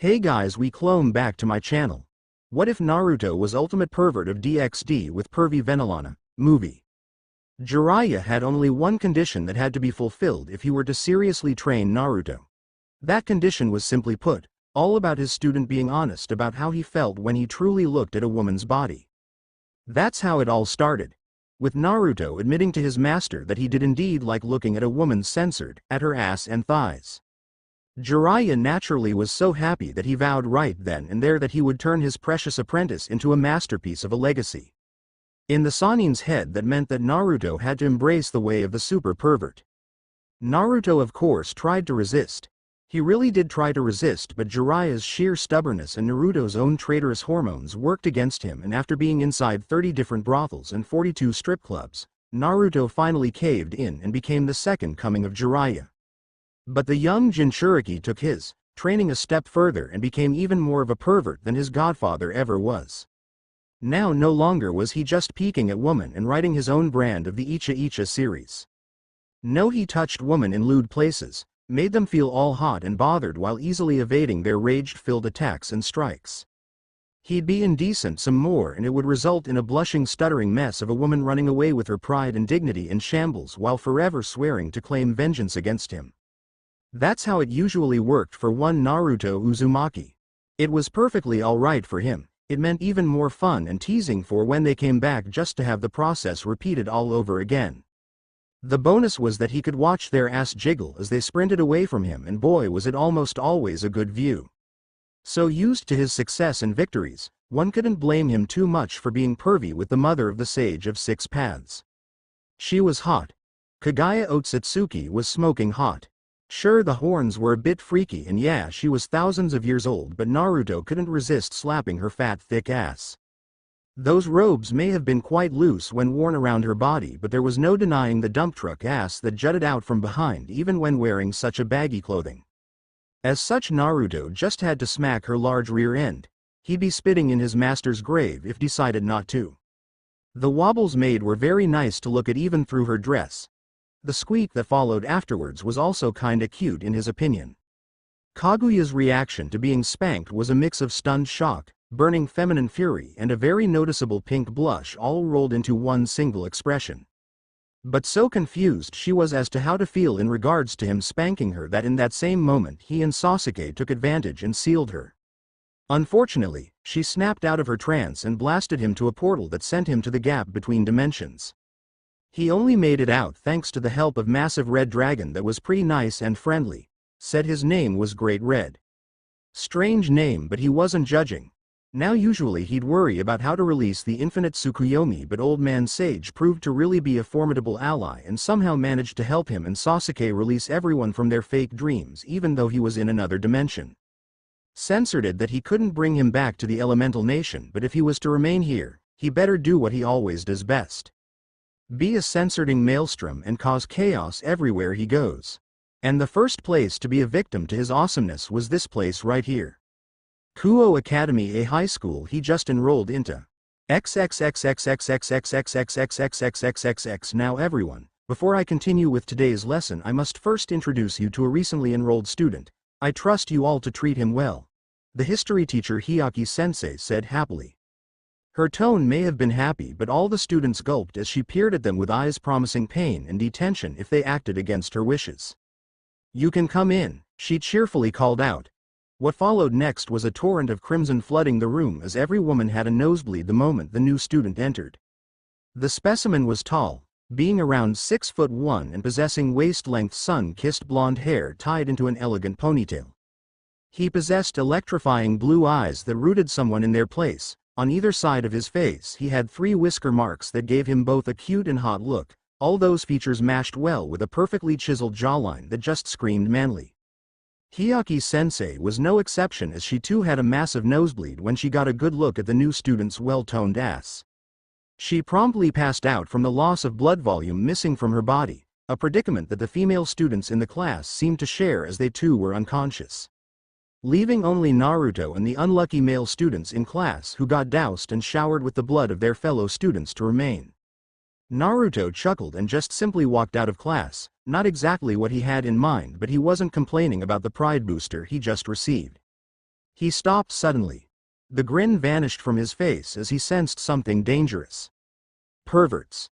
Hey guys, we clone back to my channel. What if Naruto was ultimate pervert of DxD with Pervy Venelana, movie? Jiraiya had only one condition that had to be fulfilled if he were to seriously train Naruto. That condition was simply put, all about his student being honest about how he felt when he truly looked at a woman's body. That's how it all started, with Naruto admitting to his master that he did indeed like looking at a woman censored at her ass and thighs. Jiraiya naturally was so happy that he vowed right then and there that he would turn his precious apprentice into a masterpiece of a legacy. In the Sanin's head that meant that Naruto had to embrace the way of the super pervert. Naruto of course tried to resist. He really did try to resist, but Jiraiya's sheer stubbornness and Naruto's own traitorous hormones worked against him, and after being inside 30 different brothels and 42 strip clubs, Naruto finally caved in and became the second coming of Jiraiya. But the young Jinchuriki took his training a step further and became even more of a pervert than his godfather ever was. Now no longer was he just peeking at women and writing his own brand of the Icha Icha series. No, he touched women in lewd places, made them feel all hot and bothered while easily evading their rage-filled attacks and strikes. He'd be indecent some more and it would result in a blushing, stuttering mess of a woman running away with her pride and dignity in shambles while forever swearing to claim vengeance against him. That's how it usually worked for one Naruto Uzumaki. It was perfectly alright for him. It meant even more fun and teasing for when they came back just to have the process repeated all over again. The bonus was that he could watch their ass jiggle as they sprinted away from him, and boy was it almost always a good view. So used to his success and victories, one couldn't blame him too much for being pervy with the mother of the Sage of Six Paths. She was hot. Kagaya Otsutsuki was smoking hot. Sure, the horns were a bit freaky, and yeah, she was thousands of years old, but Naruto couldn't resist slapping her fat, thick ass. Those robes may have been quite loose when worn around her body, but there was no denying the dump truck ass that jutted out from behind even when wearing such a baggy clothing. As such, Naruto just had to smack her large rear end. He'd be spitting in his master's grave if decided not to. The wobbles made were very nice to look at even through her dress. The squeak that followed afterwards was also kinda cute in his opinion. Kaguya's reaction to being spanked was a mix of stunned shock, burning feminine fury, and a very noticeable pink blush all rolled into one single expression. But so confused she was as to how to feel in regards to him spanking her that in that same moment he and Sasuke took advantage and sealed her. Unfortunately, she snapped out of her trance and blasted him to a portal that sent him to the gap between dimensions. He only made it out thanks to the help of massive red dragon that was pretty nice and friendly. Said his name was Great Red. Strange name, but he wasn't judging. Now usually he'd worry about how to release the infinite Tsukuyomi, but old man Sage proved to really be a formidable ally and somehow managed to help him and Sasuke release everyone from their fake dreams even though he was in another dimension. Censored it that he couldn't bring him back to the elemental nation, but if he was to remain here, he better do what he always does best. Be a censoring maelstrom and cause chaos everywhere he goes. And the first place to be a victim to his awesomeness was this place right here. Kuo Academy, a high school he just enrolled into. XXXXXXXXXXXXXXXXXX. Now everyone, before I continue with today's lesson, I must first introduce you to a recently enrolled student. I trust you all to treat him well. The history teacher Hyaki-sensei said happily. Her tone may have been happy, but all the students gulped as she peered at them with eyes promising pain and detention if they acted against her wishes. You can come in, she cheerfully called out. What followed next was a torrent of crimson flooding the room as every woman had a nosebleed the moment the new student entered. The specimen was tall, being around 6'1" and possessing waist-length sun-kissed blonde hair tied into an elegant ponytail. He possessed electrifying blue eyes that rooted someone in their place. On either side of his face he had 3 whisker marks that gave him both a cute and hot look, all those features mashed well with a perfectly chiseled jawline that just screamed manly. Hyaki-sensei was no exception, as she too had a massive nosebleed when she got a good look at the new student's well-toned ass. She promptly passed out from the loss of blood volume missing from her body, a predicament that the female students in the class seemed to share as they too were unconscious. Leaving only Naruto and the unlucky male students in class who got doused and showered with the blood of their fellow students to remain. Naruto chuckled and just simply walked out of class, not exactly what he had in mind, but he wasn't complaining about the pride booster he just received. He stopped suddenly. The grin vanished from his face as he sensed something dangerous. Perverts.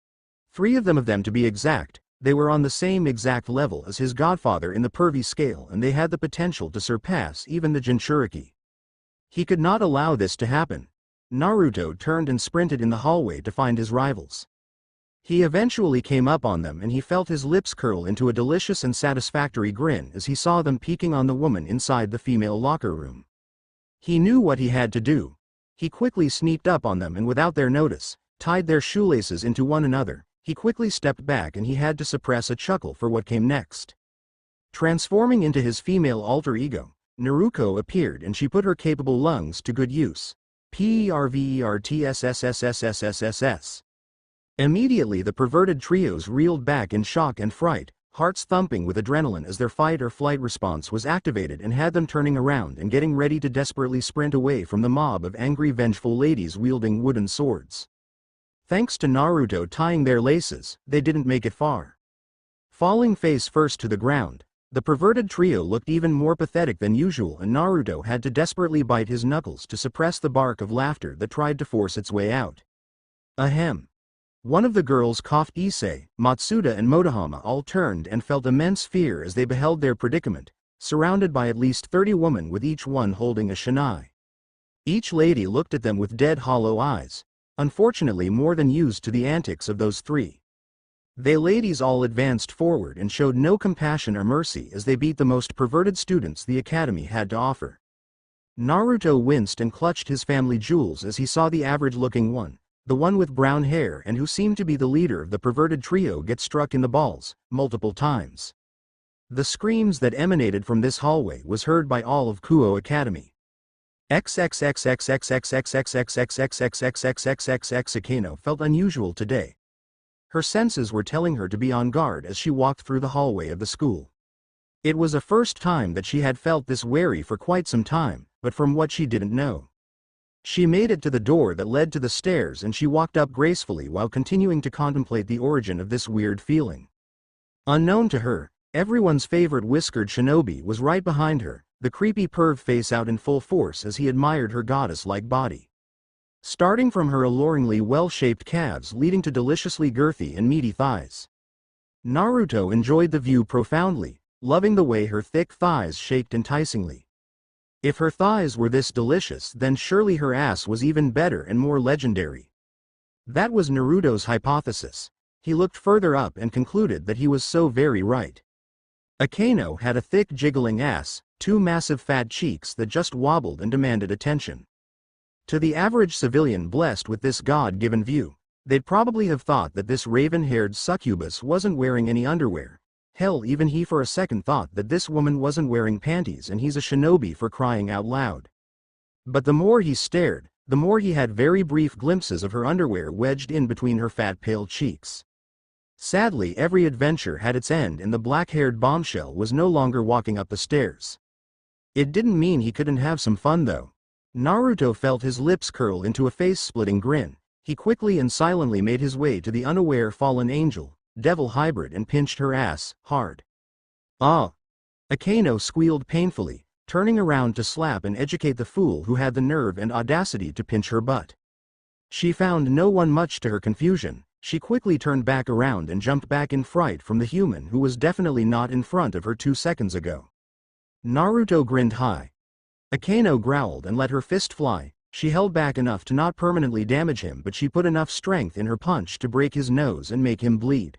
3 of them to be exact. They were on the same exact level as his godfather in the pervy scale, and they had the potential to surpass even the Jinchuriki. He could not allow this to happen. Naruto turned and sprinted in the hallway to find his rivals. He eventually came up on them, and he felt his lips curl into a delicious and satisfactory grin as he saw them peeking on the woman inside the female locker room. He knew what he had to do. He quickly sneaked up on them and without their notice, tied their shoelaces into one another. He quickly stepped back and he had to suppress a chuckle for what came next. Transforming into his female alter ego, Naruto appeared and she put her capable lungs to good use. Pervertsss. Immediately the perverted trios reeled back in shock and fright, hearts thumping with adrenaline as their fight or flight response was activated and had them turning around and getting ready to desperately sprint away from the mob of angry vengeful ladies wielding wooden swords. Thanks to Naruto tying their laces, they didn't make it far. Falling face first to the ground, the perverted trio looked even more pathetic than usual, and Naruto had to desperately bite his knuckles to suppress the bark of laughter that tried to force its way out. Ahem. One of the girls coughed. Issei, Matsuda and Motohama all turned and felt immense fear as they beheld their predicament, surrounded by at least 30 women with each one holding a shinai. Each lady looked at them with dead hollow eyes, unfortunately more than used to the antics of those 3. They ladies all advanced forward and showed no compassion or mercy as they beat the most perverted students the academy had to offer. Naruto winced and clutched his family jewels as he saw the average-looking one, the one with brown hair and who seemed to be the leader of the perverted trio, get struck in the balls, multiple times. The screams that emanated from this hallway was heard by all of Kuo Academy. Akeno felt unusual today. Her senses were telling her to be on guard as she walked through the hallway of the school. It was the first time that she had felt this wary for quite some time, but from what she didn't know. She made it to the door that led to the stairs and she walked up gracefully while continuing to contemplate the origin of this weird feeling. Unknown to her, everyone's favorite whiskered shinobi was right behind her, the creepy perv face out in full force as he admired her goddess-like body. Starting from her alluringly well-shaped calves leading to deliciously girthy and meaty thighs. Naruto enjoyed the view profoundly, loving the way her thick thighs shaped enticingly. If her thighs were this delicious, then surely her ass was even better and more legendary. That was Naruto's hypothesis. He looked further up and concluded that he was so very right. Akeno had a thick jiggling ass, 2 massive fat cheeks that just wobbled and demanded attention. To the average civilian blessed with this God-given view, they'd probably have thought that this raven-haired succubus wasn't wearing any underwear. Hell, even he for a second thought that this woman wasn't wearing panties and he's a shinobi for crying out loud. But the more he stared, the more he had very brief glimpses of her underwear wedged in between her fat pale cheeks. Sadly, every adventure had its end and the black-haired bombshell was no longer walking up the stairs. It didn't mean he couldn't have some fun though. Naruto felt his lips curl into a face-splitting grin. He quickly and silently made his way to the unaware fallen angel, devil hybrid, and pinched her ass, hard. Ah! Akeno squealed painfully, turning around to slap and educate the fool who had the nerve and audacity to pinch her butt. She found no one, much to her confusion. She quickly turned back around and jumped back in fright from the human who was definitely not in front of her 2 seconds ago. Naruto grinned high. Akeno growled and let her fist fly. She held back enough to not permanently damage him, but she put enough strength in her punch to break his nose and make him bleed.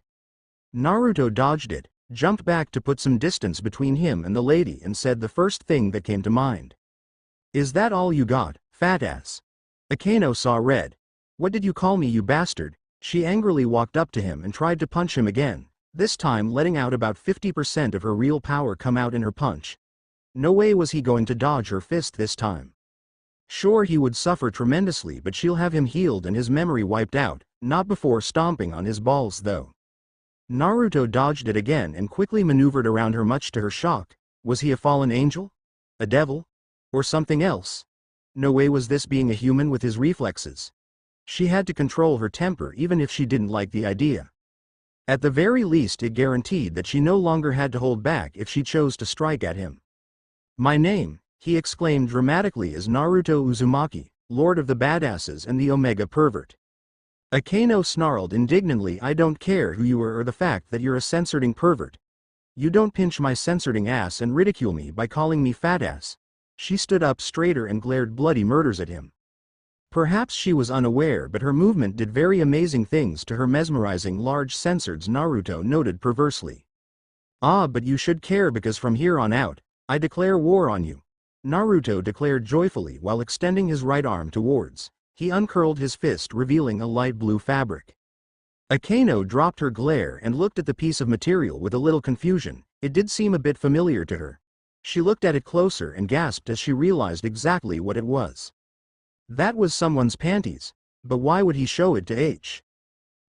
Naruto dodged it, jumped back to put some distance between him and the lady, and said the first thing that came to mind. "Is that all you got, fat ass?" Akeno saw red. "What did you call me, you bastard?" She angrily walked up to him and tried to punch him again, this time letting out about 50% of her real power come out in her punch. No way was he going to dodge her fist this time. Sure, he would suffer tremendously, but she'll have him healed and his memory wiped out, not before stomping on his balls though. Naruto dodged it again and quickly maneuvered around her, much to her shock. Was he a fallen angel? A devil? Or something else? No way was this being a human with his reflexes. She had to control her temper even if she didn't like the idea. At the very least, it guaranteed that she no longer had to hold back if she chose to strike at him. "My name," he exclaimed dramatically as Naruto Uzumaki, Lord of the Badasses and the Omega Pervert. Akano snarled indignantly, I don't care who you are or the fact that you're a censoring pervert. You don't pinch my censoring ass and ridicule me by calling me fat ass. She stood up straighter and glared bloody murders at him. Perhaps she was unaware, but her movement did very amazing things to her mesmerizing large censors, Naruto noted perversely. Ah, but you should care because from here on out, I declare war on you. Naruto declared joyfully while extending his right arm towards. He uncurled his fist, revealing a light blue fabric. Akano dropped her glare and looked at the piece of material with a little confusion. It did seem a bit familiar to her. She looked at it closer and gasped as she realized exactly what it was. That was someone's panties, but why would he show it to H?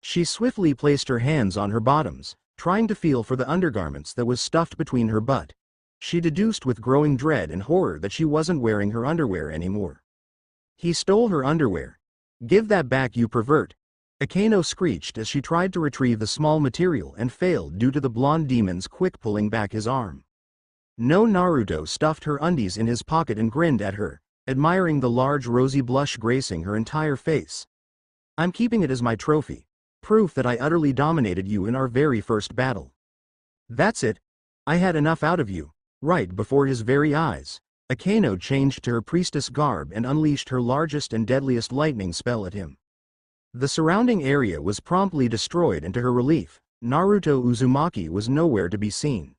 She swiftly placed her hands on her bottoms, trying to feel for the undergarments that was stuffed between her butt. She deduced with growing dread and horror that she wasn't wearing her underwear anymore. He stole her underwear. Give that back, you pervert. Akano screeched as she tried to retrieve the small material and failed due to the blonde demon's quick pulling back his arm. No, Naruto stuffed her undies in his pocket and grinned at her, admiring the large rosy blush gracing her entire face. I'm keeping it as my trophy. Proof that I utterly dominated you in our very first battle. That's it. I had enough out of you. Right before his very eyes, Akano changed to her priestess garb and unleashed her largest and deadliest lightning spell at him. The surrounding area was promptly destroyed, and to her relief, Naruto Uzumaki was nowhere to be seen.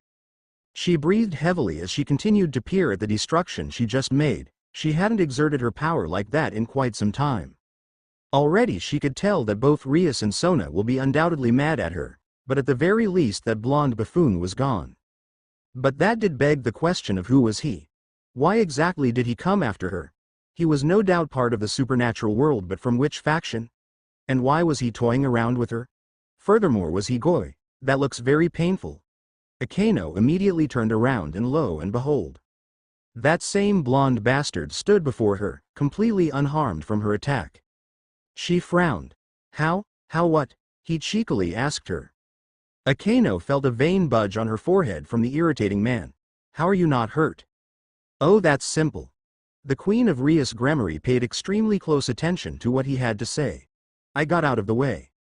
She breathed heavily as she continued to peer at the destruction she just made. She hadn't exerted her power like that in quite some time. Already she could tell that both Rias and Sona will be undoubtedly mad at her, but at the very least that blonde buffoon was gone. But that did beg the question of who was he? Why exactly did he come after her? He was no doubt part of the supernatural world, but from which faction? And why was he toying around with her? Furthermore, was he Goy? That looks very painful. Akano immediately turned around and lo and behold, that same blonde bastard stood before her, completely unharmed from her attack. She frowned. How what? He cheekily asked her. Akano felt a vein budge on her forehead from the irritating man. How are you not hurt? Oh, that's simple. The Queen of Rias Gremory paid extremely close attention to what he had to say. I got out of the way.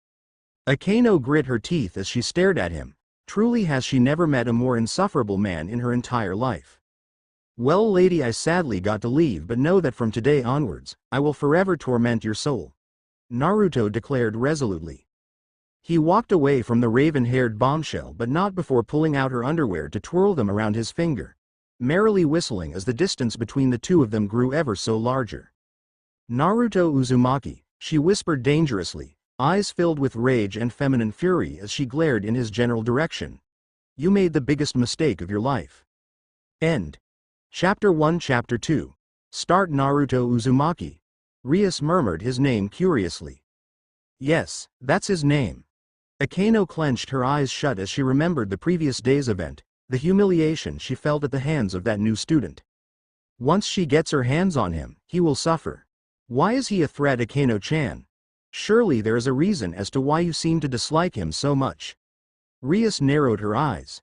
Akano grit her teeth as she stared at him. Truly has she never met a more insufferable man in her entire life. Well, lady, I sadly got to leave, but know that from today onwards, I will forever torment your soul. Naruto declared resolutely. He walked away from the raven-haired bombshell, but not before pulling out her underwear to twirl them around his finger, merrily whistling as the distance between the two of them grew ever so larger. Naruto Uzumaki, she whispered dangerously, eyes filled with rage and feminine fury as she glared in his general direction. You made the biggest mistake of your life. End. Chapter 1. Chapter 2. Start. Naruto Uzumaki. Rias murmured his name curiously. Yes, that's his name. Akano clenched her eyes shut as she remembered the previous day's event, the humiliation she felt at the hands of that new student. Once she gets her hands on him, he will suffer. Why is he a threat, Akano-chan? Surely there is a reason as to why you seem to dislike him so much. Rias narrowed her eyes.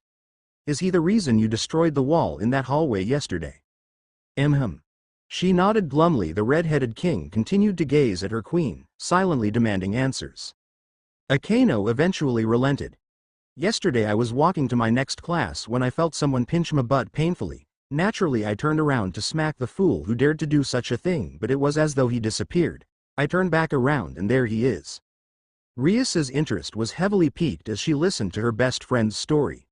Is he the reason you destroyed the wall in that hallway yesterday? She nodded glumly. The red-headed king continued to gaze at her queen, silently demanding answers. Akano eventually relented. Yesterday I was walking to my next class when I felt someone pinch my butt painfully. Naturally I turned around to smack the fool who dared to do such a thing, but it was as though he disappeared. I turned back around and there he is. Rias's interest was heavily piqued as she listened to her best friend's story.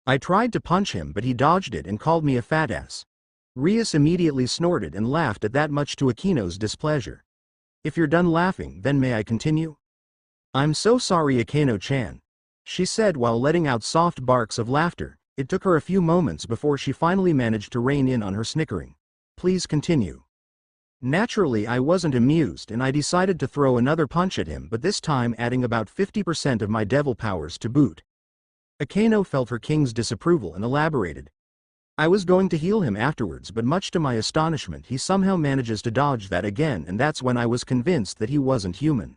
I tried to punch him, but he dodged it and called me a fat ass. Rias immediately snorted and laughed at that, much to Akino's displeasure. If you're done laughing, then may I continue? I'm so sorry, Akano-chan, she said while letting out soft barks of laughter. It took her a few moments before she finally managed to rein in on her snickering. Please continue. Naturally I wasn't amused and I decided to throw another punch at him, but this time adding about 50% of my devil powers to boot. Akano felt her king's disapproval and elaborated. I was going to heal him afterwards, but much to my astonishment he somehow manages to dodge that again, and that's when I was convinced that he wasn't human.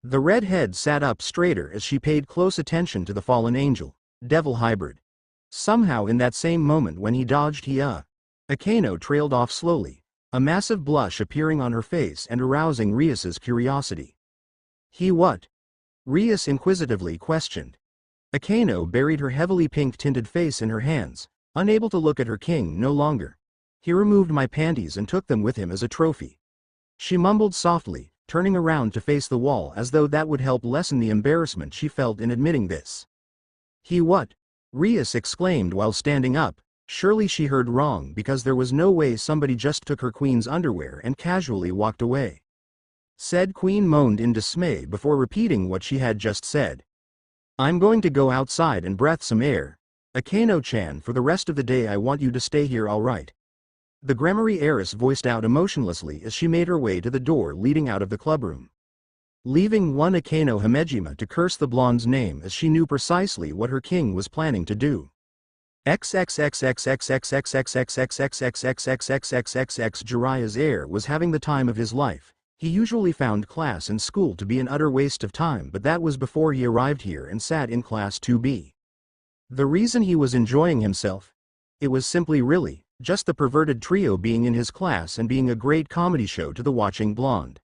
The redhead sat up straighter as she paid close attention to the fallen angel, devil hybrid. Somehow in that same moment when he dodged Akano trailed off slowly, a massive blush appearing on her face and arousing Rias's curiosity. He what? Rias inquisitively questioned. Akano buried her heavily pink-tinted face in her hands, unable to look at her king no longer. He removed my panties and took them with him as a trophy. She mumbled softly, turning around to face the wall as though that would help lessen the embarrassment she felt in admitting this. He what? Rias exclaimed while standing up. Surely she heard wrong because there was no way somebody just took her queen's underwear and casually walked away. Said queen moaned in dismay before repeating what she had just said. I'm going to go outside and breathe some air. Akano-chan, for the rest of the day I want you to stay here, alright? The Gramarye heiress voiced out emotionlessly as she made her way to the door leading out of the clubroom. Leaving one Akano Himejima to curse the blonde's name as she knew precisely what her king was planning to do. Jiraiya's heir was having the time of his life. He usually found class and school to be an utter waste of time, but that was before he arrived here and sat in class 2B. The reason he was enjoying himself? It was simply really just the perverted trio being in his class and being a great comedy show to the watching blonde.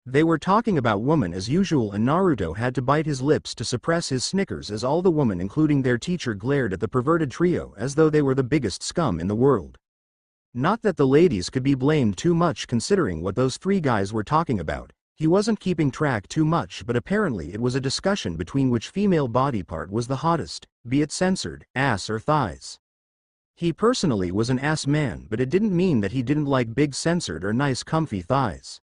They were talking about women as usual, and Naruto had to bite his lips to suppress his snickers as all the women including their teacher glared at the perverted trio as though they were the biggest scum in the world. Not that the ladies could be blamed too much considering what those three guys were talking about. He wasn't keeping track too much, but apparently it was a discussion between which female body part was the hottest, be it censored, ass or thighs. He personally was an ass man, but it didn't mean that he didn't like big censored or nice comfy thighs.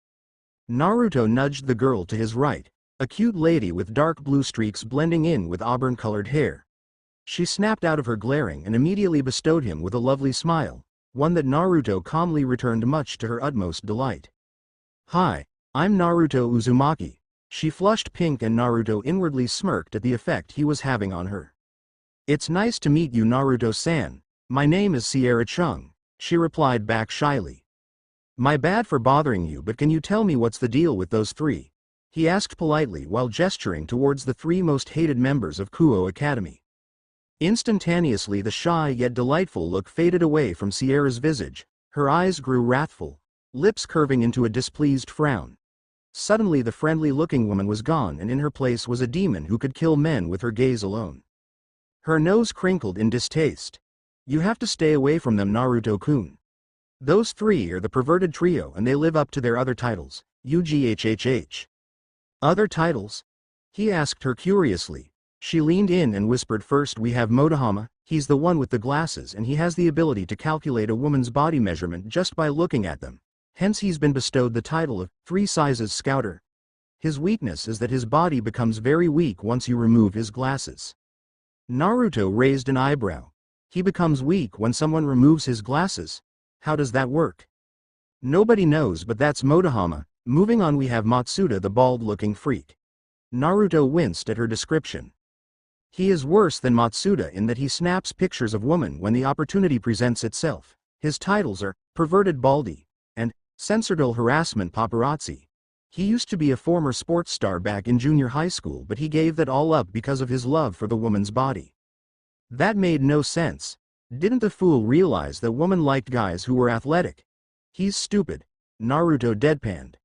Naruto nudged the girl to his right, a cute lady with dark blue streaks blending in with auburn-colored hair. She snapped out of her glaring and immediately bestowed him with a lovely smile, one that Naruto calmly returned much to her utmost delight. Hi, I'm Naruto Uzumaki. She flushed pink and Naruto inwardly smirked at the effect he was having on her. It's nice to meet you, Naruto-san. My name is Sierra Chung, she replied back shyly. My bad for bothering you, but can you tell me what's the deal with those three? He asked politely while gesturing towards the three most hated members of Kuo Academy. Instantaneously the shy yet delightful look faded away from Sierra's visage, her eyes grew wrathful, lips curving into a displeased frown. Suddenly the friendly-looking woman was gone and in her place was a demon who could kill men with her gaze alone. Her nose crinkled in distaste. You have to stay away from them, Naruto-kun. Those three are the perverted trio and they live up to their other titles, UGHHH. Other titles? He asked her curiously. She leaned in and whispered, first we have Motohama, he's the one with the glasses and he has the ability to calculate a woman's body measurement just by looking at them. Hence he's been bestowed the title of 3 sizes Scouter. His weakness is that his body becomes very weak once you remove his glasses. Naruto raised an eyebrow. He becomes weak when someone removes his glasses? How does that work? Nobody knows, but that's Motohama. Moving on, we have Matsuda, the bald-looking freak. Naruto winced at her description. He is worse than Matsuda in that he snaps pictures of women when the opportunity presents itself. His titles are Perverted Baldy and Censored Harassment Paparazzi. He used to be a former sports star back in junior high school, but he gave that all up because of his love for the woman's body. That made no sense. Didn't the fool realize that women liked guys who were athletic? He's stupid. Naruto deadpanned.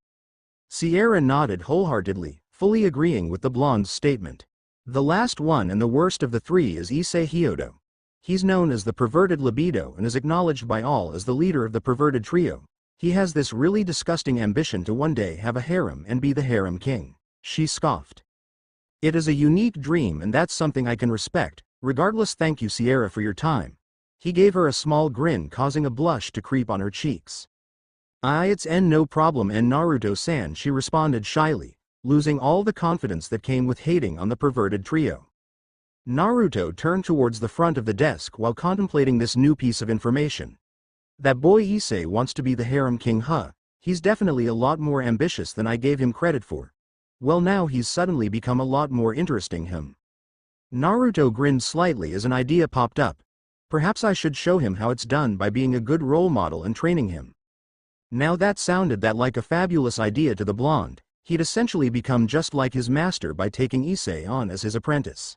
Sierra nodded wholeheartedly, fully agreeing with the blonde's statement. The last one and the worst of the three is Issei Hyodo. He's known as the perverted libido and is acknowledged by all as the leader of the perverted trio. He has this really disgusting ambition to one day have a harem and be the harem king. She scoffed. It is a unique dream and that's something I can respect, regardless. Thank you, Sierra, for your time. He gave her a small grin, causing a blush to creep on her cheeks. It's no problem, and Naruto-san, she responded shyly, losing all the confidence that came with hating on the perverted trio. Naruto turned towards the front of the desk while contemplating this new piece of information. That boy Issei wants to be the harem king, huh? He's definitely a lot more ambitious than I gave him credit for. Well, now he's suddenly become a lot more interesting him. Naruto grinned slightly as an idea popped up. Perhaps I should show him how it's done by being a good role model and training him. Now that sounded like a fabulous idea to the blonde. He'd essentially become just like his master by taking Issei on as his apprentice.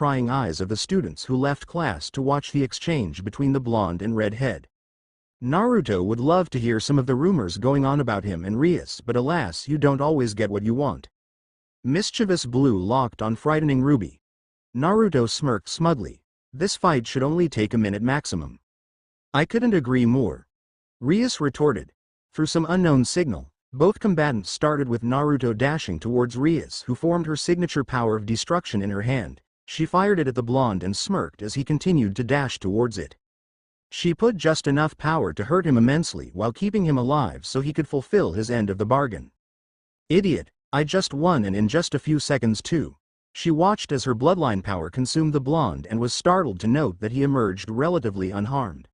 prying eyes of the students who left class to watch the exchange between the blonde and redhead. Naruto would love to hear some of the rumors going on about him and Rias, but alas, you don't always get what you want. Mischievous Blue locked on frightening Ruby. Naruto smirked smugly. This fight should only take a minute maximum. I couldn't agree more. Rias retorted. Through some unknown signal, both combatants started with Naruto dashing towards Rias, who formed her signature power of destruction in her hand. She fired it at the blonde and smirked as he continued to dash towards it. She put just enough power to hurt him immensely while keeping him alive so he could fulfill his end of the bargain. Idiot, I just won, and in just a few seconds too. She watched as her bloodline power consumed the blonde and was startled to note that he emerged relatively unharmed.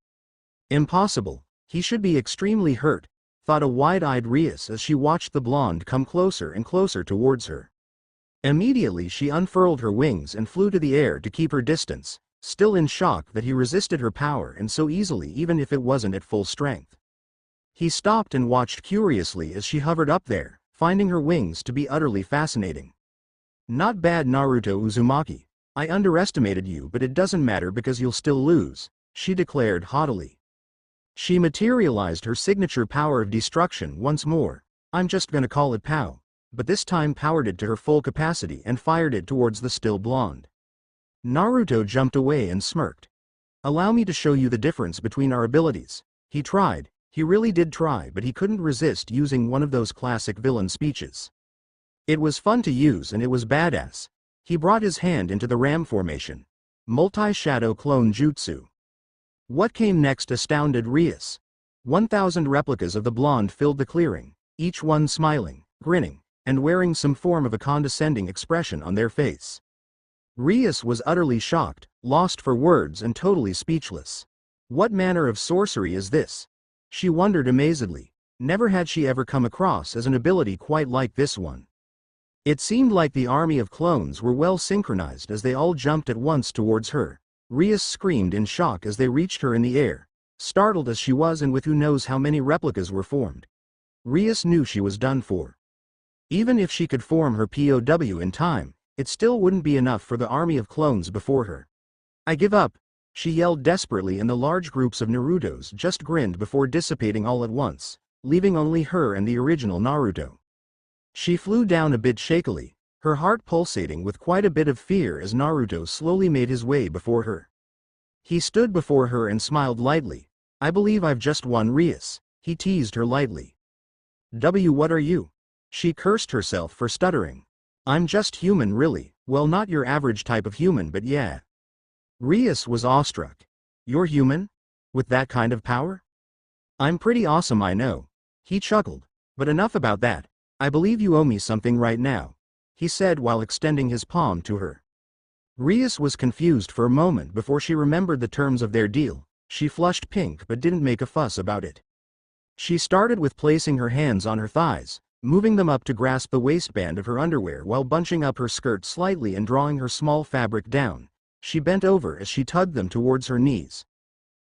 Impossible, he should be extremely hurt, thought a wide-eyed Rias as she watched the blonde come closer and closer towards her. Immediately she unfurled her wings and flew to the air to keep her distance, still in shock that he resisted her power and so easily even if it wasn't at full strength. He stopped and watched curiously as she hovered up there, finding her wings to be utterly fascinating. Not bad, Naruto Uzumaki. I underestimated you, but it doesn't matter because you'll still lose, she declared haughtily. She materialized her signature power of destruction once more. I'm just gonna call it POW. But this time powered it to her full capacity and fired it towards the still blonde. Naruto jumped away and smirked. Allow me to show you the difference between our abilities. He tried, he really did try, but he couldn't resist using one of those classic villain speeches. It was fun to use and it was badass. He brought his hand into the ram formation. Multi-shadow clone jutsu. What came next astounded Rias. 1,000 replicas of the blonde filled the clearing, each one smiling, grinning, and wearing some form of a condescending expression on their face. Rias was utterly shocked, lost for words and totally speechless. What manner of sorcery is this? She wondered amazedly. Never had she ever come across as an ability quite like this one. It seemed like the army of clones were well synchronized as they all jumped at once towards her. Rias screamed in shock as they reached her in the air, startled as she was and with who knows how many replicas were formed. Rias knew she was done for. Even if she could form her POW in time, it still wouldn't be enough for the army of clones before her. I give up, she yelled desperately, and the large groups of Narutos just grinned before dissipating all at once, leaving only her and the original Naruto. She flew down a bit shakily, her heart pulsating with quite a bit of fear as Naruto slowly made his way before her. He stood before her and smiled lightly. I believe I've just won, Rias, he teased her lightly. What are you? She cursed herself for stuttering. I'm just human really, well not your average type of human but yeah. Rias was awestruck. You're human? With that kind of power? I'm pretty awesome I know. He chuckled. But enough about that. I believe you owe me something right now, he said while extending his palm to her. Rias was confused for a moment before she remembered the terms of their deal. She flushed pink but didn't make a fuss about it. She started with placing her hands on her thighs, moving them up to grasp the waistband of her underwear while bunching up her skirt slightly and drawing her small fabric down. She bent over as she tugged them towards her knees.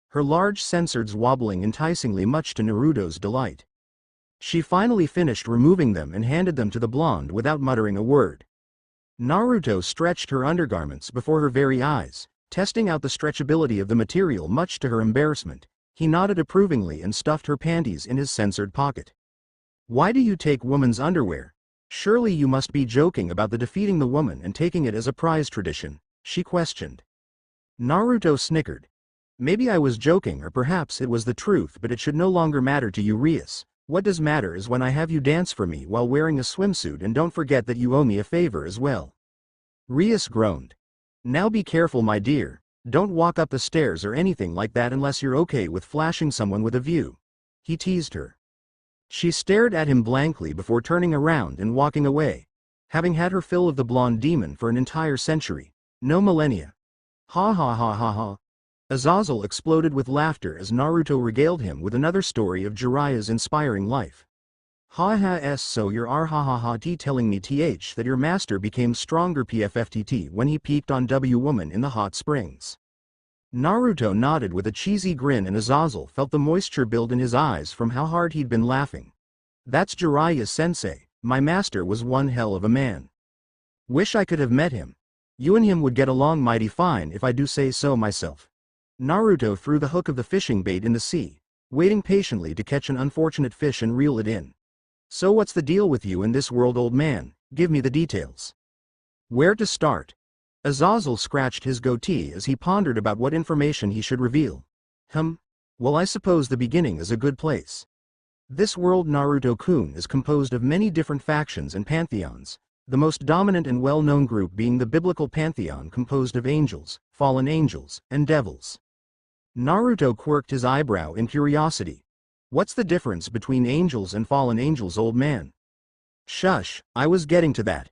Her large sensors wobbling enticingly, much to Naruto's delight. She finally finished removing them and handed them to the blonde without muttering a word. Naruto stretched her undergarments before her very eyes, testing out the stretchability of the material much to her embarrassment. He nodded approvingly and stuffed her panties in his censored pocket. Why do you take woman's underwear? Surely you must be joking about the defeating the woman and taking it as a prize tradition, she questioned. Naruto snickered. Maybe I was joking or perhaps it was the truth, but it should no longer matter to you, Rias. What does matter is when I have you dance for me while wearing a swimsuit, and don't forget that you owe me a favor as well. Rias groaned. Now be careful my dear, don't walk up the stairs or anything like that unless you're okay with flashing someone with a view. He teased her. She stared at him blankly before turning around and walking away. Having had her fill of the blonde demon for an entire century. No millennia. Ha ha ha ha ha. Azazel exploded with laughter as Naruto regaled him with another story of Jiraiya's inspiring life. Ha ha s, so you're ha ha ha t telling me that your master became stronger pfftt when he peeked on woman in the hot springs. Naruto nodded with a cheesy grin and Azazel felt the moisture build in his eyes from how hard he'd been laughing. That's Jiraiya-sensei, my master was one hell of a man. Wish I could have met him. You and him would get along mighty fine if I do say so myself. Naruto threw the hook of the fishing bait in the sea, waiting patiently to catch an unfortunate fish and reel it in. So what's the deal with you in this world, old man? Give me the details. Where to start? Azazel scratched his goatee as he pondered about what information he should reveal. Well, I suppose the beginning is a good place. This world, Naruto-kun, is composed of many different factions and pantheons, the most dominant and well-known group being the biblical pantheon composed of angels, fallen angels, and devils. Naruto quirked his eyebrow in curiosity. What's the difference between angels and fallen angels, old man? Shush, I was getting to that.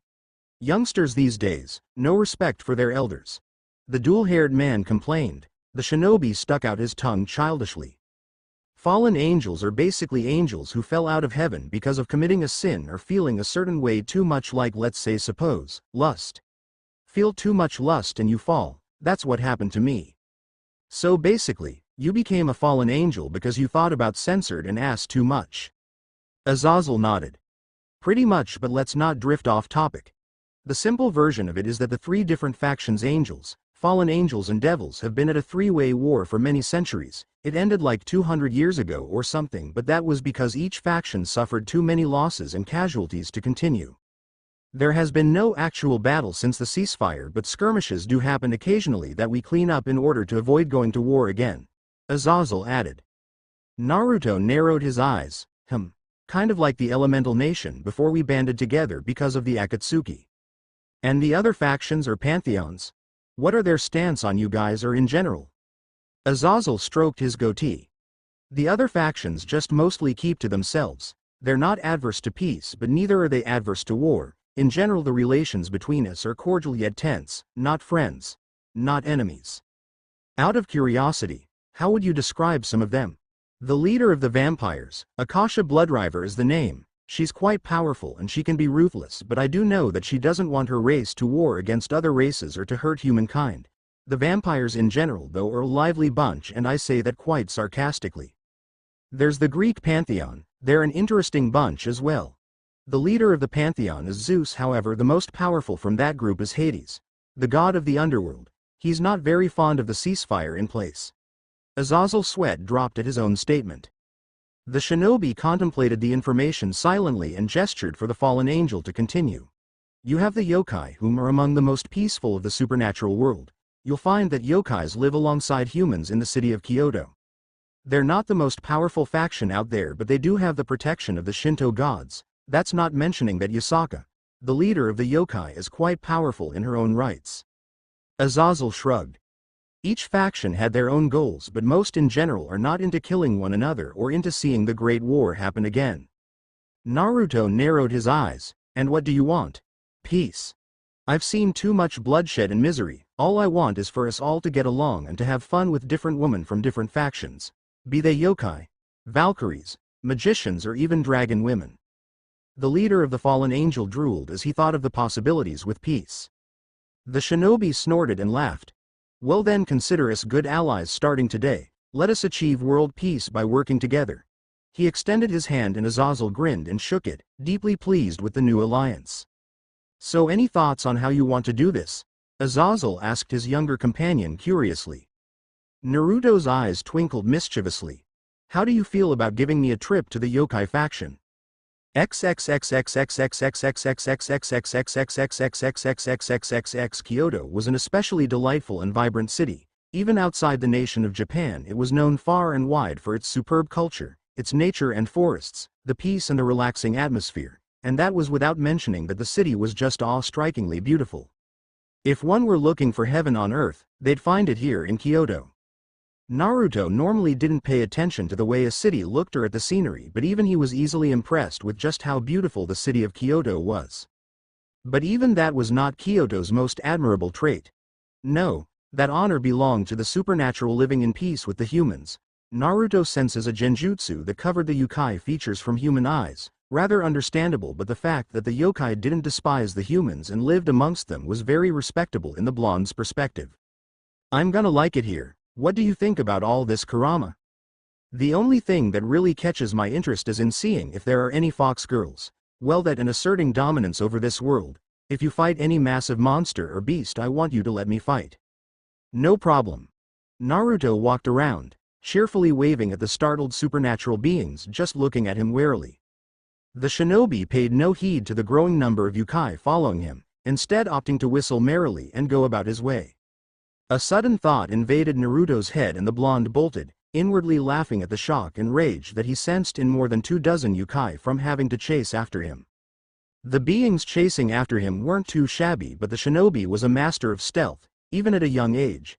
Youngsters these days, no respect for their elders. The dual-haired man complained. The shinobi stuck out his tongue childishly. Fallen angels are basically angels who fell out of heaven because of committing a sin or feeling a certain way too much, like let's say suppose, lust. Feel too much lust and you fall, that's what happened to me. So basically, you became a fallen angel because you thought about censored and asked too much. Azazel nodded. Pretty much, but let's not drift off topic. The simple version of it is that the three different factions, angels, fallen angels and devils have been at a three-way war for many centuries. It ended like 200 years ago or something, but that was because each faction suffered too many losses and casualties to continue. There has been no actual battle since the ceasefire, but skirmishes do happen occasionally that we clean up in order to avoid going to war again," Azazel added. Naruto narrowed his eyes. Kind of like the Elemental Nation before we banded together because of the Akatsuki. And the other factions or pantheons? What are their stance on you guys or in general? Azazel stroked his goatee. The other factions just mostly keep to themselves. They're not adverse to peace, but neither are they adverse to war. In general, the relations between us are cordial yet tense, not friends, not enemies. Out of curiosity, how would you describe some of them? The leader of the vampires, Akasha Bloodriver is the name. She's quite powerful and she can be ruthless, but I do know that she doesn't want her race to war against other races or to hurt humankind. The vampires in general, though, are a lively bunch, and I say that quite sarcastically. There's the Greek pantheon. They're an interesting bunch as well. The leader of the pantheon is Zeus. However, the most powerful from that group is Hades, the god of the underworld. He's not very fond of the ceasefire in place. Azazel's sweat dropped at his own statement. The shinobi contemplated the information silently and gestured for the fallen angel to continue. You have the yokai, whom are among the most peaceful of the supernatural world. You'll find that yokais live alongside humans in the city of Kyoto. They're not the most powerful faction out there, but they do have the protection of the Shinto gods. That's not mentioning that Yasaka, the leader of the yokai, is quite powerful in her own rights. Azazel shrugged. Each faction had their own goals, but most in general are not into killing one another or into seeing the Great War happen again. Naruto narrowed his eyes. And what do you want? Peace. I've seen too much bloodshed and misery. All I want is for us all to get along and to have fun with different women from different factions. Be they yokai, valkyries, magicians, or even dragon women. The leader of the fallen angel drooled as he thought of the possibilities with peace. The shinobi snorted and laughed. Well then, consider us good allies starting today. Let us achieve world peace by working together. He extended his hand and Azazel grinned and shook it, deeply pleased with the new alliance. So any thoughts on how you want to do this? Azazel asked his younger companion curiously. Naruto's eyes twinkled mischievously. How do you feel about giving me a trip to the yokai faction? Kyoto was an especially delightful and vibrant city. Even outside the nation of Japan, it was known far and wide for its superb culture, its nature and forests, the peace and the relaxing atmosphere, and that was without mentioning that the city was just awe-strikingly beautiful. If one were looking for heaven on earth, they'd find it here in Kyoto. Naruto normally didn't pay attention to the way a city looked or at the scenery, but even he was easily impressed with just how beautiful the city of Kyoto was. But even that was not Kyoto's most admirable trait. No, that honor belonged to the supernatural living in peace with the humans. Naruto senses a genjutsu that covered the yokai features from human eyes, rather understandable, but the fact that the yokai didn't despise the humans and lived amongst them was very respectable in the blonde's perspective. I'm gonna like it here. What do you think about all this, Kurama? The only thing that really catches my interest is in seeing if there are any fox girls. Well, that and asserting dominance over this world. If you fight any massive monster or beast, I want you to let me fight. No problem. Naruto walked around, cheerfully waving at the startled supernatural beings just looking at him warily. The shinobi paid no heed to the growing number of yokai following him, instead opting to whistle merrily and go about his way. A sudden thought invaded Naruto's head and the blonde bolted, inwardly laughing at the shock and rage that he sensed in more than 24 yokai from having to chase after him. The beings chasing after him weren't too shabby, but the shinobi was a master of stealth, even at a young age.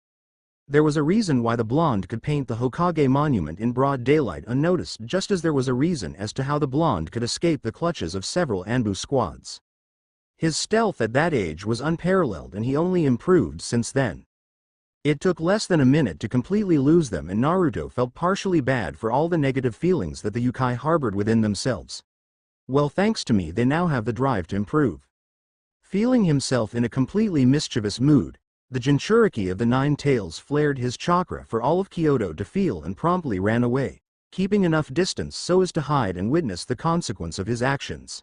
There was a reason why the blonde could paint the Hokage monument in broad daylight unnoticed, just as there was a reason as to how the blonde could escape the clutches of several ambush squads. His stealth at that age was unparalleled, and he only improved since then. It took less than a minute to completely lose them, and Naruto felt partially bad for all the negative feelings that the yokai harbored within themselves. Well, thanks to me, they now have the drive to improve. Feeling himself in a completely mischievous mood, the Jinchuriki of the Nine Tails flared his chakra for all of Kyoto to feel and promptly ran away, keeping enough distance so as to hide and witness the consequence of his actions.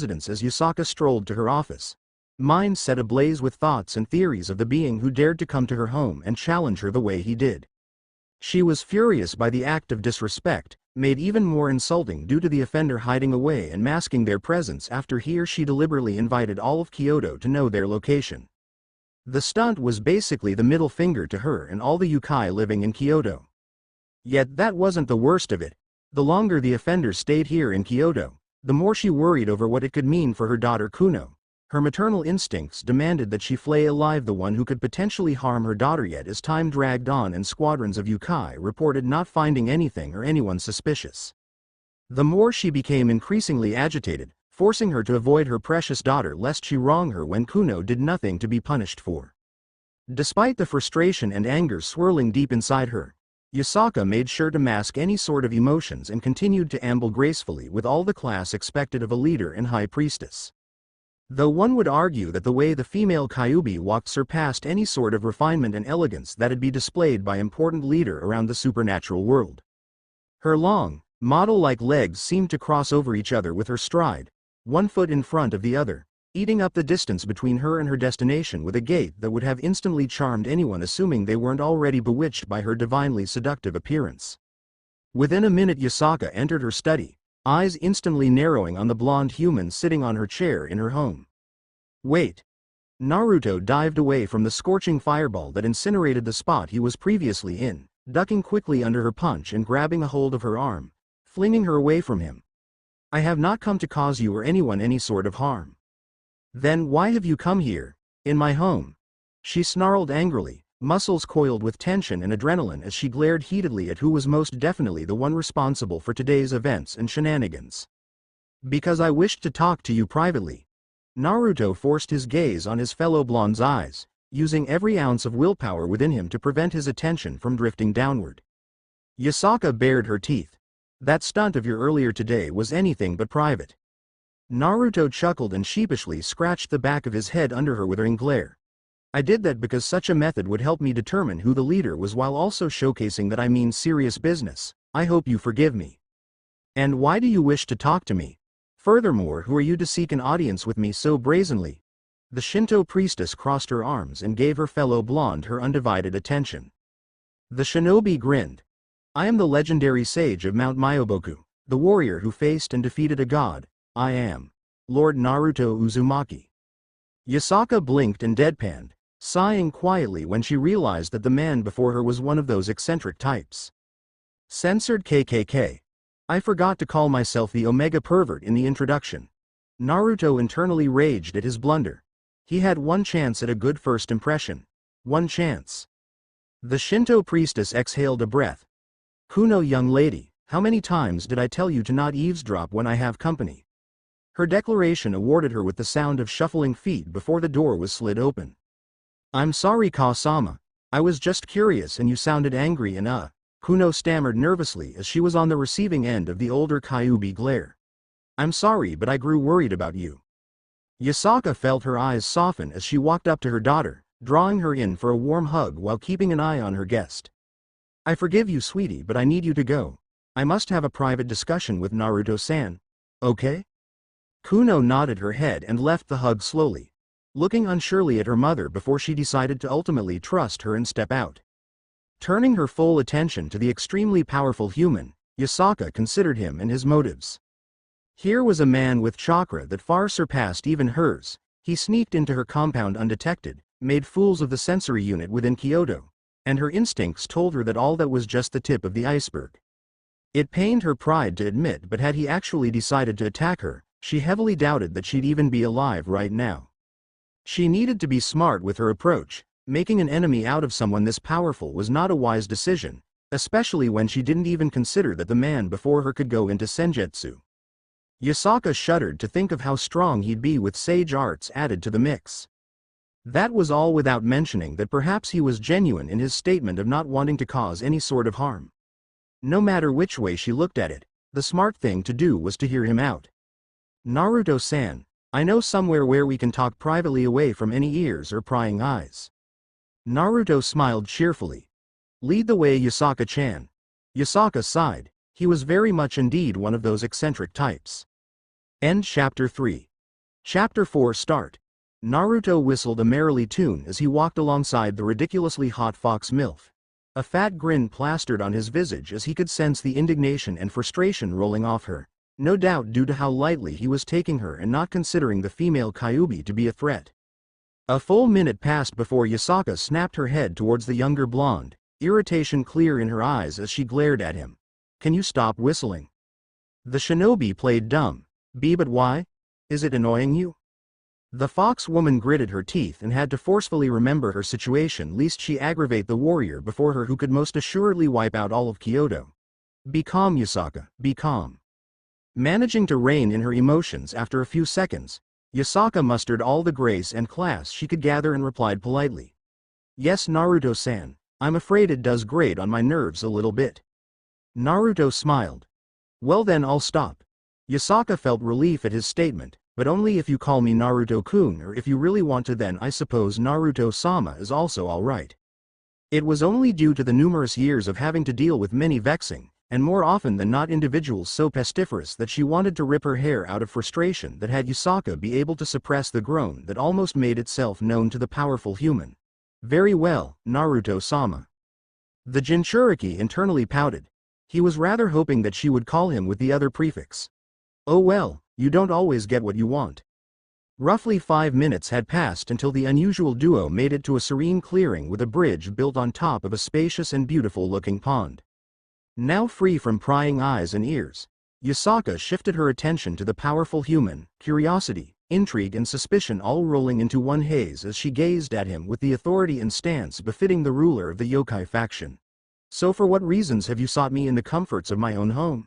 residence as Yusaka strolled to her office. Mind set ablaze with thoughts and theories of the being who dared to come to her home and challenge her the way he did. She was furious by the act of disrespect, made even more insulting due to the offender hiding away and masking their presence after he or she deliberately invited all of Kyoto to know their location. The stunt was basically the middle finger to her and all the yokai living in Kyoto. Yet that wasn't the worst of it. The longer the offender stayed here in Kyoto, the more she worried over what it could mean for her daughter Kuno. Her maternal instincts demanded that she flay alive the one who could potentially harm her daughter, yet as time dragged on and squadrons of yokai reported not finding anything or anyone suspicious, the more she became increasingly agitated, forcing her to avoid her precious daughter lest she wrong her when Kuno did nothing to be punished for. Despite the frustration and anger swirling deep inside her, Yasaka made sure to mask any sort of emotions and continued to amble gracefully with all the class expected of a leader and high priestess. Though one would argue that the way the female Kyuubi walked surpassed any sort of refinement and elegance that'd be displayed by important leader around the supernatural world. Her long, model-like legs seemed to cross over each other with her stride, one foot in front of the other, eating up the distance between her and her destination with a gait that would have instantly charmed anyone assuming they weren't already bewitched by her divinely seductive appearance. Within a minute Yasaka entered her study, eyes instantly narrowing on the blonde human sitting on her chair in her home. Wait. Naruto dived away from the scorching fireball that incinerated the spot he was previously in, ducking quickly under her punch and grabbing a hold of her arm, flinging her away from him. I have not come to cause you or anyone any sort of harm. Then why have you come here, in my home? She snarled angrily, muscles coiled with tension and adrenaline as she glared heatedly at who was most definitely the one responsible for today's events and shenanigans. Because I wished to talk to you privately. Naruto forced his gaze on his fellow blonde's eyes, using every ounce of willpower within him to prevent his attention from drifting downward. Yasaka bared her teeth. That stunt of your earlier today was anything but private. Naruto chuckled and sheepishly scratched the back of his head under her withering glare. I did that because such a method would help me determine who the leader was while also showcasing that I mean serious business. I hope you forgive me. And why do you wish to talk to me? Furthermore, who are you to seek an audience with me so brazenly? The Shinto priestess crossed her arms and gave her fellow blonde her undivided attention. The shinobi grinned. I am the legendary sage of Mount Myoboku, the warrior who faced and defeated a god. I am Lord Naruto Uzumaki. Yasaka blinked and deadpanned, sighing quietly when she realized that the man before her was one of those eccentric types. Censored KKK. I forgot to call myself the Omega Pervert in the introduction. Naruto internally raged at his blunder. He had one chance at a good first impression. One chance. The Shinto priestess exhaled a breath. Kuno, young lady, how many times did I tell you to not eavesdrop when I have company? Her declaration awarded her with the sound of shuffling feet before the door was slid open. I'm sorry, Ka-sama. I was just curious and you sounded angry and Kuno stammered nervously as she was on the receiving end of the older Kyuubi glare. I'm sorry, but I grew worried about you. Yasaka felt her eyes soften as she walked up to her daughter, drawing her in for a warm hug while keeping an eye on her guest. I forgive you, sweetie, but I need you to go. I must have a private discussion with Naruto-san. Okay? Kuno nodded her head and left the hug slowly, looking unsurely at her mother before she decided to ultimately trust her and step out. Turning her full attention to the extremely powerful human, Yasaka considered him and his motives. Here was a man with chakra that far surpassed even hers. He sneaked into her compound undetected, made fools of the sensory unit within Kyoto, and her instincts told her that all that was just the tip of the iceberg. It pained her pride to admit, but had he actually decided to attack her, she heavily doubted that she'd even be alive right now. She needed to be smart with her approach. Making an enemy out of someone this powerful was not a wise decision, especially when she didn't even consider that the man before her could go into senjutsu. Yasaka shuddered to think of how strong he'd be with sage arts added to the mix. That was all without mentioning that perhaps he was genuine in his statement of not wanting to cause any sort of harm. No matter which way she looked at it, the smart thing to do was to hear him out. Naruto-san, I know somewhere where we can talk privately away from any ears or prying eyes. Naruto smiled cheerfully. Lead the way, Yasaka-chan. Yasaka sighed. He was very much indeed one of those eccentric types. End Chapter 3. Chapter 4 Start. Naruto whistled a merrily tune as he walked alongside the ridiculously hot Fox MILF. A fat grin plastered on his visage as he could sense the indignation and frustration rolling off her, no doubt due to how lightly he was taking her and not considering the female Kyuubi to be a threat. A full minute passed before Yasaka snapped her head towards the younger blonde, irritation clear in her eyes as she glared at him. "Can you stop whistling?" The shinobi played dumb. But why? Is it annoying you?" The fox woman gritted her teeth and had to forcefully remember her situation lest she aggravate the warrior before her who could most assuredly wipe out all of Kyoto. "Be calm, Yasaka, be calm." Managing to rein in her emotions after a few seconds, Yasaka mustered all the grace and class she could gather and replied politely. "Yes, Naruto-san, I'm afraid it does grate on my nerves a little bit." Naruto smiled. "Well then I'll stop." Yasaka felt relief at his statement, but only if you call me Naruto-kun, or if you really want to, then I suppose Naruto-sama is also alright. It was only due to the numerous years of having to deal with many vexing, and more often than not individuals so pestiferous that she wanted to rip her hair out of frustration that had Yasaka be able to suppress the groan that almost made itself known to the powerful human. "Very well, Naruto-sama." The Jinchuriki internally pouted. He was rather hoping that she would call him with the other prefix. "Oh well, you don't always get what you want." Roughly 5 minutes had passed until the unusual duo made it to a serene clearing with a bridge built on top of a spacious and beautiful-looking pond. Now free from prying eyes and ears, Yasaka shifted her attention to the powerful human, curiosity, intrigue and suspicion all rolling into one haze as she gazed at him with the authority and stance befitting the ruler of the yokai faction. "So for what reasons have you sought me in the comforts of my own home?"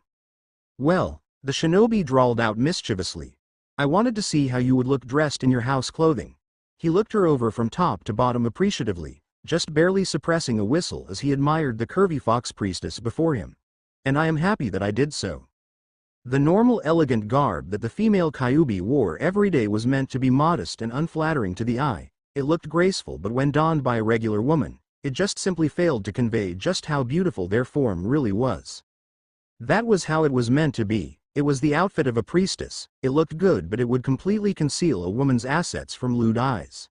"Well," the shinobi drawled out mischievously, "I wanted to see how you would look dressed in your house clothing." He looked her over from top to bottom appreciatively, just barely suppressing a whistle as he admired the curvy fox priestess before him. "And I am happy that I did so." The normal elegant garb that the female Kyuubi wore every day was meant to be modest and unflattering to the eye. It looked graceful, but when donned by a regular woman, it just simply failed to convey just how beautiful their form really was. That was how it was meant to be. It was the outfit of a priestess. It looked good, but it would completely conceal a woman's assets from lewd eyes.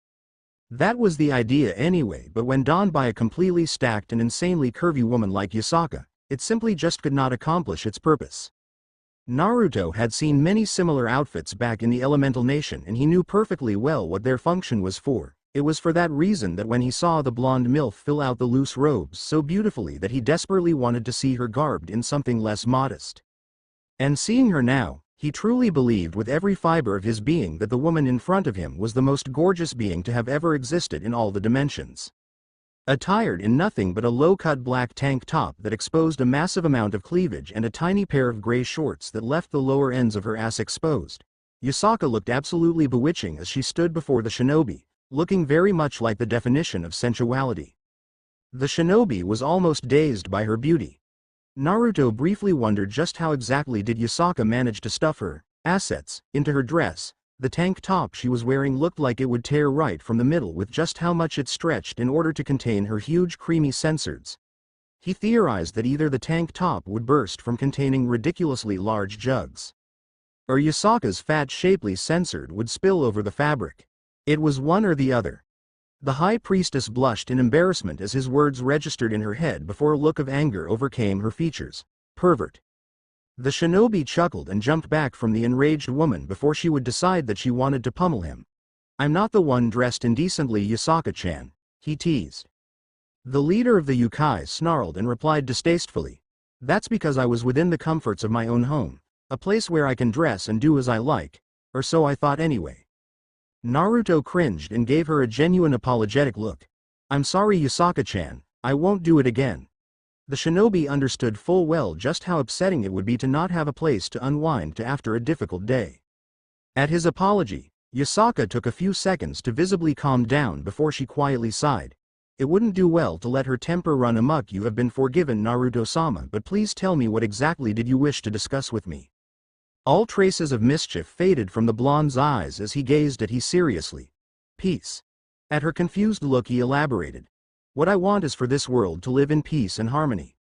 That was the idea anyway, but when donned by a completely stacked and insanely curvy woman like Yasaka, it simply just could not accomplish its purpose. Naruto had seen many similar outfits back in the Elemental Nation and he knew perfectly well what their function was for. It was for that reason that when he saw the blonde MILF fill out the loose robes so beautifully that he desperately wanted to see her garbed in something less modest. And seeing her now, he truly believed with every fiber of his being that the woman in front of him was the most gorgeous being to have ever existed in all the dimensions. Attired in nothing but a low-cut black tank top that exposed a massive amount of cleavage and a tiny pair of gray shorts that left the lower ends of her ass exposed, Yasaka looked absolutely bewitching as she stood before the shinobi, looking very much like the definition of sensuality. The shinobi was almost dazed by her beauty. Naruto briefly wondered just how exactly did Yasaka manage to stuff her assets into her dress. The tank top she was wearing looked like it would tear right from the middle with just how much it stretched in order to contain her huge creamy sensors. He theorized that either the tank top would burst from containing ridiculously large jugs, or Yasaka's fat shapely sensor would spill over the fabric. It was one or the other. The high priestess blushed in embarrassment as his words registered in her head before a look of anger overcame her features. "Pervert." The shinobi chuckled and jumped back from the enraged woman before she would decide that she wanted to pummel him. "I'm not the one dressed indecently, Yasaka-chan," he teased. The leader of the yokai snarled and replied distastefully, "That's because I was within the comforts of my own home, a place where I can dress and do as I like, or so I thought anyway." Naruto cringed and gave her a genuine apologetic look. "I'm sorry, Yasaka-chan, I won't do it again." The shinobi understood full well just how upsetting it would be to not have a place to unwind to after a difficult day. At his apology, Yasaka took a few seconds to visibly calm down before she quietly sighed. "It wouldn't do well to let her temper run amok. You have been forgiven, Naruto-sama, but please tell me what exactly did you wish to discuss with me?" All traces of mischief faded from the blonde's eyes as he gazed at her seriously. "Peace." At her confused look he elaborated. "What I want is for this world to live in peace and harmony."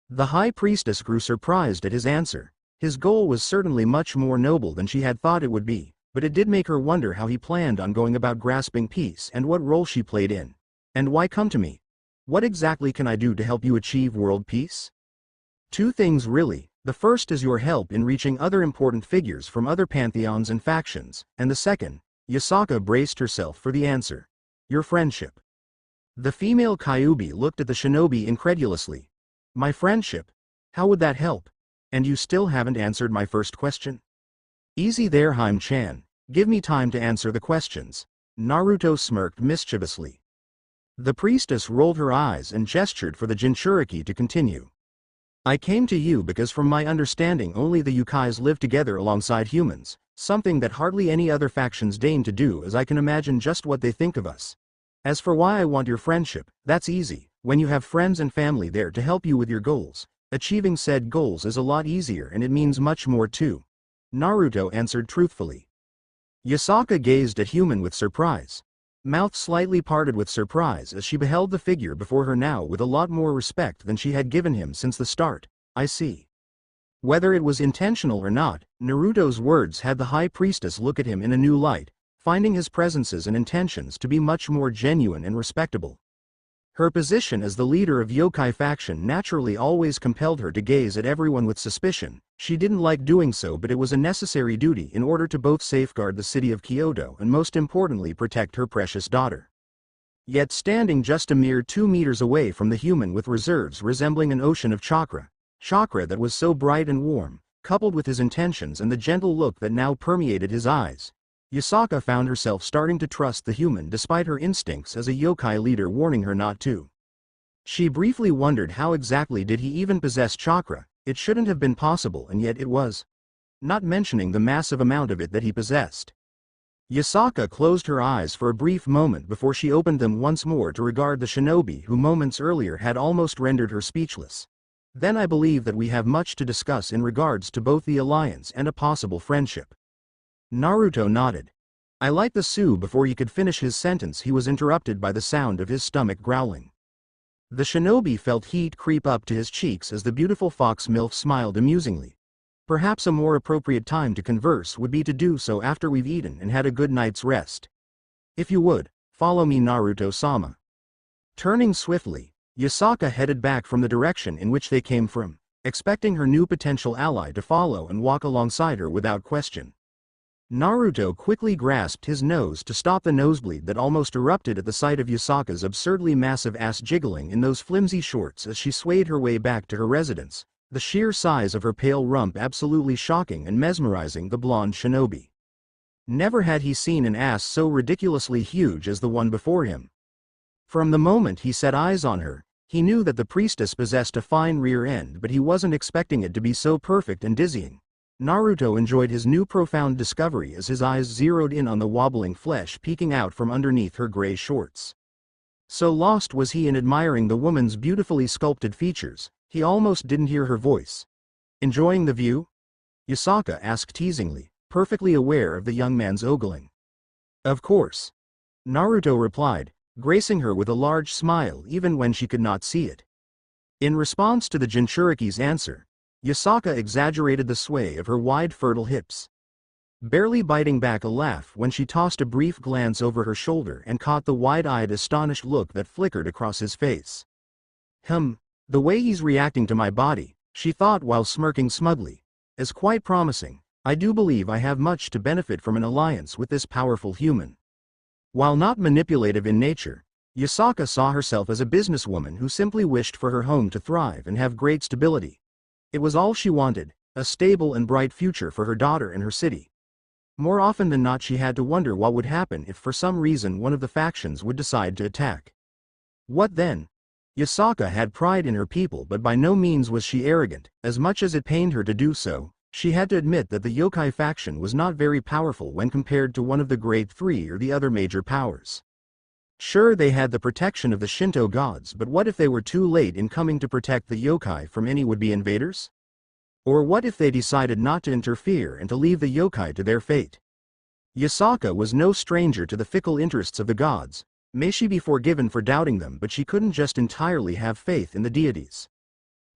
The high priestess grew surprised at his answer. His goal was certainly much more noble than she had thought it would be, but it did make her wonder how he planned on going about grasping peace and what role she played in. "And why come to me?" What exactly can I do to help you achieve world peace? Two things really. The first is your help in reaching other important figures from other pantheons and factions, and the second, Yasaka braced herself for the answer. Your friendship. The female Kyuubi looked at the shinobi incredulously. My friendship? How would that help? And you still haven't answered my first question? Easy there, Haim-chan. Give me time to answer the questions. Naruto smirked mischievously. The priestess rolled her eyes and gestured for the Jinchuriki to continue. I came to you because from my understanding only the yokais live together alongside humans, something that hardly any other factions deign to do, as I can imagine just what they think of us. As for why I want your friendship, that's easy. When you have friends and family there to help you with your goals, achieving said goals is a lot easier, and it means much more too. Naruto answered truthfully. Yasaka gazed at Human with surprise. Mouth slightly parted with surprise as she beheld the figure before her now with a lot more respect than she had given him since the start. I see. Whether it was intentional or not, Naruto's words had the high priestess look at him in a new light, finding his presences and intentions to be much more genuine and respectable. Her position as the leader of yokai faction naturally always compelled her to gaze at everyone with suspicion. She didn't like doing so, but it was a necessary duty in order to both safeguard the city of Kyoto and most importantly protect her precious daughter. Yet standing just a mere 2 meters away from the human with reserves resembling an ocean of chakra that was so bright and warm, coupled with his intentions and the gentle look that now permeated his eyes, Yasaka found herself starting to trust the human despite her instincts as a yokai leader warning her not to. She briefly wondered how exactly did he even possess chakra. It shouldn't have been possible, and yet it was. Not mentioning the massive amount of it that he possessed. Yasaka closed her eyes for a brief moment before she opened them once more to regard the shinobi who moments earlier had almost rendered her speechless. Then I believe that we have much to discuss in regards to both the alliance and a possible friendship. Naruto nodded. I light the Su. Before he could finish his sentence, he was interrupted by the sound of his stomach growling. The shinobi felt heat creep up to his cheeks as the beautiful fox MILF smiled amusingly. Perhaps a more appropriate time to converse would be to do so after we've eaten and had a good night's rest. If you would, follow me, Naruto-sama. Turning swiftly, Yasaka headed back from the direction in which they came from, expecting her new potential ally to follow and walk alongside her without question. Naruto quickly grasped his nose to stop the nosebleed that almost erupted at the sight of Yasaka's absurdly massive ass jiggling in those flimsy shorts as she swayed her way back to her residence, the sheer size of her pale rump absolutely shocking and mesmerizing the blonde shinobi. Never had he seen an ass so ridiculously huge as the one before him. From the moment he set eyes on her, he knew that the priestess possessed a fine rear end, but he wasn't expecting it to be so perfect and dizzying. Naruto enjoyed his new profound discovery as his eyes zeroed in on the wobbling flesh peeking out from underneath her gray shorts. So lost was he in admiring the woman's beautifully sculpted features, he almost didn't hear her voice. Enjoying the view? Yasaka asked teasingly, perfectly aware of the young man's ogling. Of course. Naruto replied, gracing her with a large smile even when she could not see it. In response to the Jinchuriki's answer, Yasaka exaggerated the sway of her wide fertile hips, barely biting back a laugh when she tossed a brief glance over her shoulder and caught the wide-eyed astonished look that flickered across his face. The way he's reacting to my body, she thought while smirking smugly, is quite promising. I do believe I have much to benefit from an alliance with this powerful human. While not manipulative in nature, Yasaka saw herself as a businesswoman who simply wished for her home to thrive and have great stability. It was all she wanted, a stable and bright future for her daughter and her city. More often than not she had to wonder what would happen if for some reason one of the factions would decide to attack. What then? Yasaka had pride in her people, but by no means was she arrogant. As much as it pained her to do so, she had to admit that the yokai faction was not very powerful when compared to one of the great three or the other major powers. Sure, they had the protection of the Shinto gods, but what if they were too late in coming to protect the yokai from any would-be invaders? Or what if they decided not to interfere and to leave the yokai to their fate? Yasaka was no stranger to the fickle interests of the gods. May she be forgiven for doubting them, but she couldn't just entirely have faith in the deities.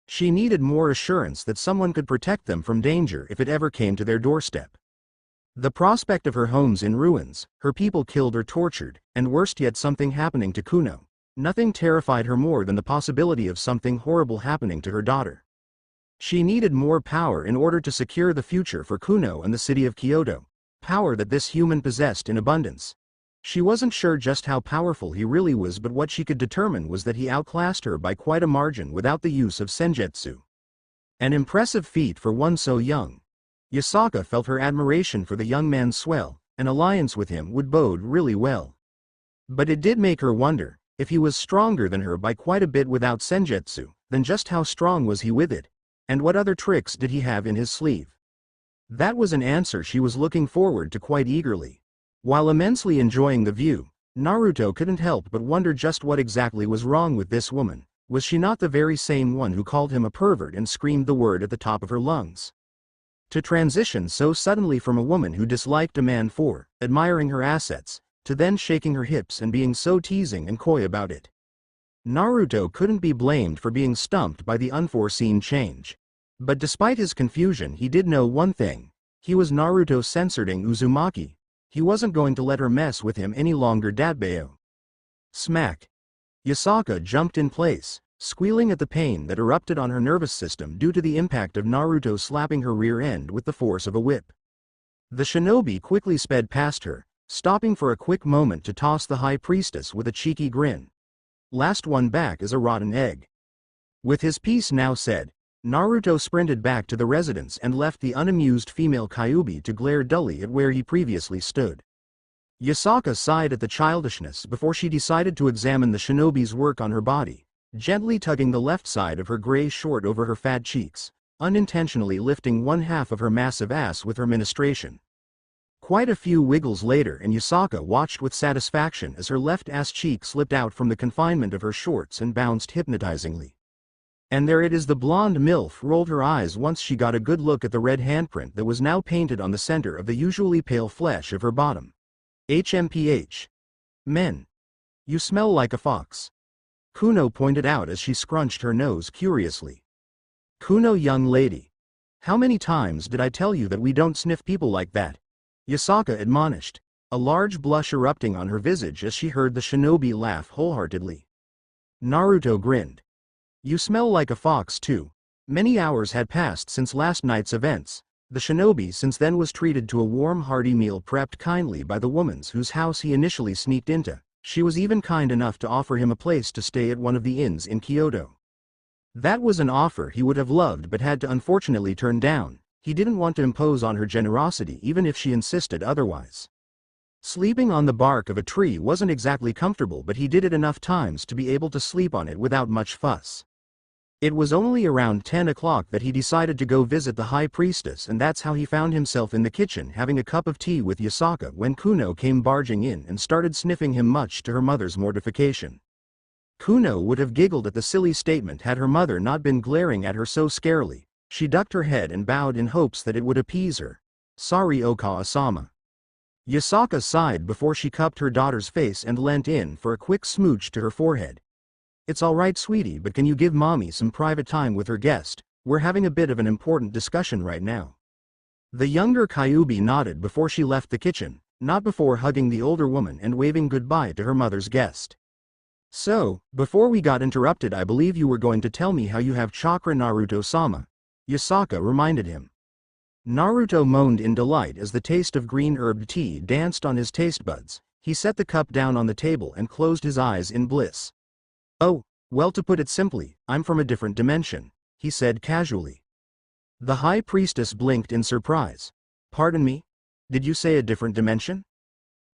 She needed more assurance that someone could protect them from danger if it ever came to their doorstep. The prospect of her homes in ruins, her people killed or tortured, and worst yet something happening to Kuno, Nothing terrified her more than the possibility of something horrible happening to her daughter. She needed more power in order to secure the future for Kuno and the city of Kyoto, power that this human possessed in abundance. She wasn't sure just how powerful he really was, but what she could determine was that he outclassed her by quite a margin without the use of senjutsu. An impressive feat for one so young. Yasaka felt her admiration for the young man swell. An alliance with him would bode really well. But it did make her wonder, if he was stronger than her by quite a bit without senjutsu, then just how strong was he with it? And what other tricks did he have in his sleeve? That was an answer she was looking forward to quite eagerly. While immensely enjoying the view, Naruto couldn't help but wonder just what exactly was wrong with this woman. Was she not the very same one who called him a pervert and screamed the word at the top of her lungs? To transition so suddenly from a woman who disliked a man for admiring her assets, to then shaking her hips and being so teasing and coy about it. Naruto couldn't be blamed for being stumped by the unforeseen change. But despite his confusion, he did know one thing. He was Naruto censoring Uzumaki. He wasn't going to let her mess with him any longer. Dadbeo. Smack. Yasaka jumped in place, squealing at the pain that erupted on her nervous system due to the impact of Naruto slapping her rear end with the force of a whip. The shinobi quickly sped past her, stopping for a quick moment to toss the high priestess with a cheeky grin. Last one back is a rotten egg. With his piece now said, Naruto sprinted back to the residence and left the unamused female Kyuubi to glare dully at where he previously stood. Yasaka sighed at the childishness before she decided to examine the shinobi's work on her body, gently tugging the left side of her gray short over her fat cheeks, unintentionally lifting one half of her massive ass with her ministration. Quite a few wiggles later and Yasaka watched with satisfaction as her left ass cheek slipped out from the confinement of her shorts and bounced hypnotizingly. And there it is, the blonde MILF rolled her eyes once she got a good look at the red handprint that was now painted on the center of the usually pale flesh of her bottom. HMPH. Men. You smell like a fox. Kuno pointed out as she scrunched her nose curiously. Kuno, young lady. How many times did I tell you that we don't sniff people like that? Yasaka admonished, a large blush erupting on her visage as she heard the shinobi laugh wholeheartedly. Naruto grinned. You smell like a fox too. Many hours had passed since last night's events. The shinobi since then was treated to a warm hearty meal prepped kindly by the woman whose house he initially sneaked into. She was even kind enough to offer him a place to stay at one of the inns in Kyoto. That was an offer he would have loved but had to unfortunately turn down. He didn't want to impose on her generosity even if she insisted otherwise. Sleeping on the bark of a tree wasn't exactly comfortable, but he did it enough times to be able to sleep on it without much fuss. It was only around 10 o'clock that he decided to go visit the high priestess, and that's how he found himself in the kitchen having a cup of tea with Yasaka when Kuno came barging in and started sniffing him, much to her mother's mortification. Kuno would have giggled at the silly statement had her mother not been glaring at her so scarily. She ducked her head and bowed in hopes that it would appease her. Sorry, Oka-sama. Yasaka sighed before she cupped her daughter's face and leant in for a quick smooch to her forehead. It's alright, sweetie, but can you give mommy some private time with her guest? We're having a bit of an important discussion right now. The younger Kyuubi nodded before she left the kitchen, not before hugging the older woman and waving goodbye to her mother's guest. So, before we got interrupted, I believe you were going to tell me how you have chakra, Naruto-sama. Yasaka reminded him. Naruto moaned in delight as the taste of green herb tea danced on his taste buds. He set the cup down on the table and closed his eyes in bliss. Oh, well, to put it simply, I'm from a different dimension, he said casually. The high priestess blinked in surprise. Pardon me? Did you say a different dimension?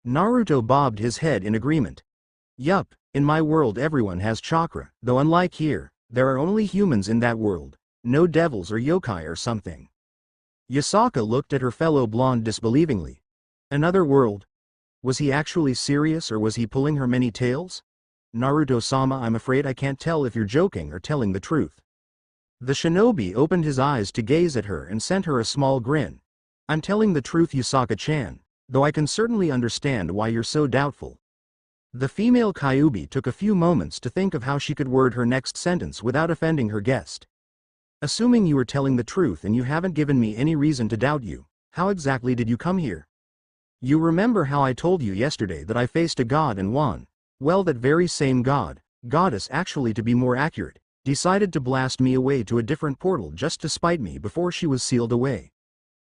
Naruto bobbed his head in agreement. Yup, in my world everyone has chakra, though unlike here, there are only humans in that world, no devils or yokai or something. Yasaka looked at her fellow blonde disbelievingly. Another world? Was he actually serious, or was he pulling her many tales? Naruto-sama, I'm afraid I can't tell if you're joking or telling the truth. The shinobi opened his eyes to gaze at her and sent her a small grin. I'm telling the truth, Yasaka-chan, though I can certainly understand why you're so doubtful. The female Kyuubi took a few moments to think of how she could word her next sentence without offending her guest. Assuming you were telling the truth and you haven't given me any reason to doubt you, how exactly did you come here? You remember how I told you yesterday that I faced a god and won? Well, that very same god, Goddess, actually to be more accurate, decided to blast me away to a different portal just to spite me before she was sealed away.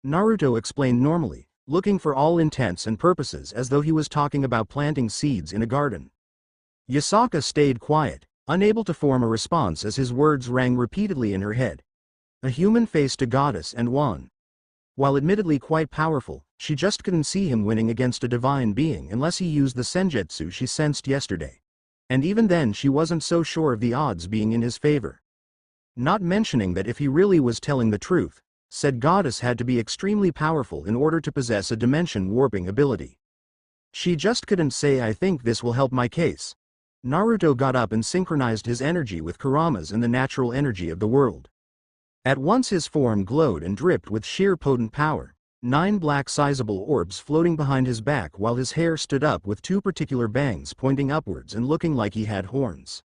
Naruto explained normally, looking for all intents and purposes as though he was talking about planting seeds in a garden. Yasaka stayed quiet, unable to form a response as his words rang repeatedly in her head. A human-faced goddess and one. While admittedly quite powerful, she just couldn't see him winning against a divine being unless he used the senjutsu she sensed yesterday. And even then she wasn't so sure of the odds being in his favor. Not mentioning that if he really was telling the truth, said goddess had to be extremely powerful in order to possess a dimension warping ability. She just couldn't say, "I think this will help my case." Naruto got up and synchronized his energy with Kurama's and the natural energy of the world. At once his form glowed and dripped with sheer potent power, 9 black sizable orbs floating behind his back while his hair stood up with 2 particular bangs pointing upwards and looking like he had horns.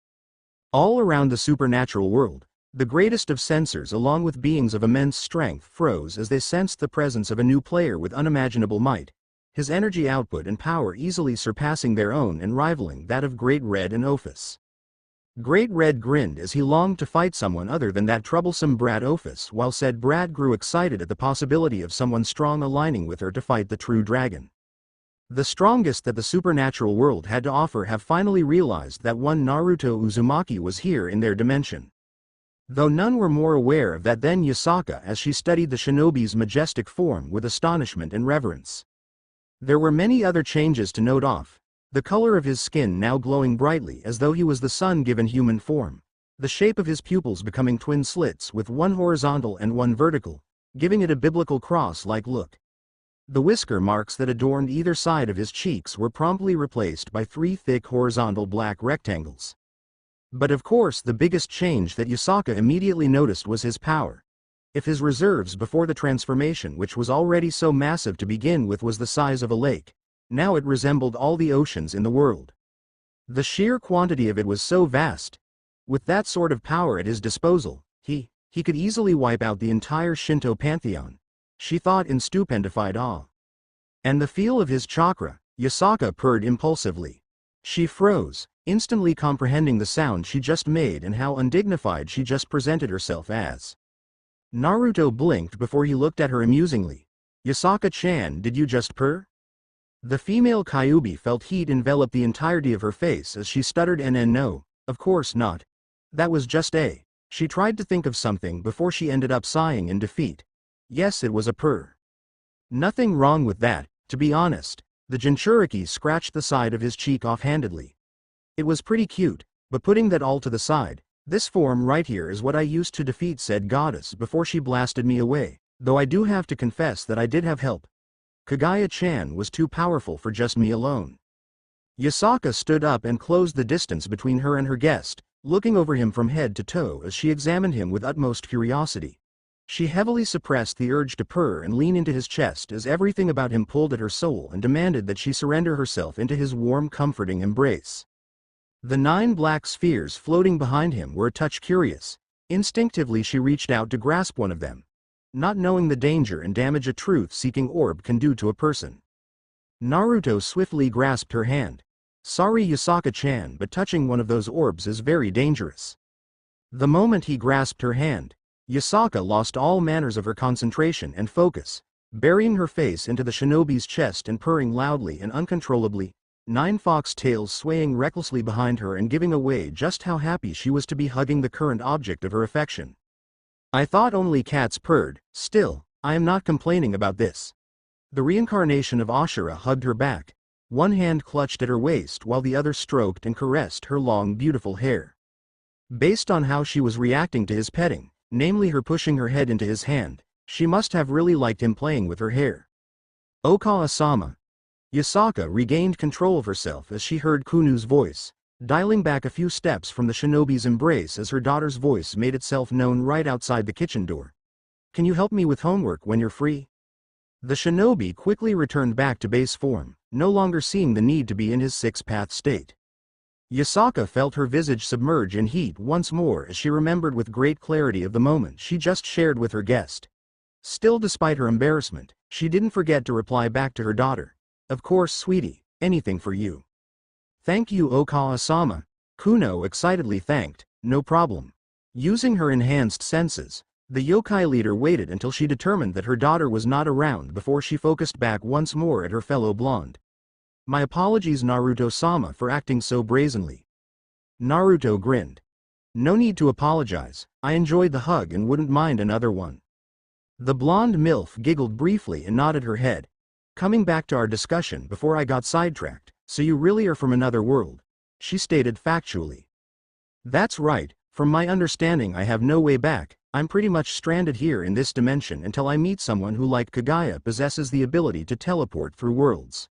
All around the supernatural world, the greatest of censors along with beings of immense strength froze as they sensed the presence of a new player with unimaginable might, his energy output and power easily surpassing their own and rivaling that of Great Red and Ophis. Great Red grinned as he longed to fight someone other than that troublesome brat Ophis, while said brat grew excited at the possibility of someone strong aligning with her to fight the true dragon. The strongest that the supernatural world had to offer have finally realized that one Naruto Uzumaki was here in their dimension. Though none were more aware of that than Yasaka as she studied the shinobi's majestic form with astonishment and reverence. There were many other changes to note off. The color of his skin now glowing brightly as though he was the sun given human form, the shape of his pupils becoming twin slits with one horizontal and one vertical, giving it a biblical cross-like look. The whisker marks that adorned either side of his cheeks were promptly replaced by 3 thick horizontal black rectangles. But of course the biggest change that Yasaka immediately noticed was his power. If his reserves before the transformation, which was already so massive to begin with, was the size of a lake, now it resembled all the oceans in the world. The sheer quantity of it was so vast. With that sort of power at his disposal, he could easily wipe out the entire Shinto pantheon, she thought in stupefied awe. And the feel of his chakra, Yasaka purred impulsively. She froze, instantly comprehending the sound she just made and how undignified she just presented herself as. Naruto blinked before he looked at her amusingly. "Yasaka-chan, did you just purr?" The female Kyuubi felt heat envelop the entirety of her face as she stuttered no, of course not. That was just a. She tried to think of something before she ended up sighing in defeat. Yes, it was a purr. Nothing wrong with that, to be honest. The Jinchuriki scratched the side of his cheek offhandedly. It was pretty cute, but putting that all to the side, this form right here is what I used to defeat, said goddess before she blasted me away, though I do have to confess that I did have help. Kagaya-chan was too powerful for just me alone. Yasaka stood up and closed the distance between her and her guest, looking over him from head to toe as she examined him with utmost curiosity. She heavily suppressed the urge to purr and lean into his chest as everything about him pulled at her soul and demanded that she surrender herself into his warm, comforting embrace. The 9 black spheres floating behind him were a touch curious. Instinctively she reached out to grasp one of them, not knowing the danger and damage a truth-seeking orb can do to a person. Naruto swiftly grasped her hand. "Sorry Yasaka-chan, but touching one of those orbs is very dangerous." The moment he grasped her hand, Yasaka lost all manners of her concentration and focus, burying her face into the shinobi's chest and purring loudly and uncontrollably, 9 fox tails swaying recklessly behind her and giving away just how happy she was to be hugging the current object of her affection. "I thought only cats purred. Still, I am not complaining about this." The reincarnation of Ashura hugged her back. One hand clutched at her waist while the other stroked and caressed her long beautiful hair. Based on how she was reacting to his petting, namely her pushing her head into his hand, she must have really liked him playing with her hair. "Okawa-sama." Yasaka regained control of herself as she heard Kunu's voice, dialing back a few steps from the shinobi's embrace as her daughter's voice made itself known right outside the kitchen door. "Can you help me with homework when you're free?" The shinobi quickly returned back to base form, no longer seeing the need to be in his 6-path state. Yasaka felt her visage submerge in heat once more as she remembered with great clarity of the moment she just shared with her guest. Still, despite her embarrassment, she didn't forget to reply back to her daughter. "Of course, sweetie, anything for you." "Thank you, Okawa-sama." Kuno excitedly thanked, "No problem." Using her enhanced senses, the yokai leader waited until she determined that her daughter was not around before she focused back once more at her fellow blonde. "My apologies, Naruto-sama, for acting so brazenly." Naruto grinned. "No need to apologize, I enjoyed the hug and wouldn't mind another one." The blonde MILF giggled briefly and nodded her head. "Coming back to our discussion before I got sidetracked, so you really are from another world," she stated factually. "That's right, from my understanding I have no way back, I'm pretty much stranded here in this dimension until I meet someone who like Kagaya possesses the ability to teleport through worlds."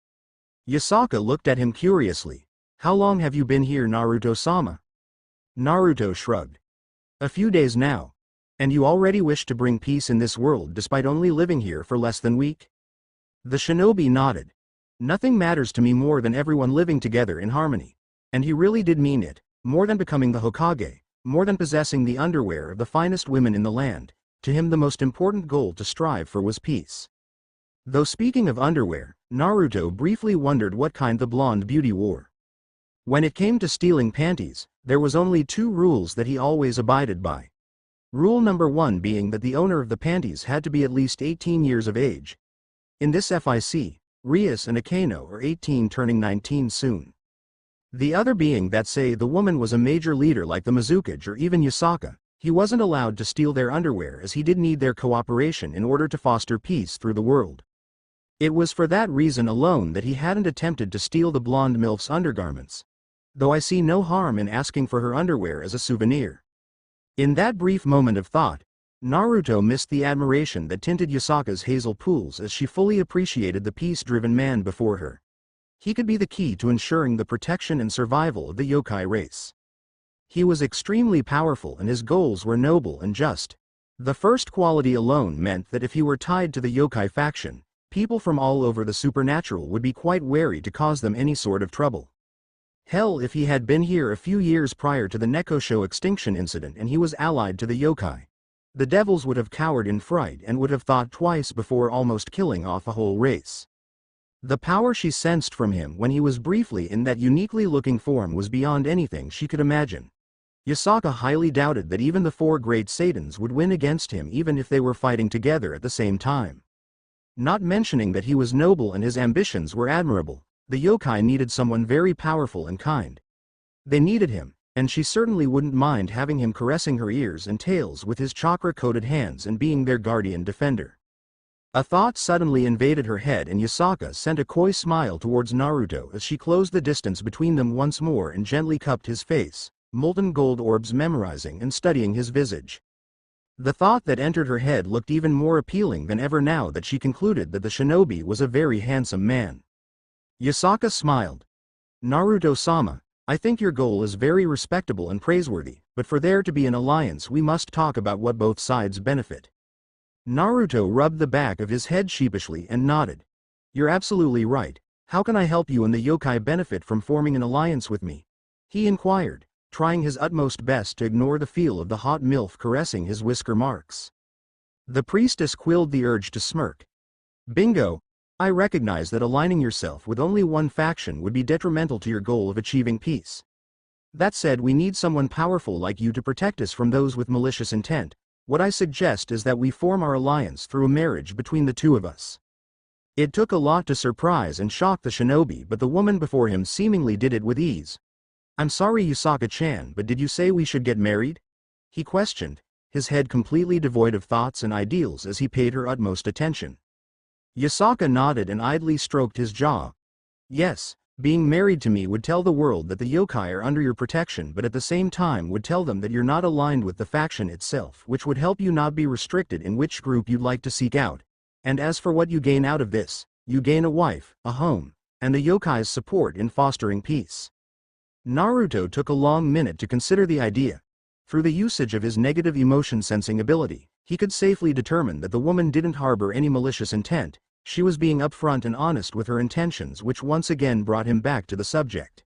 Yasaka looked at him curiously. "How long have you been here, Naruto-sama?" Naruto shrugged. "A few days now. And you already wish to bring peace in this world despite only living here for less than a week?" The shinobi nodded. "Nothing matters to me more than everyone living together in harmony." And he really did mean it, more than becoming the Hokage, more than possessing the underwear of the finest women in the land, to him the most important goal to strive for was peace. Though speaking of underwear, Naruto briefly wondered what kind the blonde beauty wore. When it came to stealing panties, there was only 2 rules that he always abided by. Rule number 1 being that the owner of the panties had to be at least 18 years of age. In this FIC, Rias and Akeno are 18 turning 19 soon. The other being that say the woman was a major leader like the Mizukage or even Yasaka, he wasn't allowed to steal their underwear as he did need their cooperation in order to foster peace through the world. It was for that reason alone that he hadn't attempted to steal the blonde MILF's undergarments. Though I see no harm in asking for her underwear as a souvenir. In that brief moment of thought, Naruto missed the admiration that tinted Yasaka's hazel pools as she fully appreciated the peace-driven man before her. He could be the key to ensuring the protection and survival of the yokai race. He was extremely powerful and his goals were noble and just. The first quality alone meant that if he were tied to the yokai faction, people from all over the supernatural would be quite wary to cause them any sort of trouble. Hell, if he had been here a few years prior to the Nekosho extinction incident and he was allied to the yokai, the devils would have cowered in fright and would have thought twice before almost killing off a whole race. The power she sensed from him when he was briefly in that uniquely looking form was beyond anything she could imagine. Yasaka highly doubted that even the 4 great Satans would win against him even if they were fighting together at the same time. Not mentioning that he was noble and his ambitions were admirable, the yokai needed someone very powerful and kind. They needed him, and she certainly wouldn't mind having him caressing her ears and tails with his chakra-coated hands and being their guardian defender. A thought suddenly invaded her head and Yasaka sent a coy smile towards Naruto as she closed the distance between them once more and gently cupped his face, molten gold orbs memorizing and studying his visage. The thought that entered her head looked even more appealing than ever now that she concluded that the shinobi was a very handsome man. Yasaka smiled. "Naruto-sama, I think your goal is very respectable and praiseworthy, but for there to be an alliance we must talk about what both sides benefit." Naruto rubbed the back of his head sheepishly and nodded. "You're absolutely right. How can I help you and the yokai benefit from forming an alliance with me?" he inquired, trying his utmost best to ignore the feel of the hot MILF caressing his whisker marks. The priestess quelled the urge to smirk. "Bingo! I recognize that aligning yourself with only one faction would be detrimental to your goal of achieving peace. That said, we need someone powerful like you to protect us from those with malicious intent. What I suggest is that we form our alliance through a marriage between the 2 of us." It took a lot to surprise and shock the shinobi, but the woman before him seemingly did it with ease. "I'm sorry, Yasaka-chan, but did you say we should get married?" he questioned, his head completely devoid of thoughts and ideals as he paid her utmost attention. Yasaka nodded and idly stroked his jaw. "Yes, being married to me would tell the world that the yokai are under your protection, but at the same time would tell them that you're not aligned with the faction itself, which would help you not be restricted in which group you'd like to seek out. And as for what you gain out of this, you gain a wife, a home, and the yokai's support in fostering peace." Naruto took a long minute to consider the idea. Through the usage of his negative emotion sensing ability, he could safely determine that the woman didn't harbor any malicious intent. She was being upfront and honest with her intentions, which once again brought him back to the subject.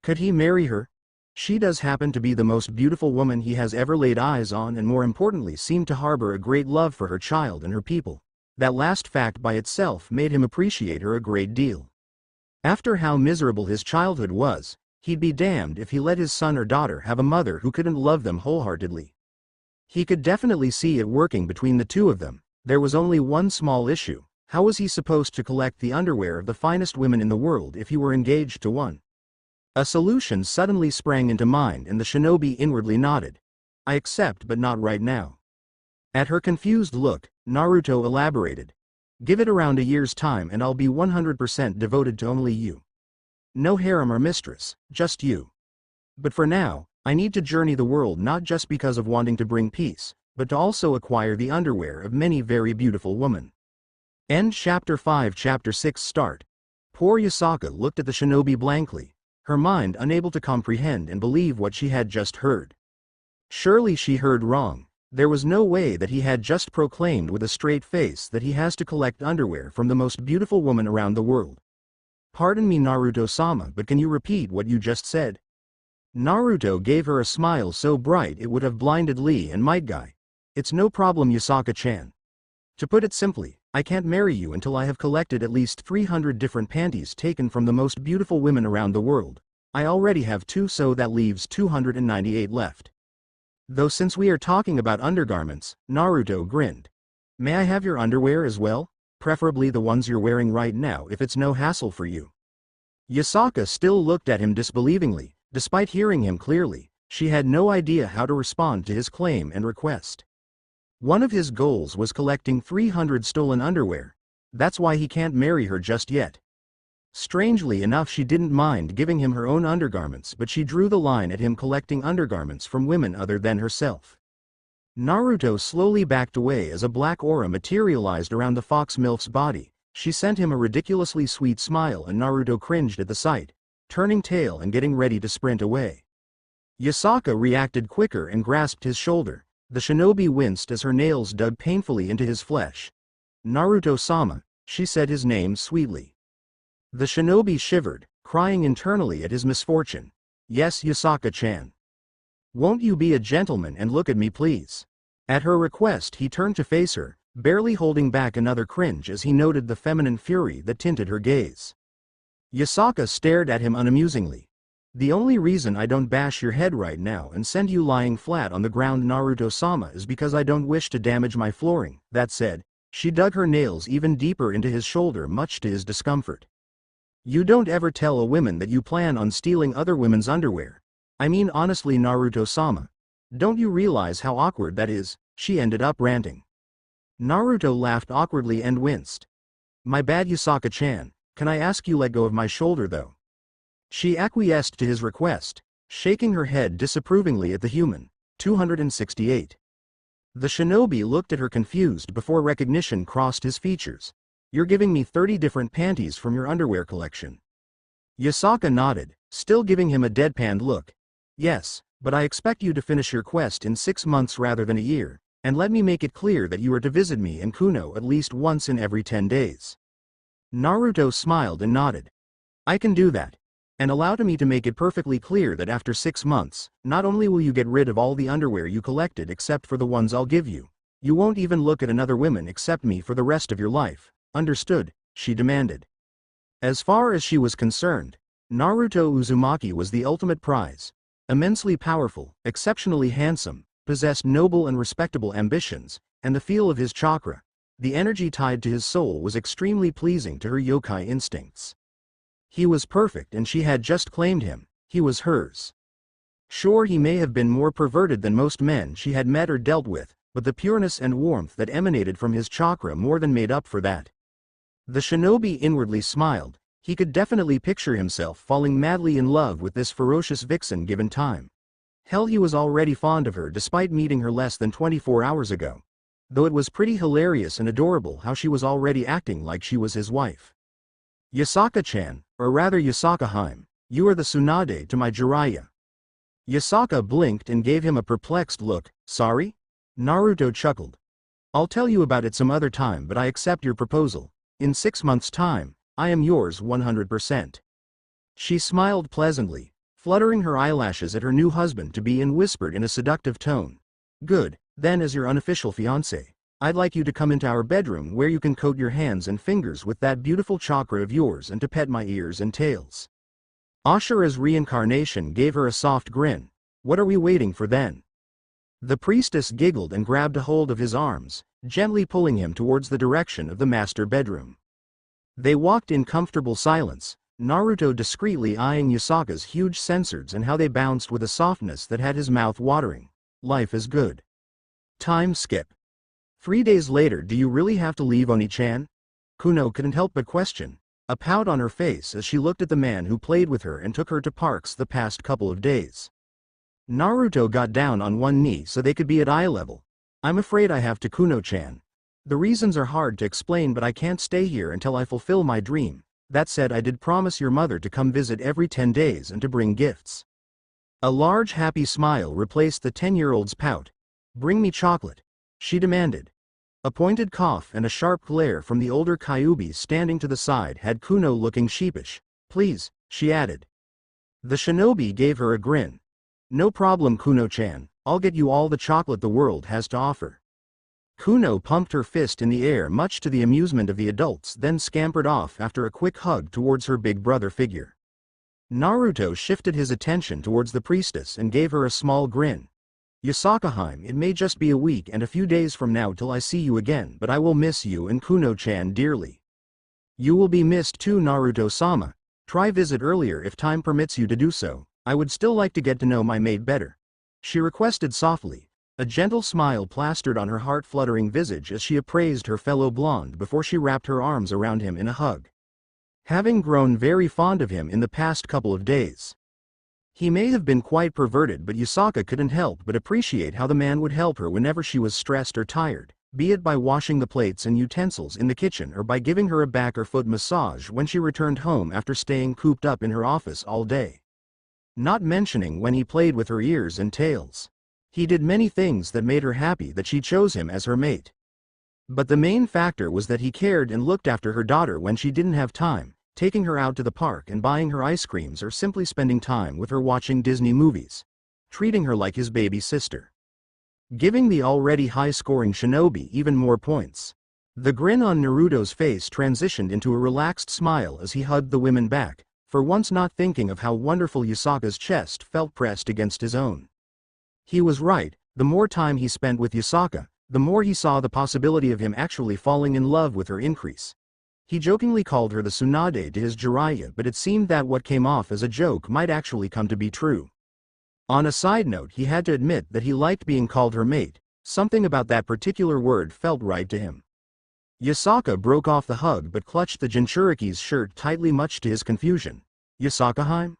Could he marry her? She does happen to be the most beautiful woman he has ever laid eyes on, and more importantly seemed to harbor a great love for her child and her people. That last fact by itself made him appreciate her a great deal. After how miserable his childhood was, He'd be damned if he let his son or daughter have a mother who couldn't love them wholeheartedly. He could definitely see it working between the two of them. There was only one small issue. How was he supposed to collect the underwear of the finest women in the world if he were engaged to one? A solution suddenly sprang into mind and the shinobi inwardly nodded. I accept, but not right now. At her confused look, Naruto elaborated. Give it around a year's time and I'll be 100% devoted to only you. No harem or mistress, just you. But for now, I need to journey the world not just because of wanting to bring peace, but to also acquire the underwear of many very beautiful women. End Chapter 5. Chapter 6 Start. Poor Yasaka looked at the shinobi blankly, her mind unable to comprehend and believe what she had just heard. Surely she heard wrong. There was no way that he had just proclaimed with a straight face that he has to collect underwear from the most beautiful woman around the world. Pardon me, Naruto-sama, but can you repeat what you just said? Naruto gave her a smile so bright it would have blinded Lee and Might Guy. It's no problem, Yasaka-chan. To put it simply, I can't marry you until I have collected at least 300 different panties taken from the most beautiful women around the world. I already have 2, so that leaves 298 left. Though since we are talking about undergarments, Naruto grinned. May I have your underwear as well? Preferably the ones you're wearing right now if it's no hassle for you. Yasaka still looked at him disbelievingly. Despite hearing him clearly, she had no idea how to respond to his claim and request. One of his goals was collecting 300 stolen underwear. That's why he can't marry her just yet. Strangely enough, she didn't mind giving him her own undergarments, but she drew the line at him collecting undergarments from women other than herself. Naruto slowly backed away as a black aura materialized around the fox MILF's body. She sent him a ridiculously sweet smile and Naruto cringed at the sight, turning tail and getting ready to sprint away. Yasaka reacted quicker and grasped his shoulder. The shinobi winced as her nails dug painfully into his flesh. Naruto-sama, she said his name sweetly. The shinobi shivered, crying internally at his misfortune. Yes, Yasaka-chan. Won't you be a gentleman and look at me, please? At her request, he turned to face her, barely holding back another cringe as he noted the feminine fury that tinted her gaze. Yasaka stared at him unamusingly. The only reason I don't bash your head right now and send you lying flat on the ground, Naruto-sama, is because I don't wish to damage my flooring. That said, she dug her nails even deeper into his shoulder, much to his discomfort. You don't ever tell a woman that you plan on stealing other women's underwear. I mean, honestly, Naruto-sama. Don't you realize how awkward that is? She ended up ranting. Naruto laughed awkwardly and winced. My bad, Yasaka-chan. Can I ask you let go of my shoulder though? She acquiesced to his request, shaking her head disapprovingly at the human. 268. The shinobi looked at her confused before recognition crossed his features. You're giving me 30 different panties from your underwear collection. Yasaka nodded, still giving him a deadpan look. Yes, but I expect you to finish your quest in 6 months rather than a year, and let me make it clear that you are to visit me and Kuno at least once in every 10 days. Naruto smiled and nodded. I can do that. And allow me to make it perfectly clear that after 6 months, not only will you get rid of all the underwear you collected except for the ones I'll give you, you won't even look at another woman except me for the rest of your life. Understood? She demanded. As far as she was concerned, Naruto Uzumaki was the ultimate prize. Immensely powerful, exceptionally handsome, possessed noble and respectable ambitions, and the feel of his chakra, the energy tied to his soul, was extremely pleasing to her yokai instincts. He was perfect and she had just claimed him. He was hers. Sure, he may have been more perverted than most men she had met or dealt with, but the pureness and warmth that emanated from his chakra more than made up for that. The shinobi inwardly smiled. He could definitely picture himself falling madly in love with this ferocious vixen given time. Hell, he was already fond of her despite meeting her less than 24 hours ago. Though it was pretty hilarious and adorable how she was already acting like she was his wife. Yasaka-chan, or rather Yasaka-heim, you are the Tsunade to my Jiraiya. Yasaka blinked and gave him a perplexed look. Sorry? Naruto chuckled. I'll tell you about it some other time, but I accept your proposal. In 6 months' time, I am yours 100%. She smiled pleasantly, fluttering her eyelashes at her new husband-to-be and whispered in a seductive tone. Good, then as your unofficial fiancé, I'd like you to come into our bedroom where you can coat your hands and fingers with that beautiful chakra of yours and to pet my ears and tails. Ashura's reincarnation gave her a soft grin. What are we waiting for then? The priestess giggled and grabbed a hold of his arms, gently pulling him towards the direction of the master bedroom. They walked in comfortable silence, Naruto discreetly eyeing Yasaka's huge sensors and how they bounced with a softness that had his mouth watering. Life is good. Time skip. 3 days later. Do you really have to leave, Oni-chan? Kuno couldn't help but question, a pout on her face as she looked at the man who played with her and took her to parks the past couple of days. Naruto got down on one knee so they could be at eye level. I'm afraid I have to, Kuno-chan. The reasons are hard to explain, but I can't stay here until I fulfill my dream. That said, I did promise your mother to come visit every 10 days and to bring gifts. A large happy smile replaced the 10-year-old's pout. Bring me chocolate, she demanded. A pointed cough and a sharp glare from the older Kyuubi standing to the side had Kuno looking sheepish. Please, she added. The shinobi gave her a grin. No problem, Kuno-chan, I'll get you all the chocolate the world has to offer. Kuno pumped her fist in the air much to the amusement of the adults, then scampered off after a quick hug towards her big brother figure. Naruto shifted his attention towards the priestess and gave her a small grin. Yasaka-hime, it may just be a week and a few days from now till I see you again, but I will miss you and Kuno-chan dearly. You will be missed too, Naruto-sama. Try visit earlier if time permits you to do so. I would still like to get to know my mate better, she requested softly, a gentle smile plastered on her heart-fluttering visage as she appraised her fellow blonde before she wrapped her arms around him in a hug. Having grown very fond of him in the past couple of days. He may have been quite perverted, but Yasaka couldn't help but appreciate how the man would help her whenever she was stressed or tired, be it by washing the plates and utensils in the kitchen or by giving her a back or foot massage when she returned home after staying cooped up in her office all day. Not mentioning when he played with her ears and tails. He did many things that made her happy that she chose him as her mate. But the main factor was that he cared and looked after her daughter when she didn't have time, taking her out to the park and buying her ice creams or simply spending time with her watching Disney movies, treating her like his baby sister. Giving the already high-scoring shinobi even more points. The grin on Naruto's face transitioned into a relaxed smile as he hugged the women back, for once not thinking of how wonderful Yasaka's chest felt pressed against his own. He was right, the more time he spent with Yasaka, the more he saw the possibility of him actually falling in love with her increase. He jokingly called her the Tsunade to his Jiraiya, but it seemed that what came off as a joke might actually come to be true. On a side note, he had to admit that he liked being called her mate, something about that particular word felt right to him. Yasaka broke off the hug but clutched the Jinchuriki's shirt tightly, much to his confusion. Yasaka-hime?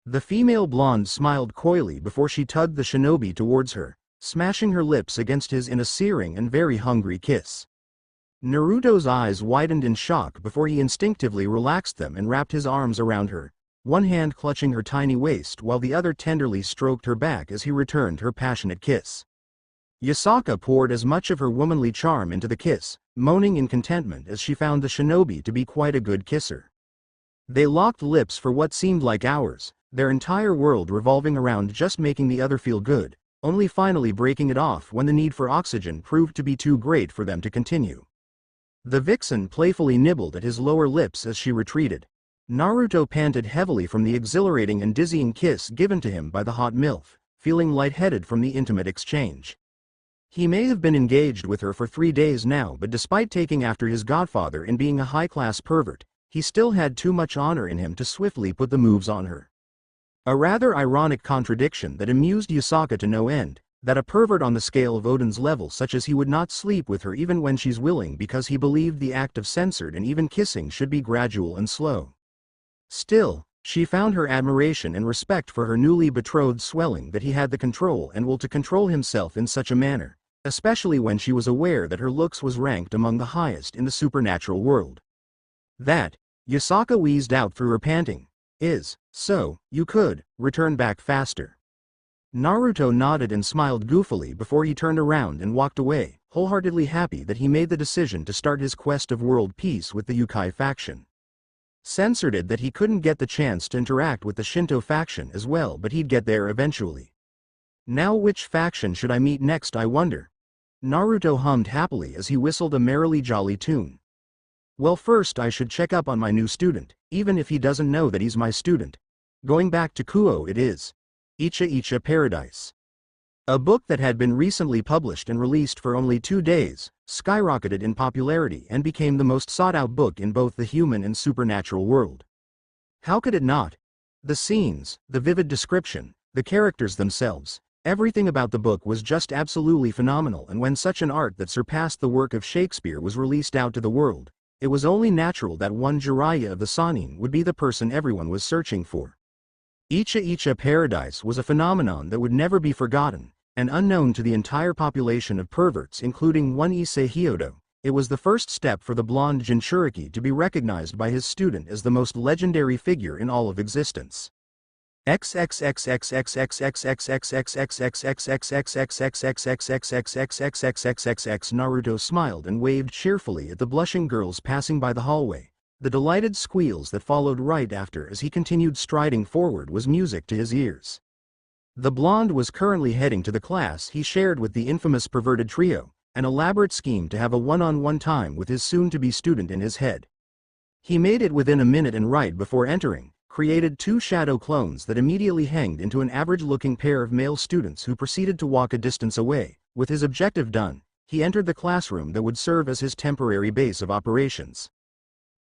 The female blonde smiled coyly before she tugged the shinobi towards her, smashing her lips against his in a searing and very hungry kiss. Naruto's eyes widened in shock before he instinctively relaxed them and wrapped his arms around her, one hand clutching her tiny waist while the other tenderly stroked her back as he returned her passionate kiss. Yasaka poured as much of her womanly charm into the kiss, moaning in contentment as she found the shinobi to be quite a good kisser. They locked lips for what seemed like hours, their entire world revolving around just making the other feel good, only finally breaking it off when the need for oxygen proved to be too great for them to continue. The vixen playfully nibbled at his lower lips as she retreated. Naruto panted heavily from the exhilarating and dizzying kiss given to him by the hot MILF, feeling lightheaded from the intimate exchange. He may have been engaged with her for 3 days now, but despite taking after his godfather in being a high-class pervert, he still had too much honor in him to swiftly put the moves on her. A rather ironic contradiction that amused Yasaka to no end, that a pervert on the scale of Odin's level such as he would not sleep with her even when she's willing because he believed the act of censored and even kissing should be gradual and slow. Still, she found her admiration and respect for her newly betrothed swelling that he had the control and will to control himself in such a manner, especially when she was aware that her looks was ranked among the highest in the supernatural world. That, Yasaka wheezed out through her panting, is, so, you could, return back faster. Naruto nodded and smiled goofily before he turned around and walked away, wholeheartedly happy that he made the decision to start his quest of world peace with the Yukai faction. Censored it that he couldn't get the chance to interact with the Shinto faction as well, but he'd get there eventually. Now which faction should I meet next, I wonder? Naruto hummed happily as he whistled a merrily jolly tune. Well, first I should check up on my new student, even if he doesn't know that he's my student. Going back to Kuo it is. Icha Icha Paradise. A book that had been recently published and released for only 2 days, skyrocketed in popularity and became the most sought-out book in both the human and supernatural world. How could it not? The scenes, the vivid description, the characters themselves, everything about the book was just absolutely phenomenal, and when such an art that surpassed the work of Shakespeare was released out to the world, it was only natural that one Jiraiya of the Sannin would be the person everyone was searching for. Icha Icha Paradise was a phenomenon that would never be forgotten, and unknown to the entire population of perverts including one Issei Hyodo. It was the first step for the blonde Jinchuriki to be recognized by his student as the most legendary figure in all of existence. Naruto smiled and waved cheerfully at the blushing girls passing by the hallway. The delighted squeals that followed right after as he continued striding forward was music to his ears. The blonde was currently heading to the class he shared with the infamous perverted trio, an elaborate scheme to have a one-on-one time with his soon-to-be student in his head. He made it within a minute and right before entering, created 2 shadow clones that immediately hanged into an average-looking pair of male students who proceeded to walk a distance away. With his objective done, he entered the classroom that would serve as his temporary base of operations.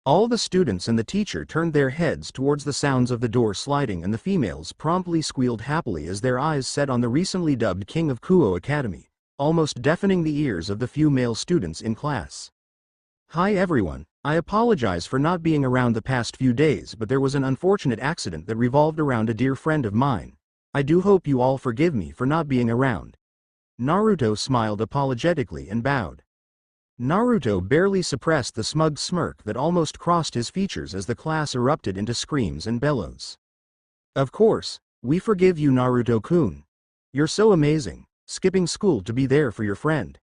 All the students and the teacher turned their heads towards the sounds of the door sliding, and the females promptly squealed happily as their eyes set on the recently dubbed King of Kuo Academy, almost deafening the ears of the few male students in class. Hi everyone, I apologize for not being around the past few days, but there was an unfortunate accident that revolved around a dear friend of mine. I do hope you all forgive me for not being around. Naruto smiled apologetically and bowed. Naruto barely suppressed the smug smirk that almost crossed his features as the class erupted into screams and bellows. Of course, we forgive you, Naruto-kun. You're so amazing, skipping school to be there for your friend.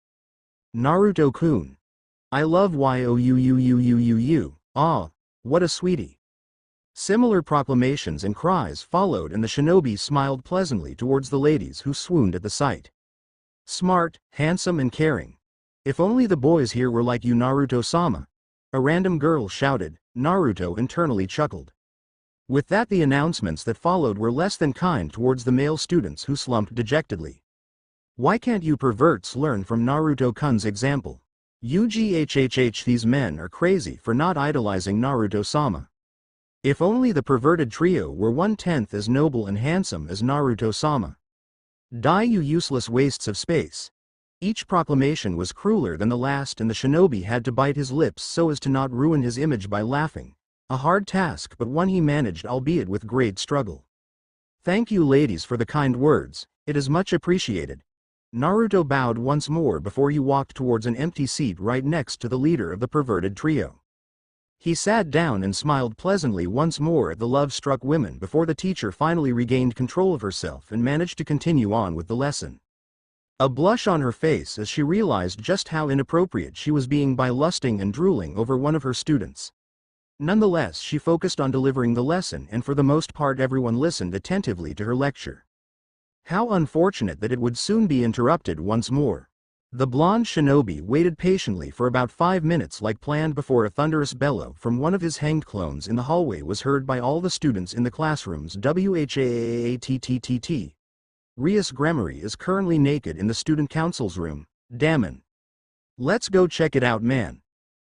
Naruto-kun. I love you. Ah, what a sweetie. Similar proclamations and cries followed, and the shinobi smiled pleasantly towards the ladies who swooned at the sight. Smart, handsome and caring. If only the boys here were like you, Naruto-sama. A random girl shouted. Naruto internally chuckled. With that, the announcements that followed were less than kind towards the male students who slumped dejectedly. Why can't you perverts learn from Naruto-kun's example? These men are crazy for not idolizing Naruto-sama. If only the perverted trio were 1/10 as noble and handsome as Naruto-sama. Die, you useless wastes of space. Each proclamation was crueler than the last, and the shinobi had to bite his lips so as to not ruin his image by laughing. A hard task, but one he managed, albeit with great struggle. Thank you ladies for the kind words, it is much appreciated. Naruto bowed once more before he walked towards an empty seat right next to the leader of the perverted trio. He sat down and smiled pleasantly once more at the love-struck women before the teacher finally regained control of herself and managed to continue on with the lesson. A blush on her face as she realized just how inappropriate she was being by lusting and drooling over one of her students. Nonetheless, she focused on delivering the lesson, and for the most part everyone listened attentively to her lecture. How unfortunate that it would soon be interrupted once more. The blonde shinobi waited patiently for about 5 minutes like planned before a thunderous bellow from one of his hanged clones in the hallway was heard by all the students in the classrooms. Whaattt. Rias Gremory is currently naked in the student council's room. Damn. Let's go check it out, man.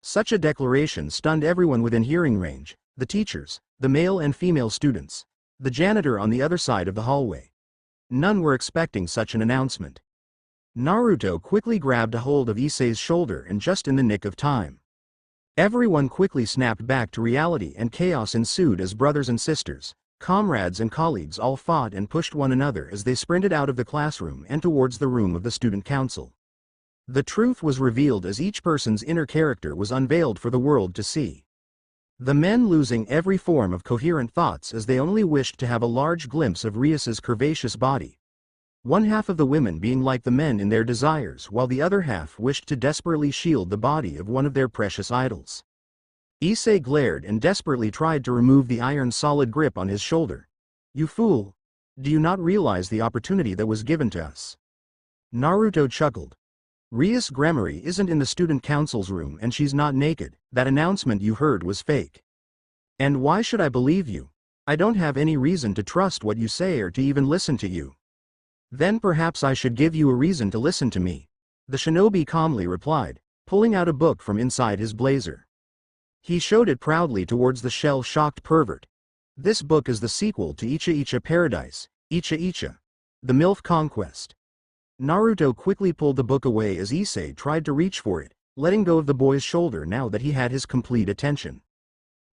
Such a declaration stunned everyone within hearing range, the teachers, the male and female students, the janitor on the other side of the hallway. None were expecting such an announcement. Naruto quickly grabbed a hold of Issei's shoulder, and just in the nick of time. Everyone quickly snapped back to reality, and chaos ensued as brothers and sisters, comrades and colleagues all fought and pushed one another as they sprinted out of the classroom and towards the room of the student council. The truth was revealed as each person's inner character was unveiled for the world to see. The men losing every form of coherent thoughts as they only wished to have a large glimpse of Rias's curvaceous body. One half of the women being like the men in their desires, while the other half wished to desperately shield the body of one of their precious idols. Issei glared and desperately tried to remove the iron-solid grip on his shoulder. You fool! Do you not realize the opportunity that was given to us? Naruto chuckled. Rias Gremory isn't in the student council's room and she's not naked. That announcement you heard was fake. And why should I believe you? I don't have any reason to trust what you say or to even listen to you. Then perhaps I should give you a reason to listen to me. The shinobi calmly replied, pulling out a book from inside his blazer. He showed it proudly towards the shell-shocked pervert. This book is the sequel to Icha Icha Paradise, Icha Icha, the MILF Conquest. Naruto quickly pulled the book away as Issei tried to reach for it, letting go of the boy's shoulder now that he had his complete attention.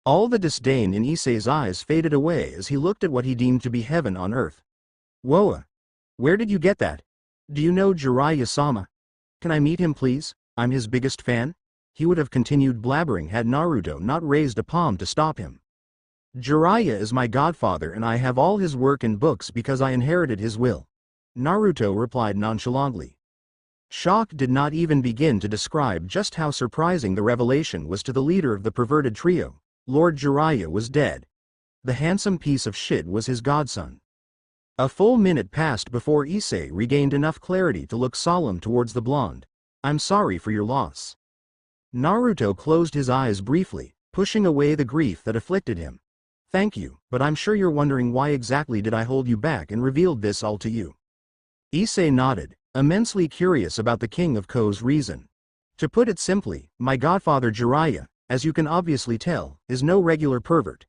All the disdain in Issei's eyes faded away as he looked at what he deemed to be heaven on earth. Woa! Where did you get that? Do you know Jiraiya-sama? Can I meet him please? I'm his biggest fan? He would have continued blabbering had Naruto not raised a palm to stop him. Jiraiya is my godfather and I have all his work and books because I inherited his will. Naruto replied nonchalantly. Shock did not even begin to describe just how surprising the revelation was to the leader of the perverted trio. Lord Jiraiya was dead. The handsome piece of shit was his godson. A full minute passed before Issei regained enough clarity to look solemn towards the blonde. I'm sorry for your loss. Naruto closed his eyes briefly, pushing away the grief that afflicted him. Thank you, but I'm sure you're wondering why exactly did I hold you back and revealed this all to you. Issei nodded, immensely curious about the King of Ko's reason. To put it simply, my godfather Jiraiya, as you can obviously tell, is no regular pervert.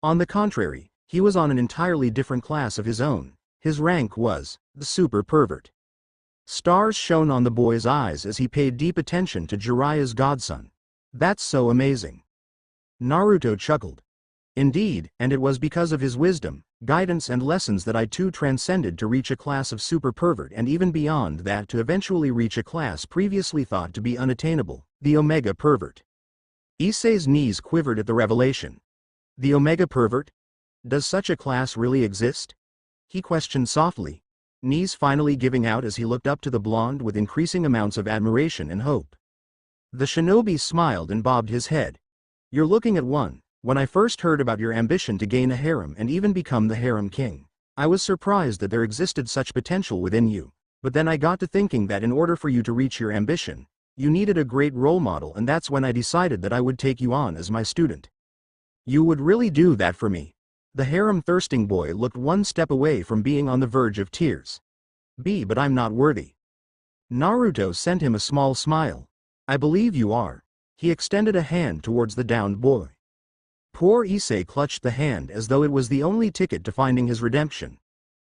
On the contrary, he was on an entirely different class of his own. His rank was the super pervert. Stars shone on the boy's eyes as he paid deep attention to Jiraiya's godson. That's so amazing. Naruto chuckled. Indeed, and it was because of his wisdom, guidance and lessons that I too transcended to reach a class of super pervert and even beyond that to eventually reach a class previously thought to be unattainable, the Omega Pervert. Issei's knees quivered at the revelation. The Omega Pervert? Does such a class really exist? He questioned softly, knees finally giving out as he looked up to the blonde with increasing amounts of admiration and hope. The shinobi smiled and bobbed his head. You're looking at one. When I first heard about your ambition to gain a harem and even become the harem king, I was surprised that there existed such potential within you, but then I got to thinking that in order for you to reach your ambition, you needed a great role model and that's when I decided that I would take you on as my student. You would really do that for me? The harem-thirsting boy looked one step away from being on the verge of tears. But I'm not worthy. Naruto sent him a small smile. I believe you are. He extended a hand towards the downed boy. Poor Issei clutched the hand as though it was the only ticket to finding his redemption.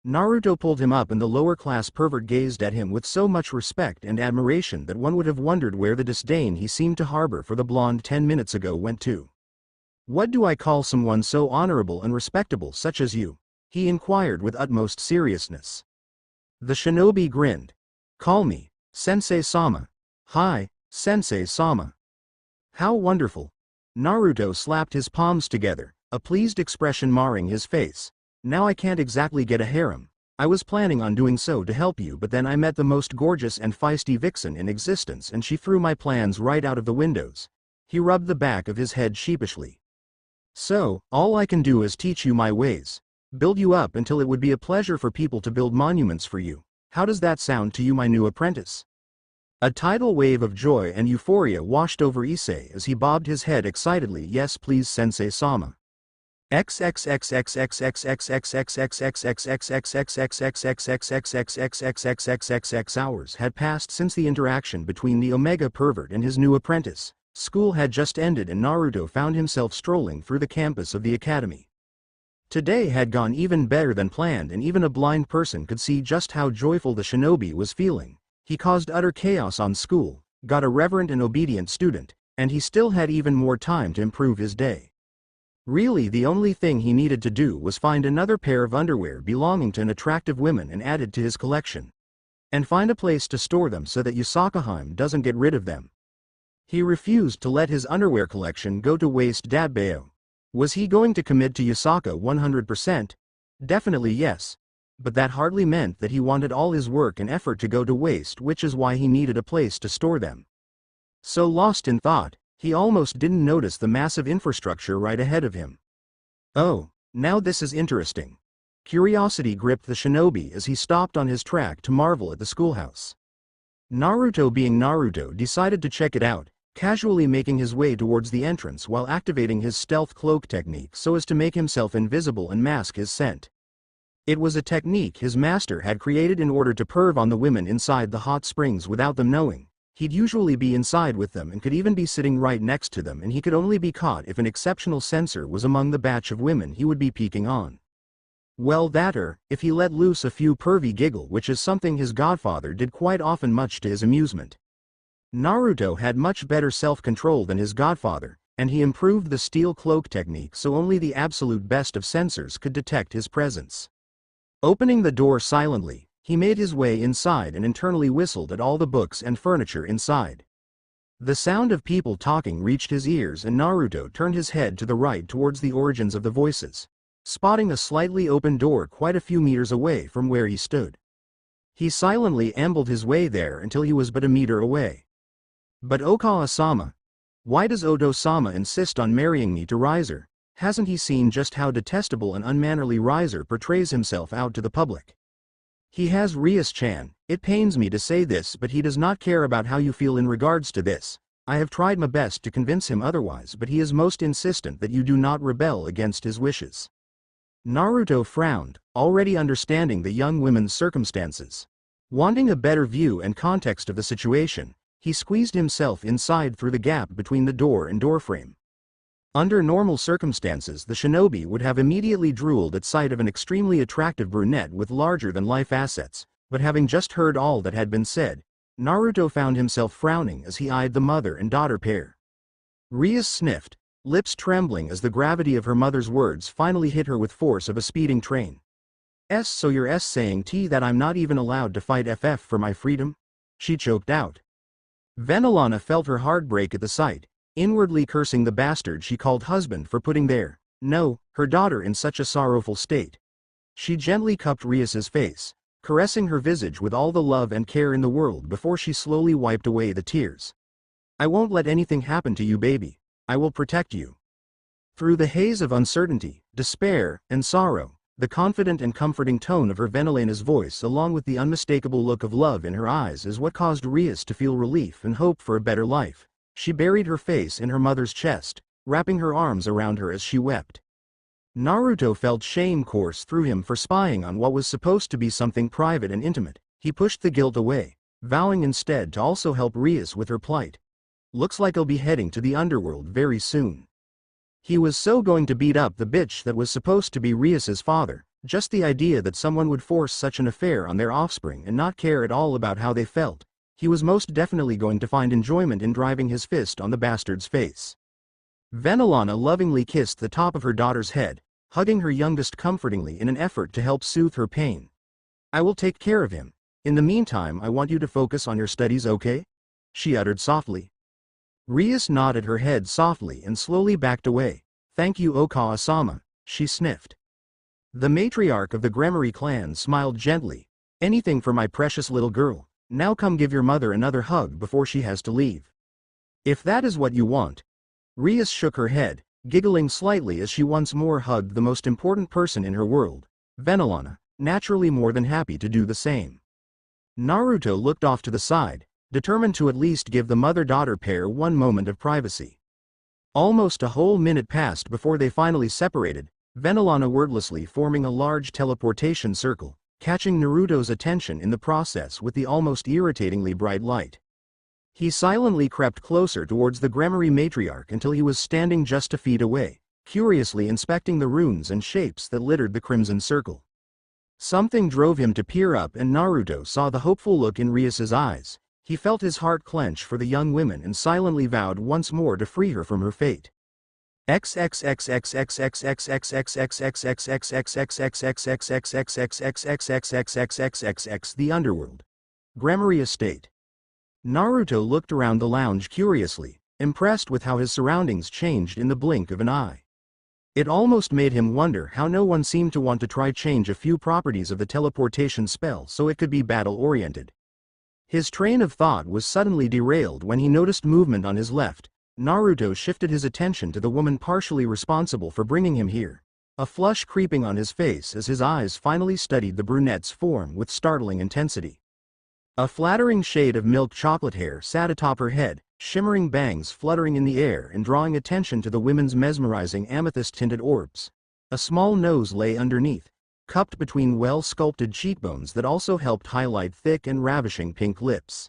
Naruto pulled him up and the lower-class pervert gazed at him with so much respect and admiration that one would have wondered where the disdain he seemed to harbor for the blonde 10 minutes ago went to. What do I call someone so honorable and respectable such as you? He inquired with utmost seriousness. The shinobi grinned. Call me Sensei-sama. Hi, Sensei-sama. How wonderful. Naruto slapped his palms together, a pleased expression marring his face. Now I can't exactly get a harem. I was planning on doing so to help you but then I met the most gorgeous and feisty vixen in existence and she threw my plans right out of the windows. He rubbed the back of his head sheepishly. So, all I can do is teach you my ways. Build you up until it would be a pleasure for people to build monuments for you. How does that sound to you, my new apprentice? A tidal wave of joy and euphoria washed over Issei as he bobbed his head excitedly. Yes please Sensei-sama. Hours had passed since the interaction between the Omega Pervert and his new apprentice. School had just ended and Naruto found himself strolling through the campus of the academy. Today had gone even better than planned and even a blind person could see just how joyful the shinobi was feeling. He caused utter chaos on school, got a reverent and obedient student, and he still had even more time to improve his day. Really the only thing he needed to do was find another pair of underwear belonging to an attractive woman and add it to his collection. And find a place to store them so that Yusakaheim doesn't get rid of them. He refused to let his underwear collection go to waste. Dadbeo. Was he going to commit to Yusaka 100%? Definitely yes. But that hardly meant that he wanted all his work and effort to go to waste, which is why he needed a place to store them. So lost in thought, he almost didn't notice the massive infrastructure right ahead of him. Oh, now this is interesting. Curiosity gripped the shinobi as he stopped on his track to marvel at the schoolhouse. Naruto being Naruto decided to check it out, casually making his way towards the entrance while activating his stealth cloak technique so as to make himself invisible and mask his scent. It was a technique his master had created in order to perv on the women inside the hot springs without them knowing. He'd usually be inside with them and could even be sitting right next to them, and he could only be caught if an exceptional censor was among the batch of women he would be peeking on. Well, that or, if he let loose a few pervy giggle, which is something his godfather did quite often much to his amusement. Naruto had much better self-control than his godfather, and he improved the steel cloak technique so only the absolute best of censors could detect his presence. Opening the door silently, he made his way inside and internally whistled at all the books and furniture inside. The sound of people talking reached his ears, and Naruto turned his head to the right towards the origins of the voices, spotting a slightly open door quite a few meters away from where he stood. He silently ambled his way there until he was but a meter away. But Okawa-sama, why does Odo-sama insist on marrying me to Riser? Hasn't he seen just how detestable and unmannerly Riser portrays himself out to the public? He has Rias-chan. It pains me to say this, but he does not care about how you feel in regards to this. I have tried my best to convince him otherwise, but he is most insistent that you do not rebel against his wishes. Naruto frowned, already understanding the young woman's circumstances. Wanting a better view and context of the situation, he squeezed himself inside through the gap between the door and doorframe. Under normal circumstances, the shinobi would have immediately drooled at sight of an extremely attractive brunette with larger-than-life assets, but having just heard all that had been said, Naruto found himself frowning as he eyed the mother and daughter pair. Rias sniffed, lips trembling as the gravity of her mother's words finally hit her with force of a speeding train. So you're saying that I'm not even allowed to fight FF for my freedom? She choked out. Venelana felt her heart break at the sight, inwardly cursing the bastard she called husband for putting her daughter in such a sorrowful state. She gently cupped Rias's face, caressing her visage with all the love and care in the world before she slowly wiped away the tears. I won't let anything happen to you, baby. I will protect you. Through the haze of uncertainty, despair, and sorrow, the confident and comforting tone of her Venelana's voice along with the unmistakable look of love in her eyes is what caused Rias to feel relief and hope for a better life. She buried her face in her mother's chest, wrapping her arms around her as she wept. Naruto felt shame course through him for spying on what was supposed to be something private and intimate. He pushed the guilt away, vowing instead to also help Rias with her plight. Looks like he'll be heading to the underworld very soon. He was so going to beat up the bitch that was supposed to be Rias's father. Just the idea that someone would force such an affair on their offspring and not care at all about how they felt. He was most definitely going to find enjoyment in driving his fist on the bastard's face. Venelana lovingly kissed the top of her daughter's head, hugging her youngest comfortingly in an effort to help soothe her pain. I will take care of him. In the meantime, I want you to focus on your studies, okay? She uttered softly. Rias nodded her head softly and slowly backed away. Thank you, Okawa-sama, she sniffed. The matriarch of the Gremory clan smiled gently. Anything for my precious little girl. Now come give your mother another hug before she has to leave. If that is what you want. Rias shook her head, giggling slightly as she once more hugged the most important person in her world, Venelana, naturally more than happy to do the same. Naruto looked off to the side, determined to at least give the mother-daughter pair one moment of privacy. Almost a whole minute passed before they finally separated, Venelana wordlessly forming a large teleportation circle, catching Naruto's attention in the process with the almost irritatingly bright light. He silently crept closer towards the Gremory matriarch until he was standing just a feet away, curiously inspecting the runes and shapes that littered the crimson circle. Something drove him to peer up, and Naruto saw the hopeful look in Rias's eyes. He felt his heart clench for the young woman and silently vowed once more to free her from her fate. The underworld. Gremory estate. Naruto looked around the lounge curiously, impressed with how his surroundings changed in the blink of an eye. It almost made him wonder how no one seemed to want to try change a few properties of the teleportation spell so it could be battle-oriented. His train of thought was suddenly derailed when he noticed movement on his left. Naruto shifted his attention to the woman partially responsible for bringing him here, a flush creeping on his face as his eyes finally studied the brunette's form with startling intensity. A flattering shade of milk chocolate hair sat atop her head, shimmering bangs fluttering in the air and drawing attention to the women's mesmerizing amethyst-tinted orbs. A small nose lay underneath, cupped between well-sculpted cheekbones that also helped highlight thick and ravishing pink lips.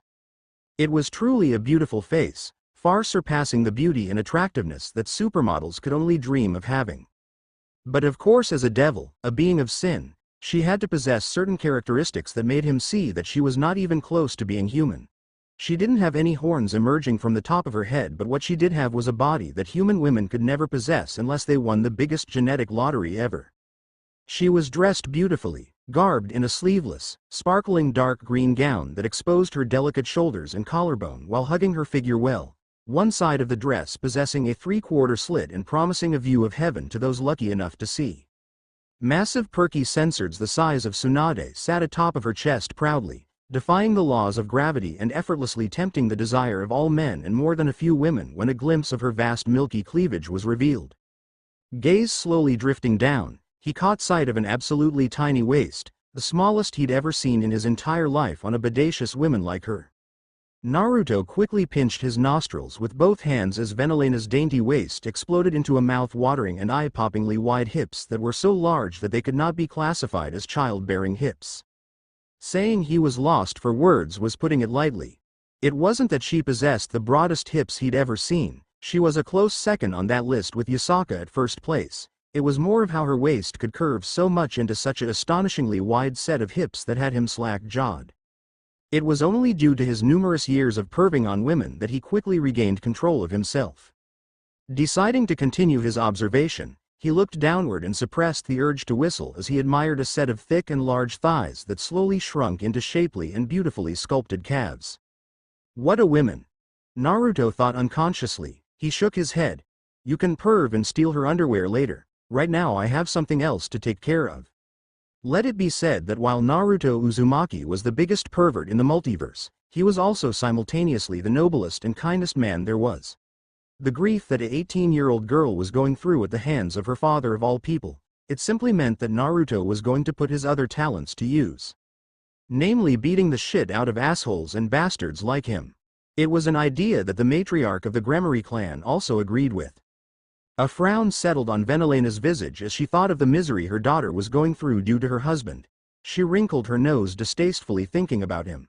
It was truly a beautiful face, far surpassing the beauty and attractiveness that supermodels could only dream of having. But of course, as a devil, a being of sin, she had to possess certain characteristics that made him see that she was not even close to being human. She didn't have any horns emerging from the top of her head, but what she did have was a body that human women could never possess unless they won the biggest genetic lottery ever. She was dressed beautifully, garbed in a sleeveless, sparkling dark green gown that exposed her delicate shoulders and collarbone while hugging her figure well, one side of the dress possessing a three-quarter slit and promising a view of heaven to those lucky enough to see. Massive perky sensors the size of Tsunade sat atop of her chest proudly, defying the laws of gravity and effortlessly tempting the desire of all men and more than a few women when a glimpse of her vast milky cleavage was revealed. Gaze slowly drifting down, he caught sight of an absolutely tiny waist, the smallest he'd ever seen in his entire life on a bodacious woman like her. Naruto quickly pinched his nostrils with both hands as Venelana's dainty waist exploded into a mouth-watering and eye-poppingly wide hips that were so large that they could not be classified as childbearing hips. Saying he was lost for words was putting it lightly. It wasn't that she possessed the broadest hips he'd ever seen, she was a close second on that list with Yasaka at first place. It was more of how her waist could curve so much into such an astonishingly wide set of hips that had him slack-jawed. It was only due to his numerous years of perving on women that he quickly regained control of himself. Deciding to continue his observation, he looked downward and suppressed the urge to whistle as he admired a set of thick and large thighs that slowly shrunk into shapely and beautifully sculpted calves. What a woman! Naruto thought unconsciously. He shook his head. You can perv and steal her underwear later. Right now I have something else to take care of. Let it be said that while Naruto Uzumaki was the biggest pervert in the multiverse, he was also simultaneously the noblest and kindest man there was. The grief that an 18-year-old girl was going through at the hands of her father of all people, it simply meant that Naruto was going to put his other talents to use. Namely beating the shit out of assholes and bastards like him. It was an idea that the matriarch of the Gremory clan also agreed with. A frown settled on Venelana's visage as she thought of the misery her daughter was going through due to her husband. She wrinkled her nose distastefully thinking about him.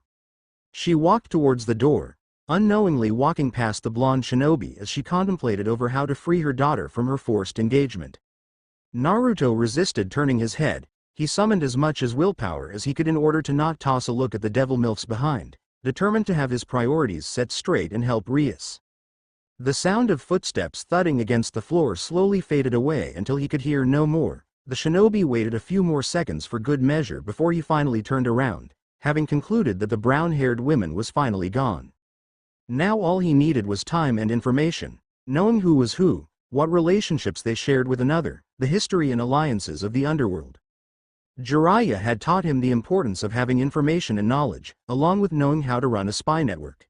She walked towards the door, unknowingly walking past the blonde shinobi as she contemplated over how to free her daughter from her forced engagement. Naruto resisted turning his head. He summoned as much as willpower as he could in order to not toss a look at the devil milfs behind, determined to have his priorities set straight and help Rias. The sound of footsteps thudding against the floor slowly faded away until he could hear no more. The shinobi waited a few more seconds for good measure before he finally turned around, having concluded that the brown-haired woman was finally gone. Now all he needed was time and information, knowing who was who, what relationships they shared with another, the history and alliances of the underworld. Jiraiya had taught him the importance of having information and knowledge, along with knowing how to run a spy network.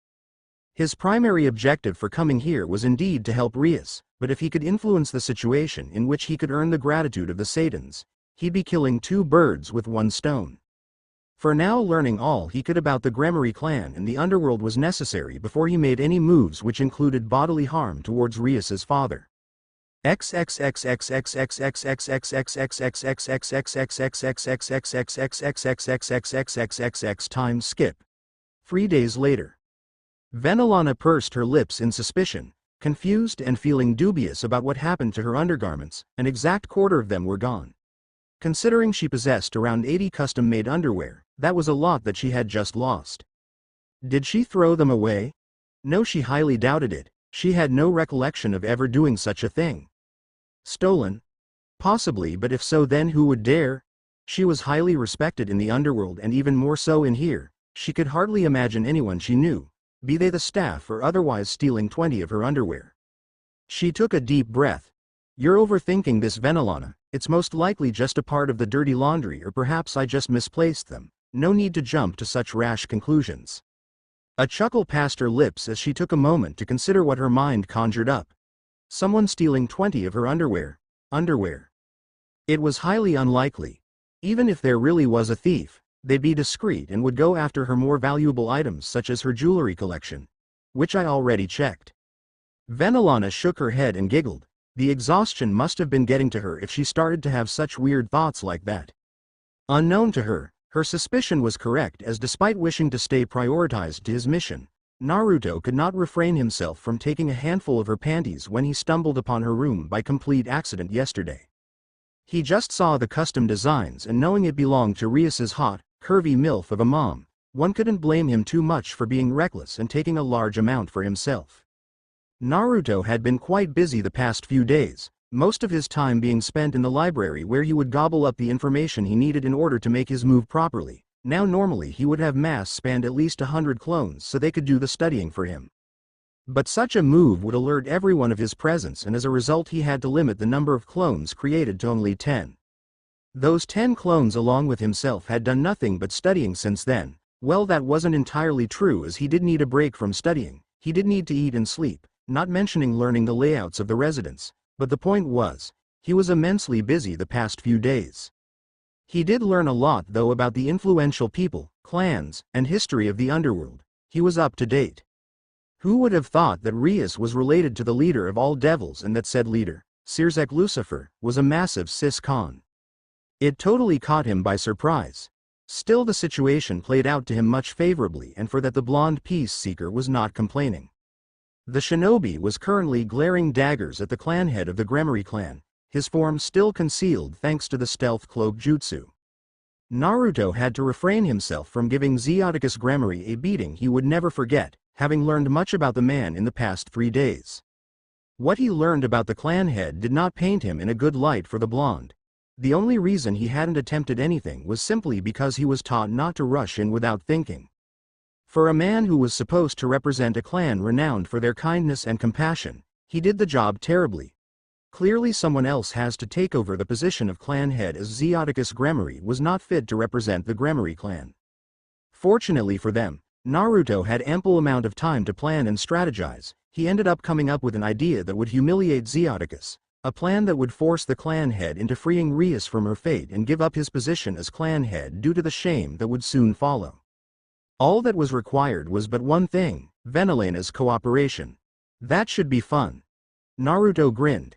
His primary objective for coming here was indeed to help Rias, but if he could influence the situation in which he could earn the gratitude of the Satans, he'd be killing two birds with one stone. For now, learning all he could about the Gremory clan and the underworld was necessary before he made any moves which included bodily harm towards Rias's father. Time skip. 3 days later. Venelana pursed her lips in suspicion, confused and feeling dubious about what happened to her undergarments. An exact quarter of them were gone. Considering she possessed around 80 custom-made underwear, that was a lot that she had just lost. Did she throw them away? No, she highly doubted it. She had no recollection of ever doing such a thing. Stolen? Possibly, but if so, then who would dare? She was highly respected in the underworld and even more so in here. She could hardly imagine anyone she knew, be they the staff or otherwise, stealing 20 of her underwear. She took a deep breath. You're overthinking this, Venelana. It's most likely just a part of the dirty laundry, or perhaps I just misplaced them. No need to jump to such rash conclusions. A chuckle passed her lips as she took a moment to consider what her mind conjured up. Someone stealing 20 of her underwear. It was highly unlikely. Even if there really was a thief, they'd be discreet and would go after her more valuable items such as her jewelry collection. which I already checked. Venelana shook her head and giggled. The exhaustion must have been getting to her if she started to have such weird thoughts like that. Unknown to her, her suspicion was correct, as despite wishing to stay prioritized to his mission, Naruto could not refrain himself from taking a handful of her panties when he stumbled upon her room by complete accident yesterday. He just saw the custom designs, and knowing it belonged to Rias's hot, curvy MILF of a mom, one couldn't blame him too much for being reckless and taking a large amount for himself. Naruto had been quite busy the past few days, most of his time being spent in the library, where he would gobble up the information he needed in order to make his move properly. Now normally he would have mass spanned at least 100 clones so they could do the studying for him. But such a move would alert everyone of his presence, and as a result he had to limit the number of clones created to only 10. Those 10 clones along with himself had done nothing but studying since then. Well, that wasn't entirely true, as he did need a break from studying. He did need to eat and sleep, not mentioning learning the layouts of the residence, but the point was, he was immensely busy the past few days. He did learn a lot though about the influential people, clans, and history of the underworld. He was up to date. Who would have thought that Rias was related to the leader of all devils, and that said leader, Sirzek Lucifer, was a massive cis-con? It totally caught him by surprise. Still, the situation played out to him much favorably, and for that the blonde peace-seeker was not complaining. The shinobi was currently glaring daggers at the clan head of the Gremory clan, his form still concealed thanks to the stealth cloak jutsu. Naruto had to refrain himself from giving Zeoticus Gremory a beating he would never forget, having learned much about the man in the past 3 days. What he learned about the clan head did not paint him in a good light for the blonde. The only reason he hadn't attempted anything was simply because he was taught not to rush in without thinking. For a man who was supposed to represent a clan renowned for their kindness and compassion, he did the job terribly. Clearly someone else has to take over the position of clan head, as Zeoticus Gremory was not fit to represent the Gremory clan. Fortunately for them, Naruto had ample amount of time to plan and strategize. He ended up coming up with an idea that would humiliate Zeoticus, a plan that would force the clan head into freeing Rias from her fate and give up his position as clan head due to the shame that would soon follow. All that was required was but one thing: Venelana's cooperation. That should be fun. Naruto grinned.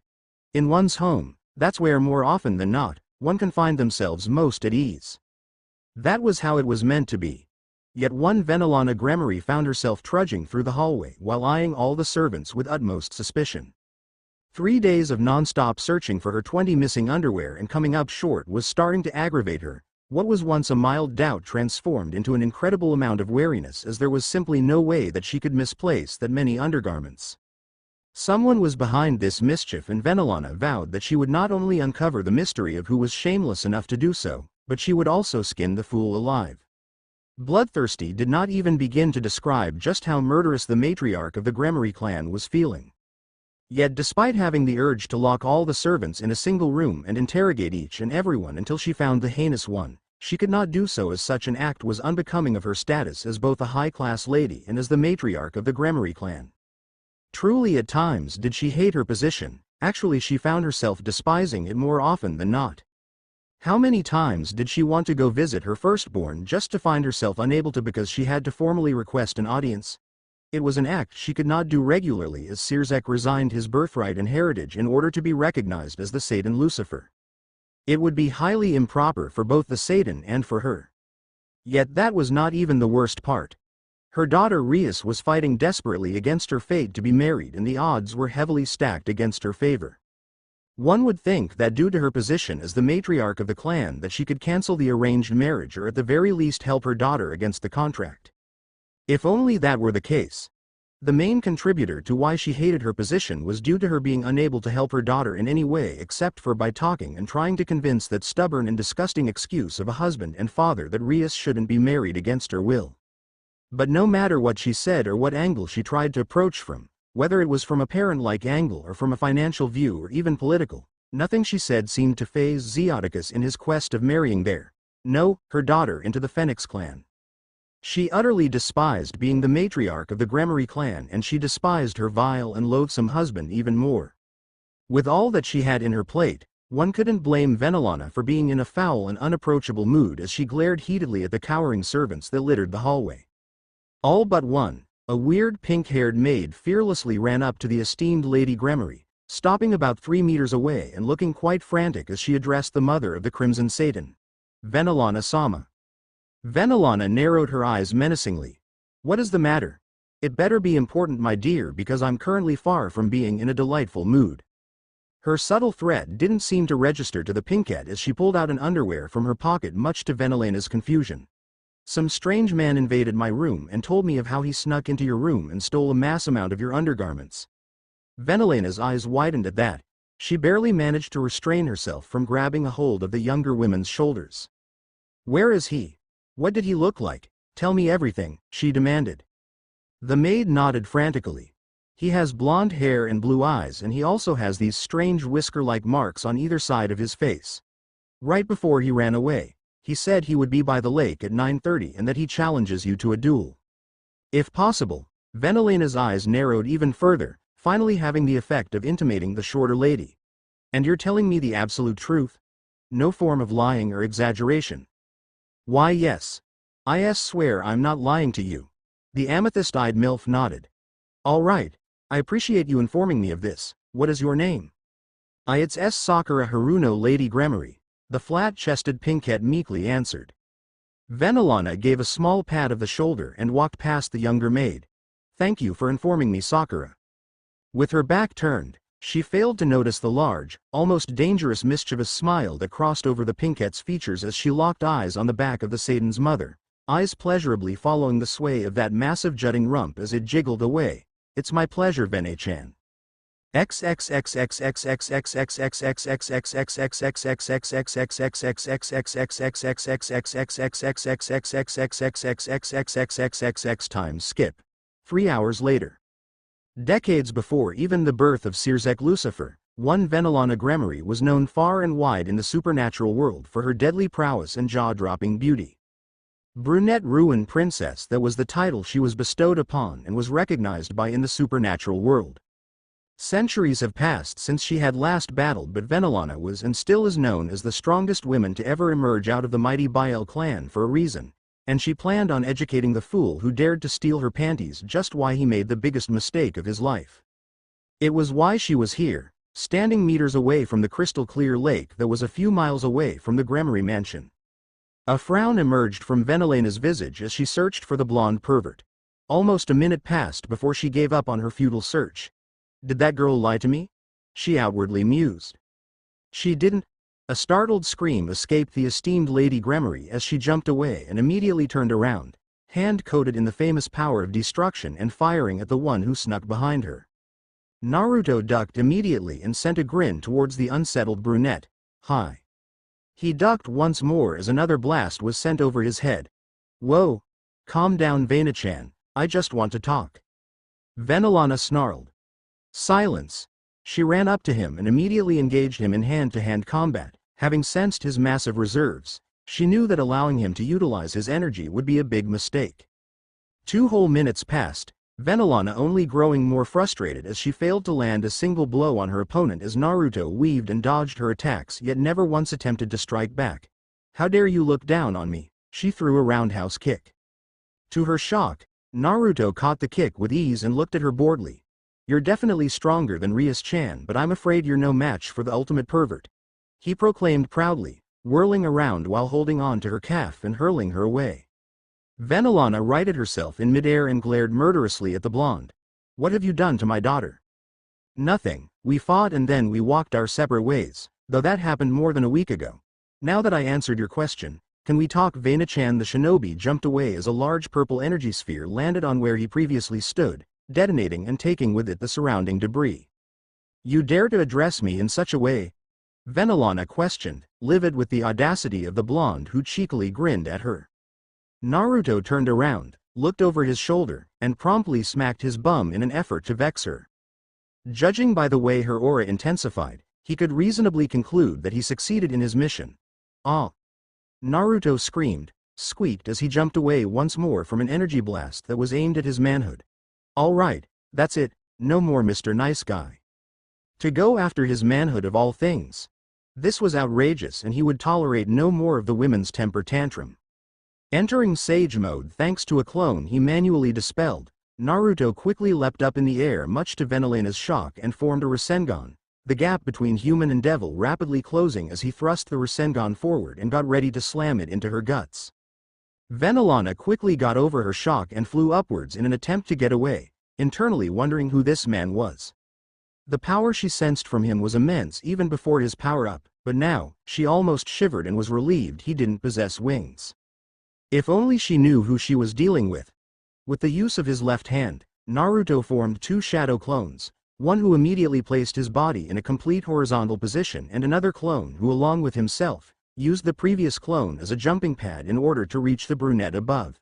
In one's home, that's where more often than not, one can find themselves most at ease. That was how it was meant to be. Yet one Venelana Gremory found herself trudging through the hallway while eyeing all the servants with utmost suspicion. 3 days of non-stop searching for her 20 missing underwear and coming up short was starting to aggravate her. What was once a mild doubt transformed into an incredible amount of wariness, as there was simply no way that she could misplace that many undergarments. Someone was behind this mischief, and Venelana vowed that she would not only uncover the mystery of who was shameless enough to do so, but she would also skin the fool alive. Bloodthirsty did not even begin to describe just how murderous the matriarch of the Gremory clan was feeling. Yet despite having the urge to lock all the servants in a single room and interrogate each and everyone until she found the heinous one, she could not do so, as such an act was unbecoming of her status as both a high-class lady and as the matriarch of the Gremory clan. Truly at times did she hate her position. Actually, she found herself despising it more often than not. How many times did she want to go visit her firstborn just to find herself unable to because she had to formally request an audience? It was an act she could not do regularly, as Sirzek resigned his birthright and heritage in order to be recognized as the Satan Lucifer. It would be highly improper for both the Satan and for her. Yet that was not even the worst part. Her daughter Rias was fighting desperately against her fate to be married, and the odds were heavily stacked against her favor. One would think that due to her position as the matriarch of the clan that she could cancel the arranged marriage, or at the very least help her daughter against the contract. If only that were the case. The main contributor to why she hated her position was due to her being unable to help her daughter in any way except for by talking and trying to convince that stubborn and disgusting excuse of a husband and father that Rias shouldn't be married against her will. But no matter what she said or what angle she tried to approach from, whether it was from a parent-like angle or from a financial view or even political, nothing she said seemed to faze Zeoticus in his quest of marrying her daughter into the Phoenix clan. She utterly despised being the matriarch of the Gremory clan, and she despised her vile and loathsome husband even more. With all that she had in her plate, one couldn't blame Venelana for being in a foul and unapproachable mood as she glared heatedly at the cowering servants that littered the hallway. All but one, A weird pink-haired maid fearlessly ran up to the esteemed Lady Gremory, stopping about 3 meters away and looking quite frantic as she addressed the mother of the Crimson Satan. Venelana Sama. Venelana narrowed her eyes menacingly. What is the matter? It better be important, my dear, because I'm currently far from being in a delightful mood. Her subtle threat didn't seem to register to the pinkette as she pulled out an underwear from her pocket, much to Venelana's confusion. Some strange man invaded my room and told me of how he snuck into your room and stole a mass amount of your undergarments. Venelana's eyes widened at that. She barely managed to restrain herself from grabbing a hold of the younger woman's shoulders. Where is he? What did he look like? Tell me everything, she demanded. The maid nodded frantically. He has blonde hair and blue eyes, and he also has these strange whisker-like marks on either side of his face. Right before he ran away, he said he would be by the lake at 9:30 and that he challenges you to a duel. If possible. Venelana's eyes narrowed even further, finally having the effect of intimating the shorter lady. And you're telling me the absolute truth? No form of lying or exaggeration. Why, yes. I swear I'm not lying to you. The amethyst-eyed MILF nodded. All right. I appreciate you informing me of this. What is your name? It's Sakura Haruno, Lady Gremory. The flat-chested pinkette meekly answered. Venelana gave a small pat of the shoulder and walked past the younger maid. Thank you for informing me, Sakura. With her back turned, she failed to notice the large, almost dangerous mischievous smile that crossed over the pinkette's features as she locked eyes on the back of the Satan's mother, eyes pleasurably following the sway of that massive jutting rump as it jiggled away. It's my pleasure, Vene-chan. Time skip. 3 hours later. Decades before even the birth of Sirzek Lucifer, one Venelana Gremory was known far and wide in the supernatural world for her deadly prowess and jaw-dropping beauty. Brunette Ruin Princess, that was the title she was bestowed upon and was recognized by in the supernatural world. Centuries have passed since she had last battled, but Venelana was and still is known as the strongest woman to ever emerge out of the mighty Bael clan for a reason, and she planned on educating the fool who dared to steal her panties just why he made the biggest mistake of his life. It was why she was here, standing meters away from the crystal-clear lake that was a few miles away from the Gremory mansion. A frown emerged from Venelana's visage as she searched for the blonde pervert. Almost a minute passed before she gave up on her futile search. Did that girl lie to me? She outwardly mused. She didn't. A startled scream escaped the esteemed Lady Gremory as she jumped away and immediately turned around, hand coated in the famous power of destruction and firing at the one who snuck behind her. Naruto ducked immediately and sent a grin towards the unsettled brunette. Hi. He ducked once more as another blast was sent over his head. Whoa. Calm down, Vene-chan, I just want to talk. Venelana snarled. Silence. She ran up to him and immediately engaged him in hand-to-hand combat. Having sensed his massive reserves, she knew that allowing him to utilize his energy would be a big mistake. 2 whole minutes passed, Venelana only growing more frustrated as she failed to land a single blow on her opponent as Naruto weaved and dodged her attacks yet never once attempted to strike back. How dare you look down on me? She threw a roundhouse kick. To her shock, Naruto caught the kick with ease and looked at her boredly. You're definitely stronger than Rias-chan, but I'm afraid you're no match for the ultimate pervert. He proclaimed proudly, whirling around while holding on to her calf and hurling her away. Venelana righted herself in midair and glared murderously at the blonde. What have you done to my daughter? Nothing, we fought and then we walked our separate ways, though that happened more than a week ago. Now that I answered your question, can we talk? Vene-chan. The shinobi jumped away as a large purple energy sphere landed on where he previously stood, detonating and taking with it the surrounding debris. You dare to address me in such a way? Venelana questioned, livid with the audacity of the blonde who cheekily grinned at her. Naruto turned around, looked over his shoulder, and promptly smacked his bum in an effort to vex her. Judging by the way her aura intensified, he could reasonably conclude that he succeeded in his mission. Ah! Naruto screamed, squeaked as he jumped away once more from an energy blast that was aimed at his manhood. All right, that's it, no more Mr. Nice Guy. To go after his manhood of all things. This was outrageous and he would tolerate no more of the women's temper tantrum. Entering Sage mode thanks to a clone he manually dispelled, Naruto quickly leapt up in the air much to Venelana's shock and formed a Rasengan, the gap between human and devil rapidly closing as he thrust the Rasengan forward and got ready to slam it into her guts. Venelana quickly got over her shock and flew upwards in an attempt to get away, internally wondering who this man was. The power she sensed from him was immense even before his power-up, but now, she almost shivered and was relieved he didn't possess wings. If only she knew who she was dealing with. With the use of his left hand, Naruto formed two shadow clones, one who immediately placed his body in a complete horizontal position and another clone who along with himself, used the previous clone as a jumping pad in order to reach the brunette above.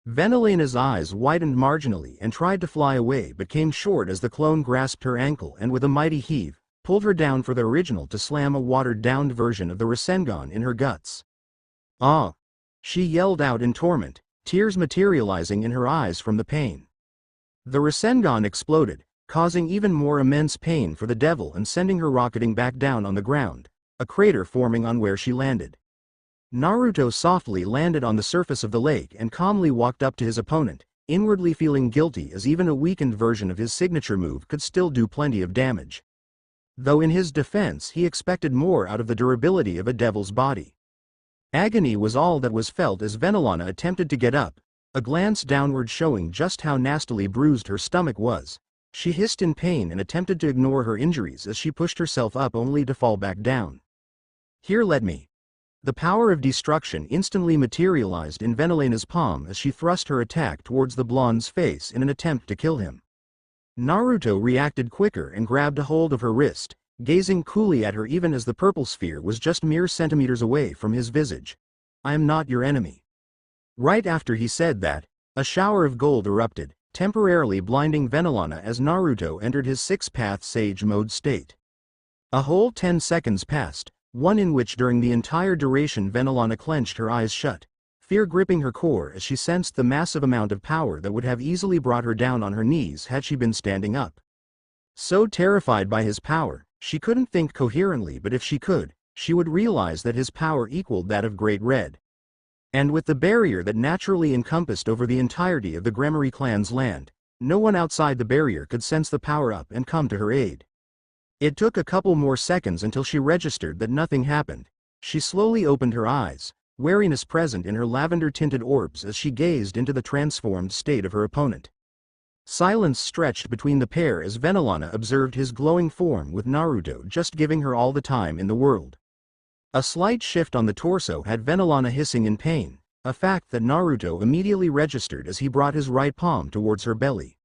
Venelana's eyes widened marginally and tried to fly away but came short as the clone grasped her ankle and with a mighty heave, pulled her down for the original to slam a watered-down version of the Rasengan in her guts. "Ah!" she yelled out in torment, tears materializing in her eyes from the pain. The Rasengan exploded, causing even more immense pain for the devil and sending her rocketing back down on the ground, a crater forming on where she landed. Naruto softly landed on the surface of the lake and calmly walked up to his opponent, inwardly feeling guilty as even a weakened version of his signature move could still do plenty of damage. Though in his defense he expected more out of the durability of a devil's body. Agony was all that was felt as Venelana attempted to get up, a glance downward showing just how nastily bruised her stomach was. She hissed in pain and attempted to ignore her injuries as she pushed herself up only to fall back down. "Here, let me." The power of destruction instantly materialized in Venelana's palm as she thrust her attack towards the blonde's face in an attempt to kill him. Naruto reacted quicker and grabbed a hold of her wrist, gazing coolly at her even as the purple sphere was just mere centimeters away from his visage. "I am not your enemy." Right after he said that, a shower of gold erupted, temporarily blinding Venelana as Naruto entered his six-path Sage Mode state. A whole 10 seconds passed, one in which during the entire duration Venelana clenched her eyes shut, fear gripping her core as she sensed the massive amount of power that would have easily brought her down on her knees had she been standing up. So terrified by his power, she couldn't think coherently, but if she could, she would realize that his power equaled that of Great Red. And with the barrier that naturally encompassed over the entirety of the Gremory clan's land, no one outside the barrier could sense the power-up and come to her aid. It took a couple more seconds until she registered that nothing happened. She slowly opened her eyes, wariness present in her lavender-tinted orbs as she gazed into the transformed state of her opponent. Silence stretched between the pair as Venelana observed his glowing form with Naruto just giving her all the time in the world. A slight shift on the torso had Venelana hissing in pain, a fact that Naruto immediately registered as he brought his right palm towards her belly.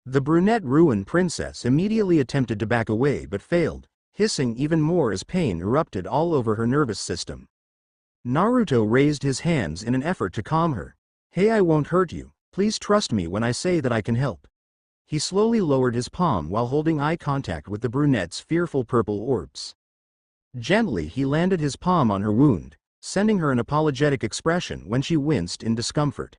The brunette ruined princess immediately attempted to back away but failed, hissing even more as pain erupted all over her nervous system. Naruto raised his hands in an effort to calm her. "Hey, I won't hurt you, please trust me when I say that I can help." He slowly lowered his palm while holding eye contact with the brunette's fearful purple orbs. Gently he landed his palm on her wound, sending her an apologetic expression when she winced in discomfort.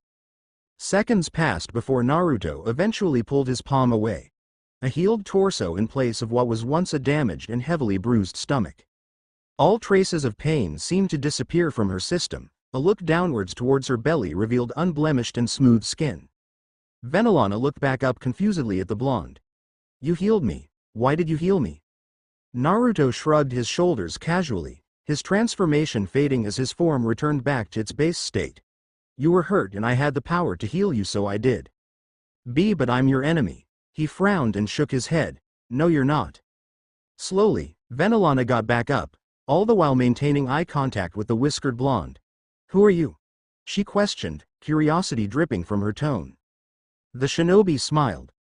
Seconds passed before Naruto eventually pulled his palm away. A healed torso in place of what was once a damaged and heavily bruised stomach. All traces of pain seemed to disappear from her system. A look downwards towards her belly revealed unblemished and smooth skin. Venelana looked back up confusedly at the blonde. "You healed me. Why did you heal me?" Naruto shrugged his shoulders casually, his transformation fading as his form returned back to its base state. "You were hurt and I had the power to heal you, so I did." But I'm your enemy." He frowned and shook his head. "No, you're not." Slowly, Venelana got back up, all the while maintaining eye contact with the whiskered blonde. "Who are you?" she questioned, curiosity dripping from her tone. The shinobi smiled.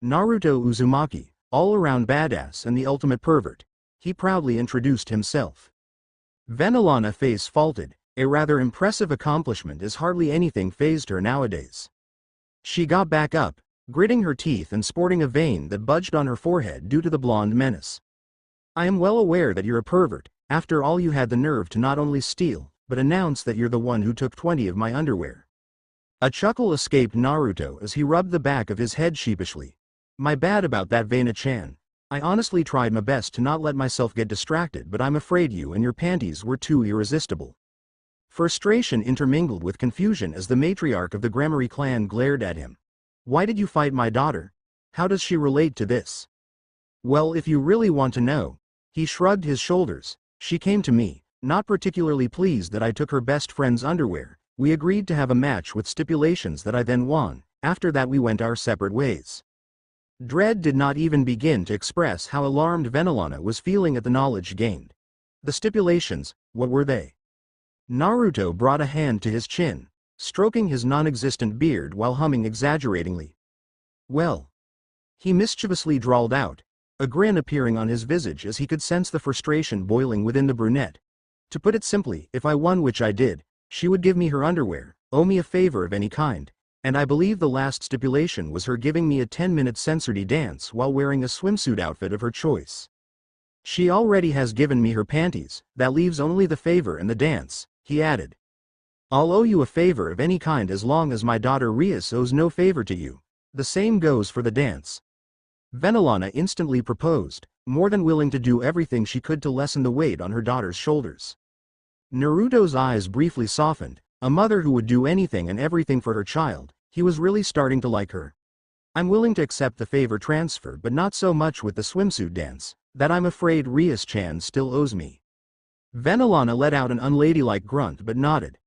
"Naruto Uzumaki, all-around badass and the ultimate pervert," he proudly introduced himself. Venelana's face faltered. A rather impressive accomplishment as hardly anything fazed her nowadays. She got back up, gritting her teeth and sporting a vein that budged on her forehead due to the blonde menace. "I am well aware that you're a pervert. After all, you had the nerve to not only steal, but announce that you're the one who took 20 of my underwear." A chuckle escaped Naruto as he rubbed the back of his head sheepishly. "My bad about that, Vena-chan. I honestly tried my best to not let myself get distracted, but I'm afraid you and your panties were too irresistible." Frustration intermingled with confusion as the matriarch of the Gremory clan glared at him. Why did you fight my daughter? How does she relate to this? Well, if you really want to know. He shrugged his shoulders. She came to me, not particularly pleased that I took her best friend's underwear. We agreed to have a match with stipulations that I then won. After that we went our separate ways. Dread did not even begin to express how alarmed Venelana was feeling at the knowledge gained. The stipulations, what were they? Naruto brought a hand to his chin, stroking his non-existent beard while humming exaggeratingly. Well. He mischievously drawled out, a grin appearing on his visage as he could sense the frustration boiling within the brunette. To put it simply, if I won, which I did, she would give me her underwear, owe me a favor of any kind, and I believe the last stipulation was her giving me a 10-minute censored dance while wearing a swimsuit outfit of her choice. She already has given me her panties, that leaves only the favor and the dance, he added. I'll owe you a favor of any kind as long as my daughter Rias owes no favor to you. The same goes for the dance. Venelana instantly proposed, more than willing to do everything she could to lessen the weight on her daughter's shoulders. Naruto's eyes briefly softened, a mother who would do anything and everything for her child. He was really starting to like her. I'm willing to accept the favor transfer, but not so much with the swimsuit dance, that I'm afraid Rias-chan still owes me. Venelana let out an unladylike grunt but nodded.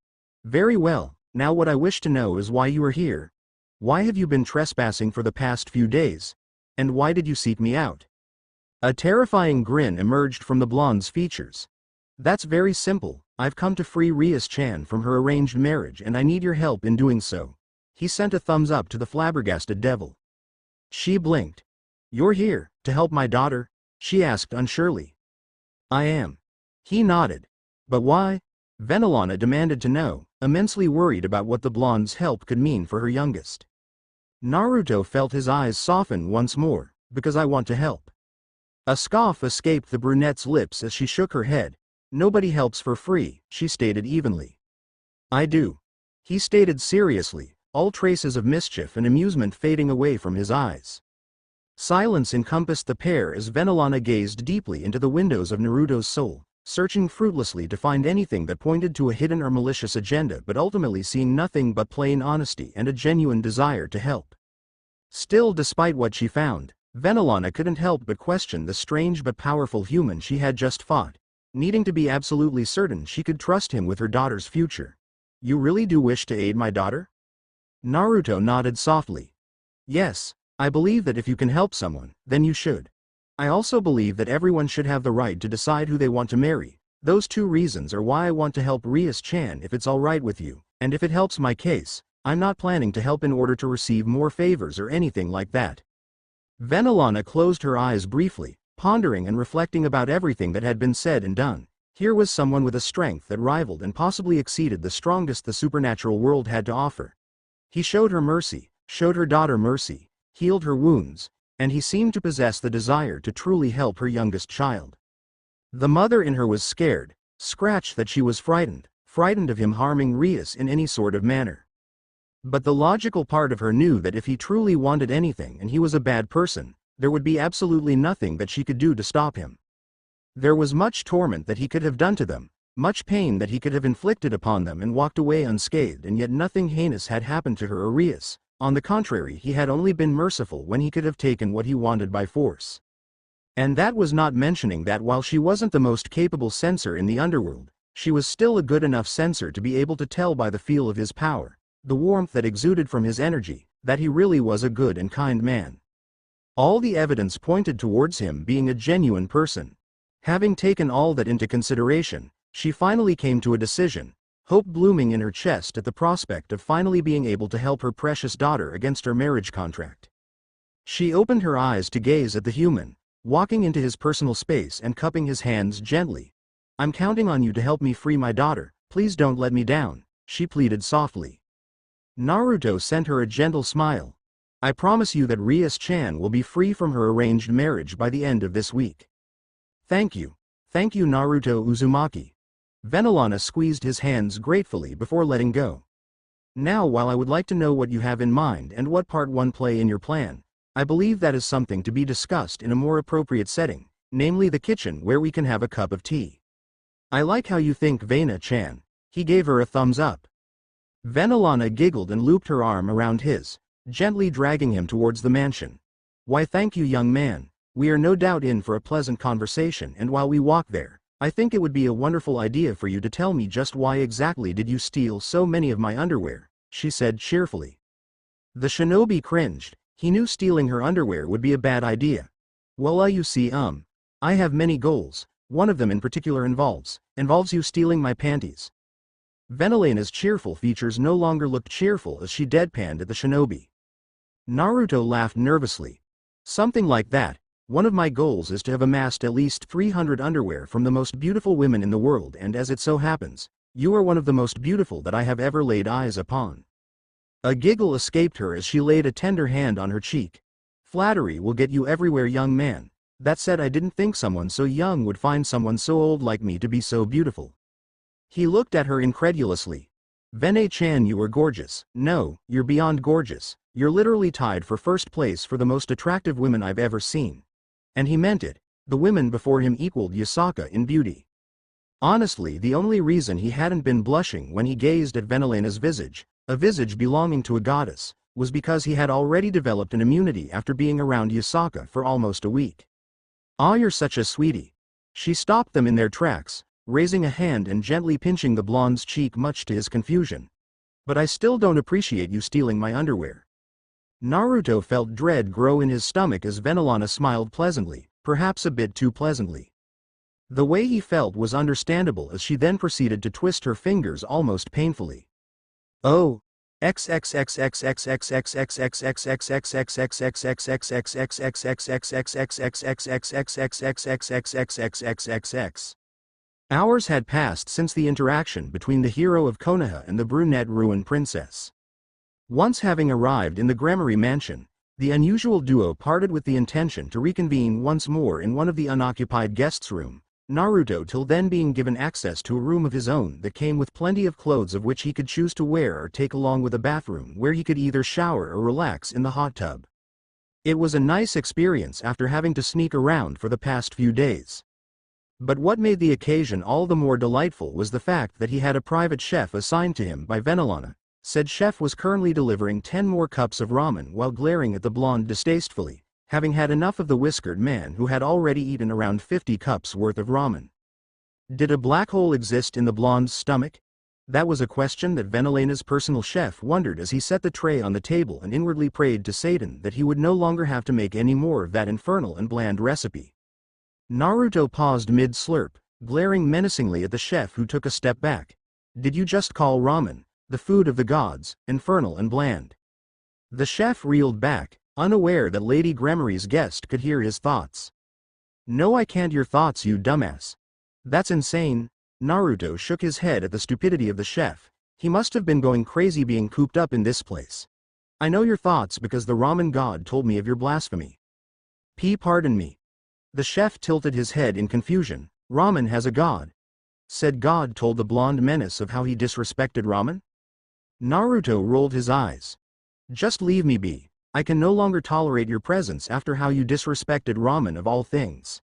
Very well, now what I wish to know is why you are here. Why have you been trespassing for the past few days? And why did you seek me out? A terrifying grin emerged from the blonde's features. That's very simple. I've come to free Rias-chan from her arranged marriage and I need your help in doing so. He sent a thumbs up to the flabbergasted devil. She blinked. You're here, to help my daughter? She asked unsurely. I am. He nodded. But why? Venelana demanded to know, immensely worried about what the blonde's help could mean for her youngest. Naruto felt his eyes soften once more, because I want to help. A scoff escaped the brunette's lips as she shook her head. Nobody helps for free, she stated evenly. I do. He stated seriously, all traces of mischief and amusement fading away from his eyes. Silence encompassed the pair as Venelana gazed deeply into the windows of Naruto's soul, searching fruitlessly to find anything that pointed to a hidden or malicious agenda, but ultimately seeing nothing but plain honesty and a genuine desire to help. Still, despite what she found, Venelana couldn't help but question the strange but powerful human she had just fought, needing to be absolutely certain she could trust him with her daughter's future. You really do wish to aid my daughter? Naruto nodded softly. Yes, I believe that if you can help someone, then you should. I also believe that everyone should have the right to decide who they want to marry. Those two reasons are why I want to help Rias-chan if it's alright with you, and if it helps my case, I'm not planning to help in order to receive more favors or anything like that. Venelana closed her eyes briefly, pondering and reflecting about everything that had been said and done. Here was someone with a strength that rivaled and possibly exceeded the strongest the supernatural world had to offer. He showed her mercy, showed her daughter mercy, healed her wounds, and he seemed to possess the desire to truly help her youngest child. The mother in her was scared, scratched that she was frightened of him harming Rias in any sort of manner. But the logical part of her knew that if he truly wanted anything and he was a bad person, there would be absolutely nothing that she could do to stop him. There was much torment that he could have done to them, much pain that he could have inflicted upon them and walked away unscathed, and yet nothing heinous had happened to her or Rias. On the contrary, he had only been merciful when he could have taken what he wanted by force. And that was not mentioning that while she wasn't the most capable censor in the underworld, she was still a good enough censor to be able to tell by the feel of his power, the warmth that exuded from his energy, that he really was a good and kind man. All the evidence pointed towards him being a genuine person. Having taken all that into consideration, she finally came to a decision, hope blooming in her chest at the prospect of finally being able to help her precious daughter against her marriage contract. She opened her eyes to gaze at the human, walking into his personal space and cupping his hands gently. I'm counting on you to help me free my daughter, please don't let me down, she pleaded softly. Naruto sent her a gentle smile. I promise you that Rias-chan will be free from her arranged marriage by the end of this week. Thank you Naruto Uzumaki. Venelana squeezed his hands gratefully before letting go. Now, while I would like to know what you have in mind and what part one play in your plan, I believe that is something to be discussed in a more appropriate setting, namely the kitchen where we can have a cup of tea. I like how you think, Vena-chan. He gave her a thumbs up. Venelana giggled and looped her arm around his. gently dragging him towards the mansion. "Why, thank you, young man. We are no doubt in for a pleasant conversation, and while we walk there, I think it would be a wonderful idea for you to tell me just why exactly did you steal so many of my underwear," she said cheerfully. The shinobi cringed. He knew stealing her underwear would be a bad idea. "Well, you see, I have many goals. One of them in particular involves you stealing my panties." Venelana's cheerful features no longer looked cheerful as she deadpanned at the shinobi. Naruto laughed nervously. "Something like that. One of my goals is to have amassed at least 300 underwear from the most beautiful women in the world, and as it so happens, you are one of the most beautiful that I have ever laid eyes upon." A giggle escaped her as she laid a tender hand on her cheek. "Flattery will get you everywhere, young man. That said, I didn't think someone so young would find someone so old like me to be so beautiful." He looked at her incredulously. "Vene-chan, you are gorgeous. No, you're beyond gorgeous. You're literally tied for first place for the most attractive women I've ever seen." And he meant it. The women before him equaled Yasaka in beauty. Honestly, the only reason he hadn't been blushing when he gazed at Venelana's visage, a visage belonging to a goddess, was because he had already developed an immunity after being around Yasaka for almost a week. "Ah, you're such a sweetie." She stopped them in their tracks, raising a hand and gently pinching the blonde's cheek much to his confusion. "But I still don't appreciate you stealing my underwear." Naruto felt dread grow in his stomach as Venelana smiled pleasantly, perhaps a bit too pleasantly. The way he felt was understandable as she then proceeded to twist her fingers almost painfully. "Oh, Hours had passed since the interaction between the hero of Konoha and the brunette ruin princess. Once having arrived in the Gremory mansion, the unusual duo parted with the intention to reconvene once more in one of the unoccupied guests' room, Naruto till then being given access to a room of his own that came with plenty of clothes of which he could choose to wear or take along with a bathroom where he could either shower or relax in the hot tub. It was a nice experience after having to sneak around for the past few days. But what made the occasion all the more delightful was the fact that he had a private chef assigned to him by Venelana. Said chef was currently delivering 10 more cups of ramen while glaring at the blonde distastefully, having had enough of the whiskered man who had already eaten around 50 cups worth of ramen. Did a black hole exist in the blonde's stomach? That was a question that Venelana's personal chef wondered as he set the tray on the table and inwardly prayed to Satan that he would no longer have to make any more of that infernal and bland recipe. Naruto paused mid-slurp, glaring menacingly at the chef who took a step back. "Did you just call ramen, the food of the gods, infernal and bland?" The chef reeled back, unaware that Lady Gremory's guest could hear his thoughts. "No, I can't. Your thoughts, you dumbass. That's insane." Naruto shook his head at the stupidity of the chef. He must have been going crazy being cooped up in this place. "I know your thoughts because the ramen god told me of your blasphemy." Pardon me." The chef tilted his head in confusion. "Ramen has a god." Said god told the blonde menace of how he disrespected ramen? Naruto rolled his eyes. "Just leave me be. I can no longer tolerate your presence after how you disrespected ramen of all things."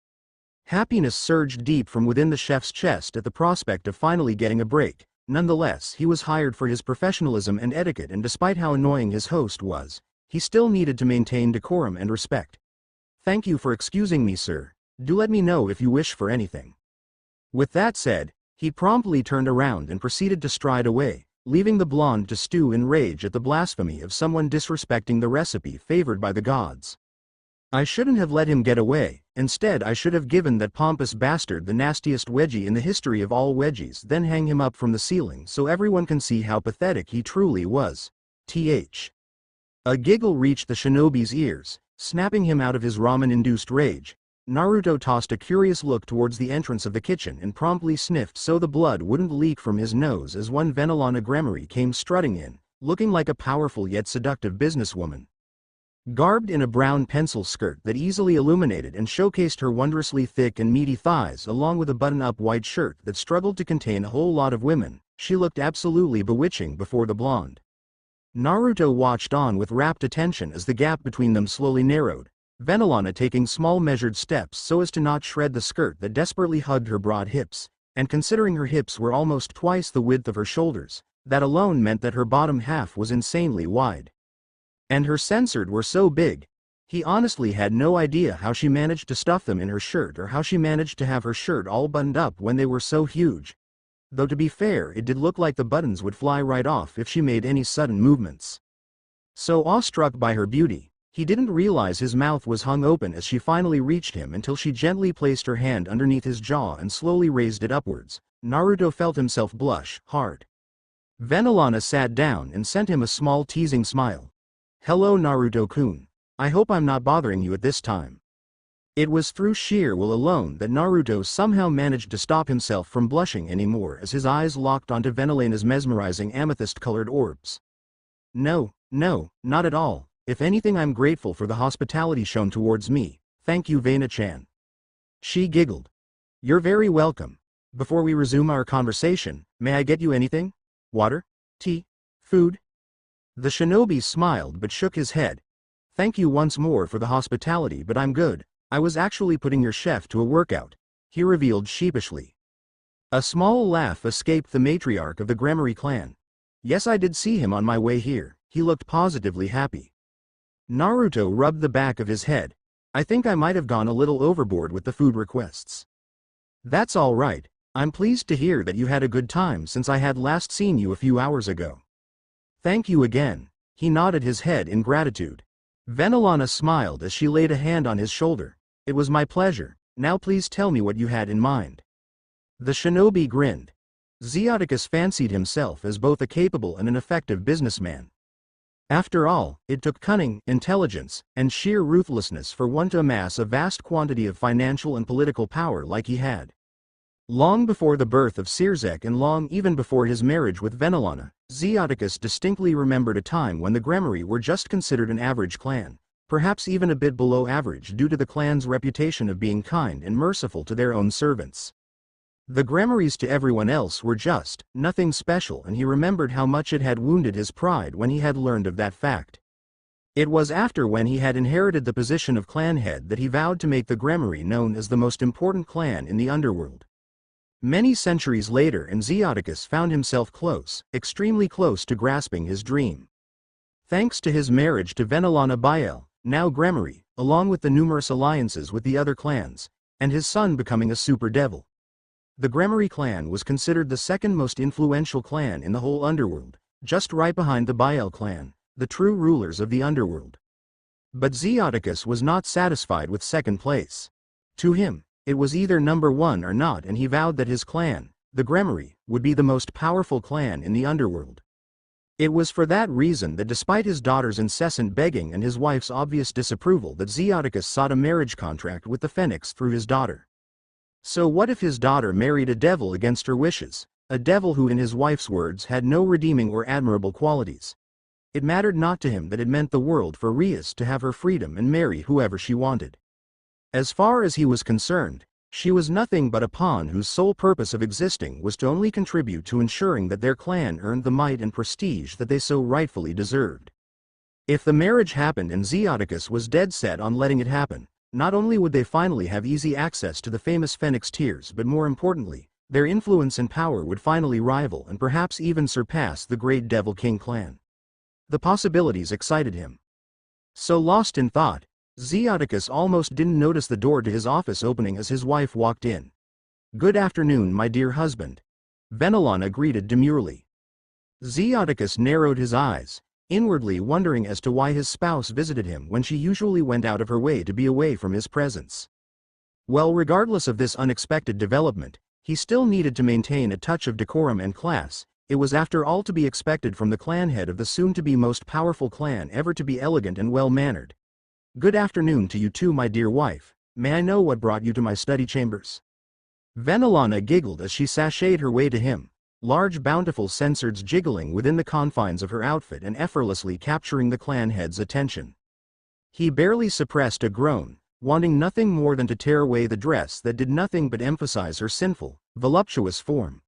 Happiness surged deep from within the chef's chest at the prospect of finally getting a break. Nonetheless, he was hired for his professionalism and etiquette, and despite how annoying his host was, he still needed to maintain decorum and respect. "Thank you for excusing me, sir. Do let me know if you wish for anything." With that said, he promptly turned around and proceeded to stride away, leaving the blonde to stew in rage at the blasphemy of someone disrespecting the recipe favored by the gods. "I shouldn't have let him get away. Instead, I should have given that pompous bastard the nastiest wedgie in the history of all wedgies, then hang him up from the ceiling so everyone can see how pathetic he truly was. A giggle reached the shinobi's ears, snapping him out of his ramen-induced rage. Naruto tossed a curious look towards the entrance of the kitchen and promptly sniffed so the blood wouldn't leak from his nose as one Venelana Gremory came strutting in, looking like a powerful yet seductive businesswoman. Garbed in a brown pencil skirt that easily illuminated and showcased her wondrously thick and meaty thighs along with a button-up white shirt that struggled to contain a whole lot of women, she looked absolutely bewitching before the blonde. Naruto watched on with rapt attention as the gap between them slowly narrowed, Venelana taking small measured steps so as to not shred the skirt that desperately hugged her broad hips, and considering her hips were almost twice the width of her shoulders, that alone meant that her bottom half was insanely wide. And her censored were so big. He honestly had no idea how she managed to stuff them in her shirt or how she managed to have her shirt all buttoned up when they were so huge. Though to be fair, it did look like the buttons would fly right off if she made any sudden movements. So awestruck by her beauty, he didn't realize his mouth was hung open as she finally reached him until she gently placed her hand underneath his jaw and slowly raised it upwards. Naruto felt himself blush hard. Venelana sat down and sent him a small teasing smile. "Hello Naruto-kun. I hope I'm not bothering you at this time." It was through sheer will alone that Naruto somehow managed to stop himself from blushing anymore as his eyes locked onto Venelana's mesmerizing amethyst-colored orbs. "No, not at all. If anything, I'm grateful for the hospitality shown towards me. Thank you, Vena-chan." She giggled. "You're very welcome. Before we resume our conversation, may I get you anything? Water? Tea? Food?" The shinobi smiled but shook his head. "Thank you once more for the hospitality, but I'm good. I was actually putting your chef to a workout," he revealed sheepishly. A small laugh escaped the matriarch of the Gremory clan. "Yes, I did see him on my way here. He looked positively happy." Naruto rubbed the back of his head. "I think I might have gone a little overboard with the food requests." "That's all right. I'm pleased to hear that you had a good time since I had last seen you a few hours ago." "Thank you again." He nodded his head in gratitude. Venelana smiled as she laid a hand on his shoulder. "It was my pleasure. Now please tell me what you had in mind." The shinobi grinned. Zeoticus fancied himself as both a capable and an effective businessman. After all, it took cunning, intelligence, and sheer ruthlessness for one to amass a vast quantity of financial and political power like he had. Long before the birth of Sirzek and long even before his marriage with Venelana, Zeoticus distinctly remembered a time when the Gremory were just considered an average clan, perhaps even a bit below average due to the clan's reputation of being kind and merciful to their own servants. The Gremorys to everyone else were just nothing special, and he remembered how much it had wounded his pride when he had learned of that fact. It was after when he had inherited the position of clan head that he vowed to make the Gremory known as the most important clan in the underworld. Many centuries later, and Zeoticus found himself close, extremely close to grasping his dream. Thanks to his marriage to Venelana Biel, now Gremory, along with the numerous alliances with the other clans, and his son becoming a super devil. The Gremory clan was considered the second most influential clan in the whole underworld, just right behind the Biel clan, the true rulers of the underworld. But Zeoticus was not satisfied with second place. To him, it was either number one or not, and he vowed that his clan, the Gremory, would be the most powerful clan in the underworld. It was for that reason that despite his daughter's incessant begging and his wife's obvious disapproval that Zeoticus sought a marriage contract with the Phoenix through his daughter. So what if his daughter married a devil against her wishes, a devil who in his wife's words had no redeeming or admirable qualities? It mattered not to him that it meant the world for Rias to have her freedom and marry whoever she wanted. As far as he was concerned, she was nothing but a pawn whose sole purpose of existing was to only contribute to ensuring that their clan earned the might and prestige that they so rightfully deserved. If the marriage happened and Zeoticus was dead set on letting it happen, not only would they finally have easy access to the famous Phoenix Tears, but more importantly, their influence and power would finally rival and perhaps even surpass the great Devil King clan. The possibilities excited him. So lost in thought, Zeoticus almost didn't notice the door to his office opening as his wife walked in. "Good afternoon, my dear husband," Venelana greeted demurely. Zeoticus narrowed his eyes, inwardly wondering as to why his spouse visited him when she usually went out of her way to be away from his presence. Well, regardless of this unexpected development, he still needed to maintain a touch of decorum and class. It was after all to be expected from the clan head of the soon-to-be most powerful clan ever to be elegant and well-mannered. "Good afternoon to you too, my dear wife. May I know what brought you to my study chambers?" Venelana giggled as she sashayed her way to him, large bountiful censoreds jiggling within the confines of her outfit and effortlessly capturing the clan head's attention. He barely suppressed a groan, wanting nothing more than to tear away the dress that did nothing but emphasize her sinful, voluptuous form.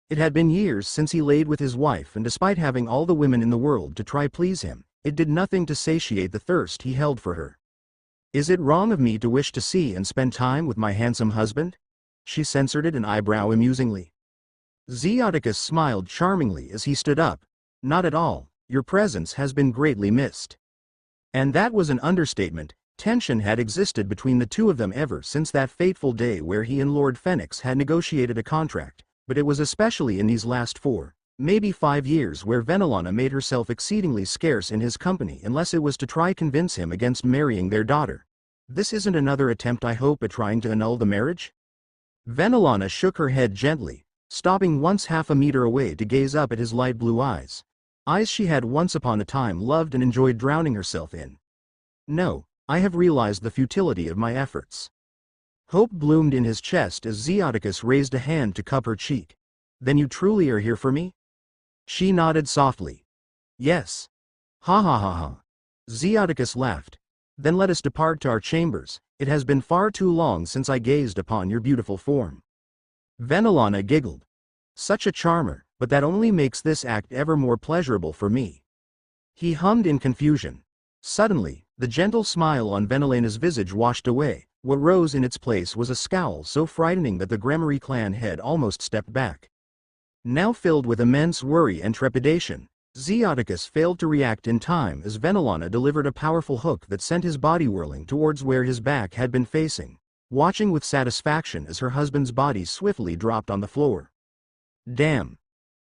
It had been years since he laid with his wife, and despite having all the women in the world to try please him, it did nothing to satiate the thirst he held for her. "Is it wrong of me to wish to see and spend time with my handsome husband?" She censored an eyebrow amusingly. Zeoticus smiled charmingly as he stood up. "Not at all. Your presence has been greatly missed." And that was an understatement. Tension had existed between the two of them ever since that fateful day where he and Lord Phoenix had negotiated a contract, but it was especially in these last 4, maybe 5 years where Venelana made herself exceedingly scarce in his company unless it was to try convince him against marrying their daughter. This isn't another attempt, I hope, at trying to annul the marriage? Venelana shook her head gently, stopping once half a meter away to gaze up at his light blue eyes. Eyes she had once upon a time loved and enjoyed drowning herself in. No, I have realized the futility of my efforts. Hope bloomed in his chest as Zeoticus raised a hand to cup her cheek. Then you truly are here for me? She nodded softly. Yes. Ha ha ha ha. Zeoticus laughed. Then let us depart to our chambers. It has been far too long since I gazed upon your beautiful form. Venelana giggled. Such a charmer, but that only makes this act ever more pleasurable for me. He hummed in confusion. Suddenly, the gentle smile on Venelana's visage washed away. What rose in its place was a scowl so frightening that the Gremory clan head almost stepped back. Now filled with immense worry and trepidation, Zeoticus failed to react in time as Venelana delivered a powerful hook that sent his body whirling towards where his back had been facing, watching with satisfaction as her husband's body swiftly dropped on the floor. Damn.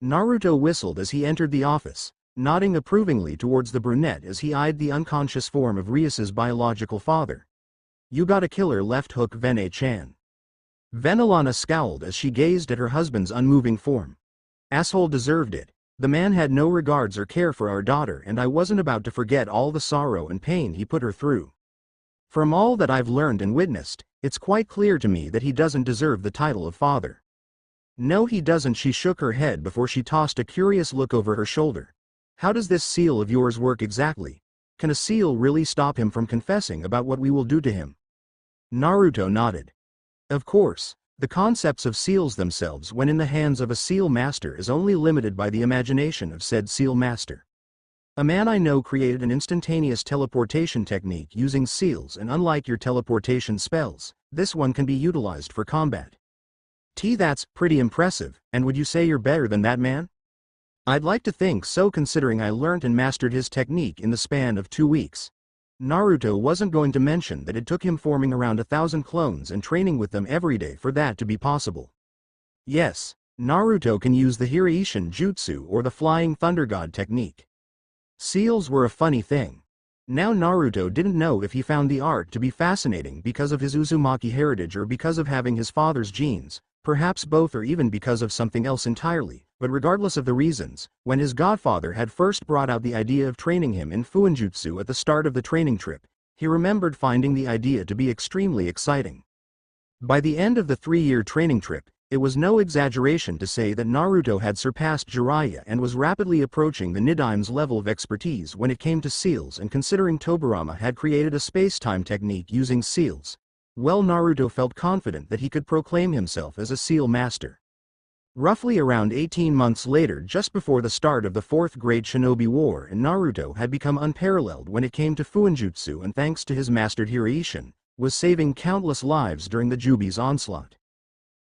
Naruto whistled as he entered the office, nodding approvingly towards the brunette as he eyed the unconscious form of Rias's biological father. You got a killer left hook, Vene-chan. Venelana scowled as she gazed at her husband's unmoving form. Asshole deserved it. The man had no regards or care for our daughter, and I wasn't about to forget all the sorrow and pain he put her through. From all that I've learned and witnessed, it's quite clear to me that he doesn't deserve the title of father. No, he doesn't. She shook her head before she tossed a curious look over her shoulder. How does this seal of yours work exactly? Can a seal really stop him from confessing about what we will do to him? Naruto nodded. Of course. The concepts of seals themselves when in the hands of a seal master is only limited by the imagination of said seal master. A man I know created an instantaneous teleportation technique using seals, and unlike your teleportation spells, this one can be utilized for combat. That's pretty impressive, and would you say you're better than that man? I'd like to think so, considering I learnt and mastered his technique in the span of 2 weeks. Naruto wasn't going to mention that it took him forming around 1,000 clones and training with them every day for that to be possible. Yes, Naruto can use the Hiraishin Jutsu or the Flying Thunder God technique. Seals were a funny thing. Now Naruto didn't know if he found the art to be fascinating because of his Uzumaki heritage or because of having his father's genes, perhaps both, or even because of something else entirely. But regardless of the reasons, when his godfather had first brought out the idea of training him in Fuinjutsu at the start of the training trip, he remembered finding the idea to be extremely exciting. By the end of the 3-year training trip, it was no exaggeration to say that Naruto had surpassed Jiraiya and was rapidly approaching the Nidaim's level of expertise when it came to seals, and considering Tobirama had created a space-time technique using seals, well, Naruto felt confident that he could proclaim himself as a seal master. Roughly around 18 months later, just before the start of the 4th Great Shinobi War, and Naruto had become unparalleled when it came to Fuinjutsu, and thanks to his mastered Hiraishin, was saving countless lives during the Jubi's onslaught.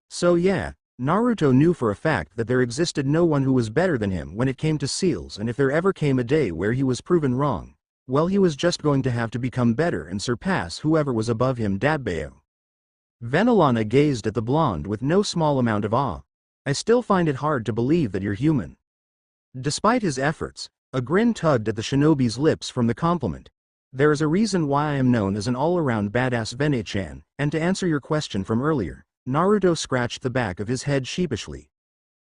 So yeah, Naruto knew for a fact that there existed no one who was better than him when it came to seals, and if there ever came a day where he was proven wrong, well, he was just going to have to become better and surpass whoever was above him. Dabbeo. Venelana gazed at the blonde with no small amount of awe. I still find it hard to believe that you're human. Despite his efforts, a grin tugged at the shinobi's lips from the compliment. There is a reason why I am known as an all-around badass, Vene-chan, and to answer your question from earlier, Naruto scratched the back of his head sheepishly.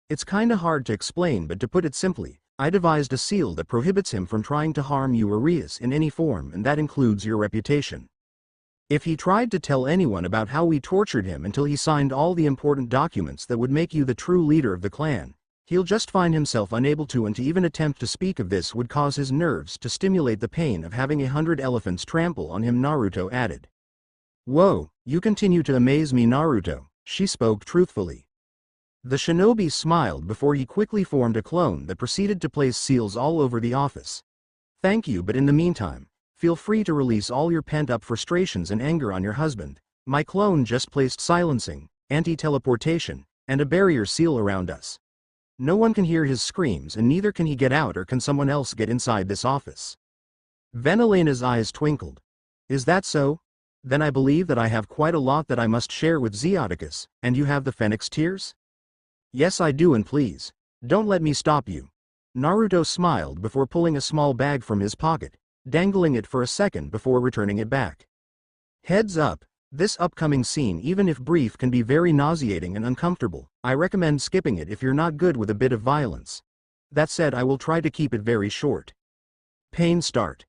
It's kinda hard to explain, but to put it simply, I devised a seal that prohibits him from trying to harm you or Rias in any form, and that includes your reputation. If he tried to tell anyone about how we tortured him until he signed all the important documents that would make you the true leader of the clan, he'll just find himself unable to, and to even attempt to speak of this would cause his nerves to stimulate the pain of having 100 elephants trample on him, Naruto added. Whoa, you continue to amaze me, Naruto, she spoke truthfully. The shinobi smiled before he quickly formed a clone that proceeded to place seals all over the office. Thank you, but in the meantime, feel free to release all your pent-up frustrations and anger on your husband. My clone just placed silencing, anti-teleportation, and a barrier seal around us. No one can hear his screams, and neither can he get out, or can someone else get inside this office. Venelena's eyes twinkled. Is that so? Then I believe that I have quite a lot that I must share with Zeoticus, and you have the phoenix tears? Yes I do, and please, don't let me stop you. Naruto smiled before pulling a small bag from his pocket, dangling it for a second before returning it back. Heads up, this upcoming scene, even if brief, can be very nauseating and uncomfortable. I recommend skipping it if you're not good with a bit of violence. That said, I will try to keep it very short. Pain start.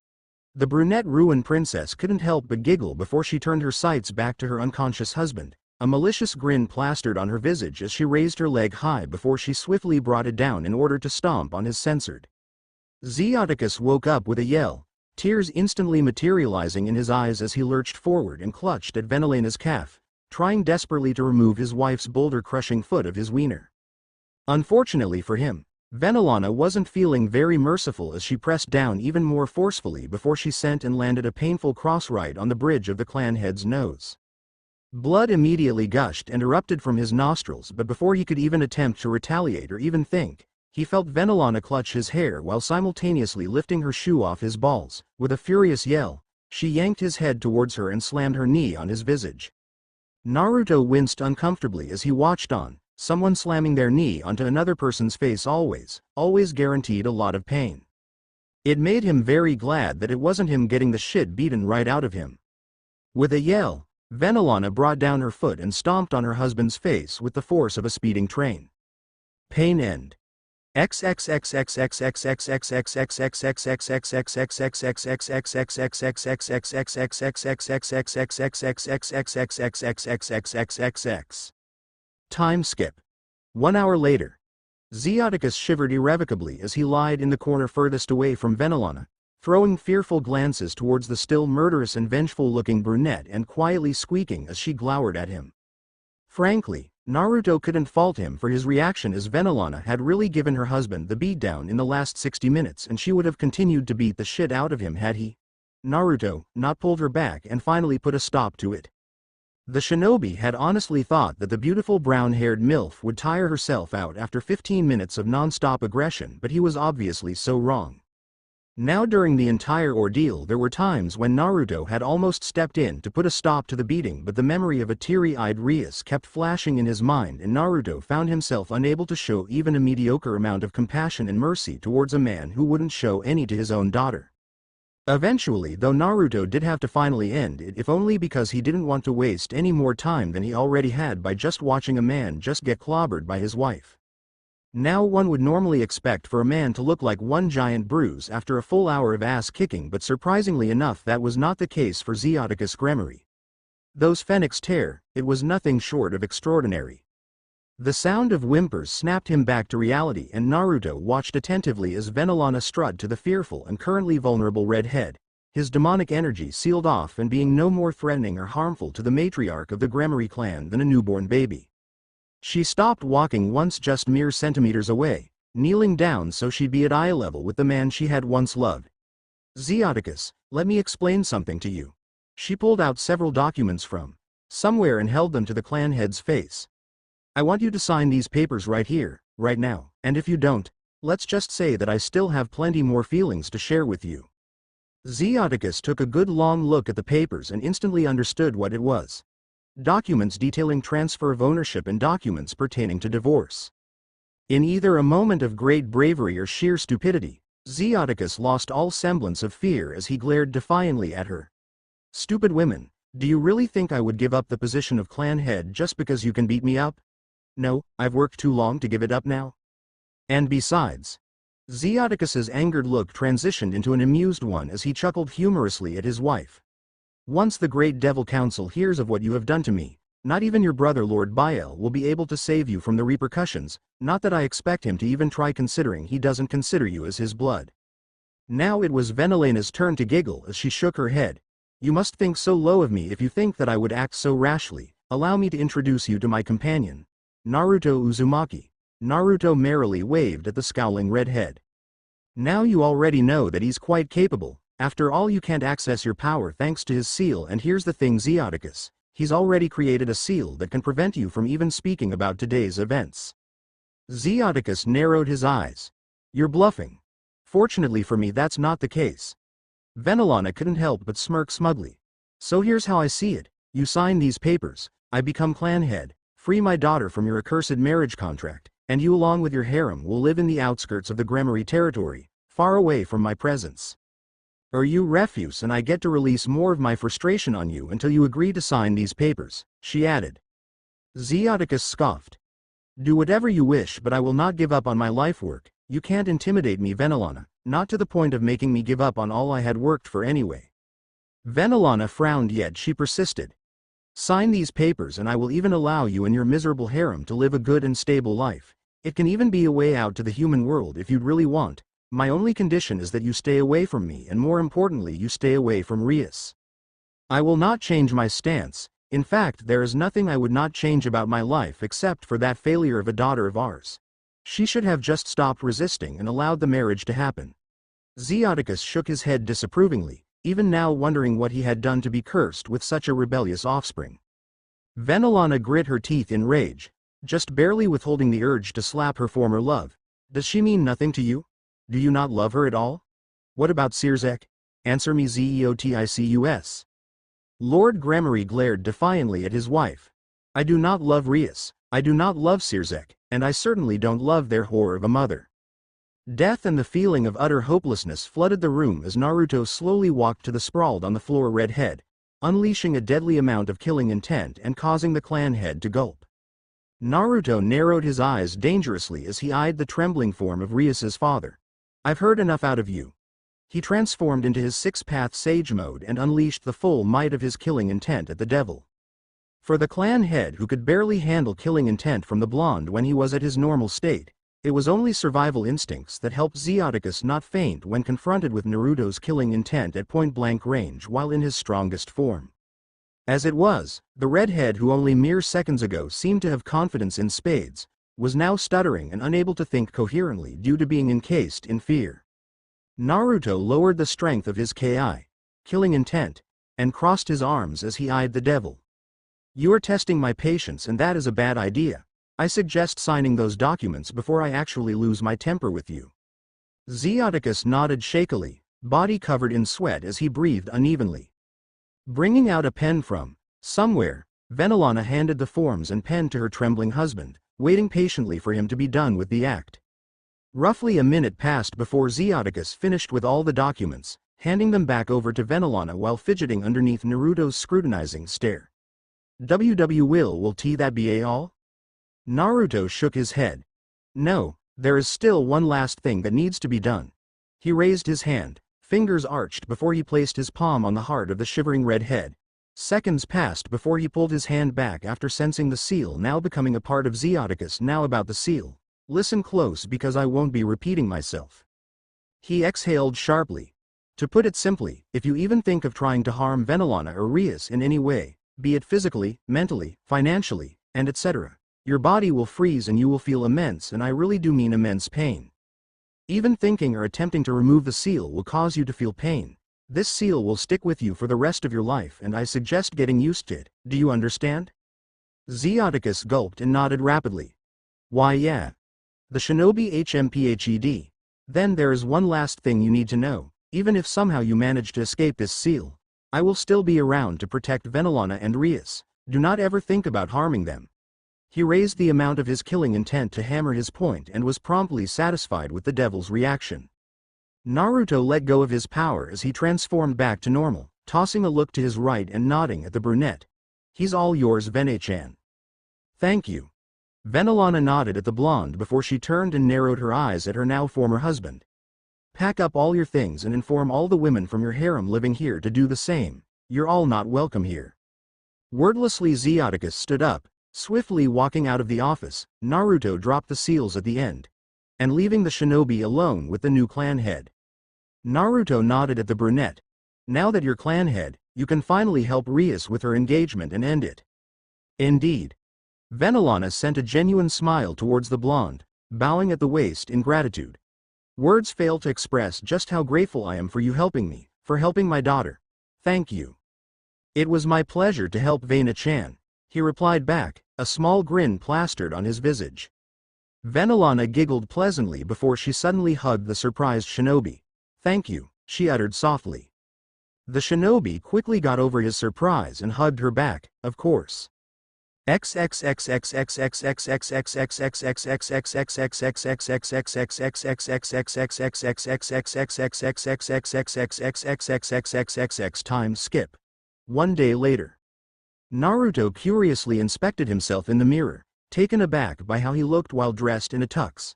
The brunette ruin princess couldn't help but giggle before she turned her sights back to her unconscious husband. A malicious grin plastered on her visage as she raised her leg high before she swiftly brought it down in order to stomp on his censored. Zeoticus woke up with a yell, tears instantly materializing in his eyes as he lurched forward and clutched at Venelena's calf, trying desperately to remove his wife's boulder-crushing foot of his wiener. Unfortunately for him, Venelana wasn't feeling very merciful as she pressed down even more forcefully before she sent and landed a painful cross right on the bridge of the clan head's nose. Blood immediately gushed and erupted from his nostrils, but before he could even attempt to retaliate or even think, he felt Venelana clutch his hair while simultaneously lifting her shoe off his balls. With a furious yell, she yanked his head towards her and slammed her knee on his visage. Naruto winced uncomfortably as he watched on. Someone slamming their knee onto another person's face always guaranteed a lot of pain. It made him very glad that it wasn't him getting the shit beaten right out of him. With a yell, Venelana brought down her foot and stomped on her husband's face with the force of a speeding train. Pain end. Time skip. 1 hour later. Zeoticus shivered irrevocably as he lied in the corner furthest away from Venelana, throwing fearful glances towards the still murderous and vengeful-looking brunette and quietly squeaking as she glowered at him. Frankly, Naruto couldn't fault him for his reaction, as Venelana had really given her husband the beatdown in the last 60 minutes and she would have continued to beat the shit out of him had he, Naruto, not pulled her back and finally put a stop to it. The shinobi had honestly thought that the beautiful brown-haired MILF would tire herself out after 15 minutes of non-stop aggression, but he was obviously so wrong. Now during the entire ordeal there were times when Naruto had almost stepped in to put a stop to the beating, but the memory of a teary-eyed Rias kept flashing in his mind and Naruto found himself unable to show even a mediocre amount of compassion and mercy towards a man who wouldn't show any to his own daughter. Eventually, though, Naruto did have to finally end it, if only because he didn't want to waste any more time than he already had by just watching a man just get clobbered by his wife. Now one would normally expect for a man to look like one giant bruise after a full hour of ass kicking, but surprisingly enough that was not the case for Zeoticus Gremory. Those phoenix tear, it was nothing short of extraordinary. The sound of whimpers snapped him back to reality and Naruto watched attentively as Venelana strode to the fearful and currently vulnerable red head, his demonic energy sealed off and being no more threatening or harmful to the matriarch of the Gremory clan than a newborn baby. She stopped walking once just mere centimeters away, kneeling down so she'd be at eye level with the man she had once loved. Zeoticus, let me explain something to you. She pulled out several documents from somewhere and held them to the clan head's face. I want you to sign these papers right here, right now, and if you don't, let's just say that I still have plenty more feelings to share with you. Zeoticus took a good long look at the papers and instantly understood what it was. Documents detailing transfer of ownership and documents pertaining to divorce. In either a moment of great bravery or sheer stupidity, Zeoticus lost all semblance of fear as he glared defiantly at her. Stupid women, do you really think I would give up the position of clan head just because you can beat me up? No, I've worked too long to give it up now. And besides, Zeoticus's angered look transitioned into an amused one as he chuckled humorously at his wife. Once the Great Devil Council hears of what you have done to me, not even your brother Lord Bael will be able to save you from the repercussions, not that I expect him to even try considering he doesn't consider you as his blood. Now it was Venelena's turn to giggle as she shook her head. You must think so low of me if you think that I would act so rashly. Allow me to introduce you to my companion, Naruto Uzumaki. Naruto merrily waved at the scowling redhead. Now you already know that he's quite capable. After all, you can't access your power thanks to his seal, and here's the thing, Zeoticus, he's already created a seal that can prevent you from even speaking about today's events. Zeoticus narrowed his eyes. You're bluffing. Fortunately for me that's not the case. Venelana couldn't help but smirk smugly. So here's how I see it. You sign these papers, I become clan head, free my daughter from your accursed marriage contract, and you along with your harem will live in the outskirts of the Gremory territory, far away from my presence. Or you refuse and I get to release more of my frustration on you until you agree to sign these papers, she added. Zeoticus scoffed. Do whatever you wish, but I will not give up on my life work. You can't intimidate me, Venelana, not to the point of making me give up on all I had worked for anyway. Venelana frowned, yet she persisted. Sign these papers and I will even allow you and your miserable harem to live a good and stable life. It can even be a way out to the human world if you'd really want. My only condition is that you stay away from me, and more importantly you stay away from Rias. I will not change my stance. In fact, there is nothing I would not change about my life except for that failure of a daughter of ours. She should have just stopped resisting and allowed the marriage to happen. Zeoticus shook his head disapprovingly, even now wondering what he had done to be cursed with such a rebellious offspring. Venelana grit her teeth in rage, just barely withholding the urge to slap her former love. Does she mean nothing to you? Do you not love her at all? What about Sirzek? Answer me, Zeoticus. Lord Gremory glared defiantly at his wife. I do not love Rias, I do not love Sirzek, and I certainly don't love their whore of a mother. Death and the feeling of utter hopelessness flooded the room as Naruto slowly walked to the sprawled on the floor red head, unleashing a deadly amount of killing intent and causing the clan head to gulp. Naruto narrowed his eyes dangerously as he eyed the trembling form of Rias's father. I've heard enough out of you. He transformed into his six-path sage mode and unleashed the full might of his killing intent at the devil. For the clan head, who could barely handle killing intent from the blonde when he was at his normal state, it was only survival instincts that helped Zeoticus not faint when confronted with Naruto's killing intent at point-blank range while in his strongest form. As it was, the redhead, who only mere seconds ago seemed to have confidence in spades, was now stuttering and unable to think coherently due to being encased in fear. Naruto lowered the strength of his killing intent, and crossed his arms as he eyed the devil. You are testing my patience, and that is a bad idea. I suggest signing those documents before I actually lose my temper with you. Zeoticus nodded shakily, body covered in sweat as he breathed unevenly. Bringing out a pen from somewhere, Venelana handed the forms and pen to her trembling husband, waiting patiently for him to be done with the act. Roughly a minute passed before Zeoticus finished with all the documents, handing them back over to Venelana while fidgeting underneath Naruto's scrutinizing stare. Will that be all? Naruto shook his head. No, there is still one last thing that needs to be done. He raised his hand, fingers arched before he placed his palm on the heart of the shivering red head. Seconds passed before he pulled his hand back after sensing the seal now becoming a part of Zeoticus. Now about the seal. Listen close, because I won't be repeating myself. He exhaled sharply. To put it simply, if you even think of trying to harm Venelana or Rias in any way, be it physically, mentally, financially, and etc., your body will freeze and you will feel immense, and I really do mean immense, pain. Even thinking or attempting to remove the seal will cause you to feel pain. This seal will stick with you for the rest of your life, and I suggest getting used to it. Do you understand? Zeoticus gulped and nodded rapidly. Why, yeah. The shinobi HMPHED. Then there is one last thing you need to know. Even if somehow you manage to escape this seal, I will still be around to protect Venelana and Rias. Do not ever think about harming them. He raised the amount of his killing intent to hammer his point and was promptly satisfied with the devil's reaction. Naruto let go of his power as he transformed back to normal, tossing a look to his right and nodding at the brunette. He's all yours, Vene-chan. Thank you. Venelana nodded at the blonde before she turned and narrowed her eyes at her now former husband. Pack up all your things and inform all the women from your harem living here to do the same. You're all not welcome here. Wordlessly, Zeoticus stood up. Swiftly walking out of the office, Naruto dropped the seals at the end, and leaving the shinobi alone with the new clan head. Naruto nodded at the brunette. Now that you're clan head, you can finally help Rias with her engagement and end it. Indeed. Venelana sent a genuine smile towards the blonde, bowing at the waist in gratitude. Words fail to express just how grateful I am for you helping me, for helping my daughter. Thank you. It was my pleasure to help Vene-chan, he replied back, a small grin plastered on his visage. Venelana giggled pleasantly before she suddenly hugged the surprised shinobi. Thank you, she uttered softly. The shinobi quickly got over his surprise and hugged her back, of course. Time skip. One day later. Naruto curiously inspected himself in the mirror, taken aback by how he looked while dressed in a tux.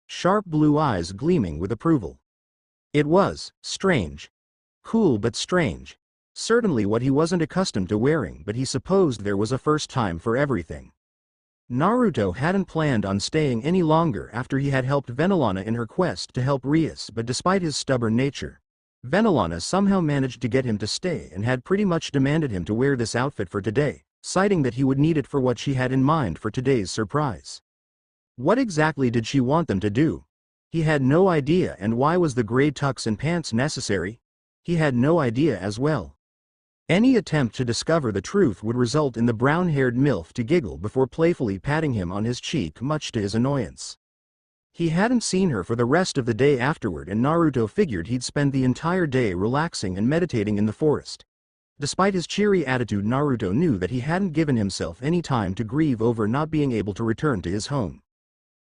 Sharp blue eyes gleaming with approval. It was strange. Cool but strange. Certainly what he wasn't accustomed to wearing, but he supposed there was a first time for everything. Naruto hadn't planned on staying any longer after he had helped Venelana in her quest to help Rias, but despite his stubborn nature, Venelana somehow managed to get him to stay and had pretty much demanded him to wear this outfit for today, citing that he would need it for what she had in mind for today's surprise. What exactly did she want them to do? He had no idea, and why was the gray tux and pants necessary? He had no idea as well. Any attempt to discover the truth would result in the brown-haired MILF to giggle before playfully patting him on his cheek, much to his annoyance. He hadn't seen her for the rest of the day afterward, and Naruto figured he'd spend the entire day relaxing and meditating in the forest. Despite his cheery attitude, Naruto knew that he hadn't given himself any time to grieve over not being able to return to his home.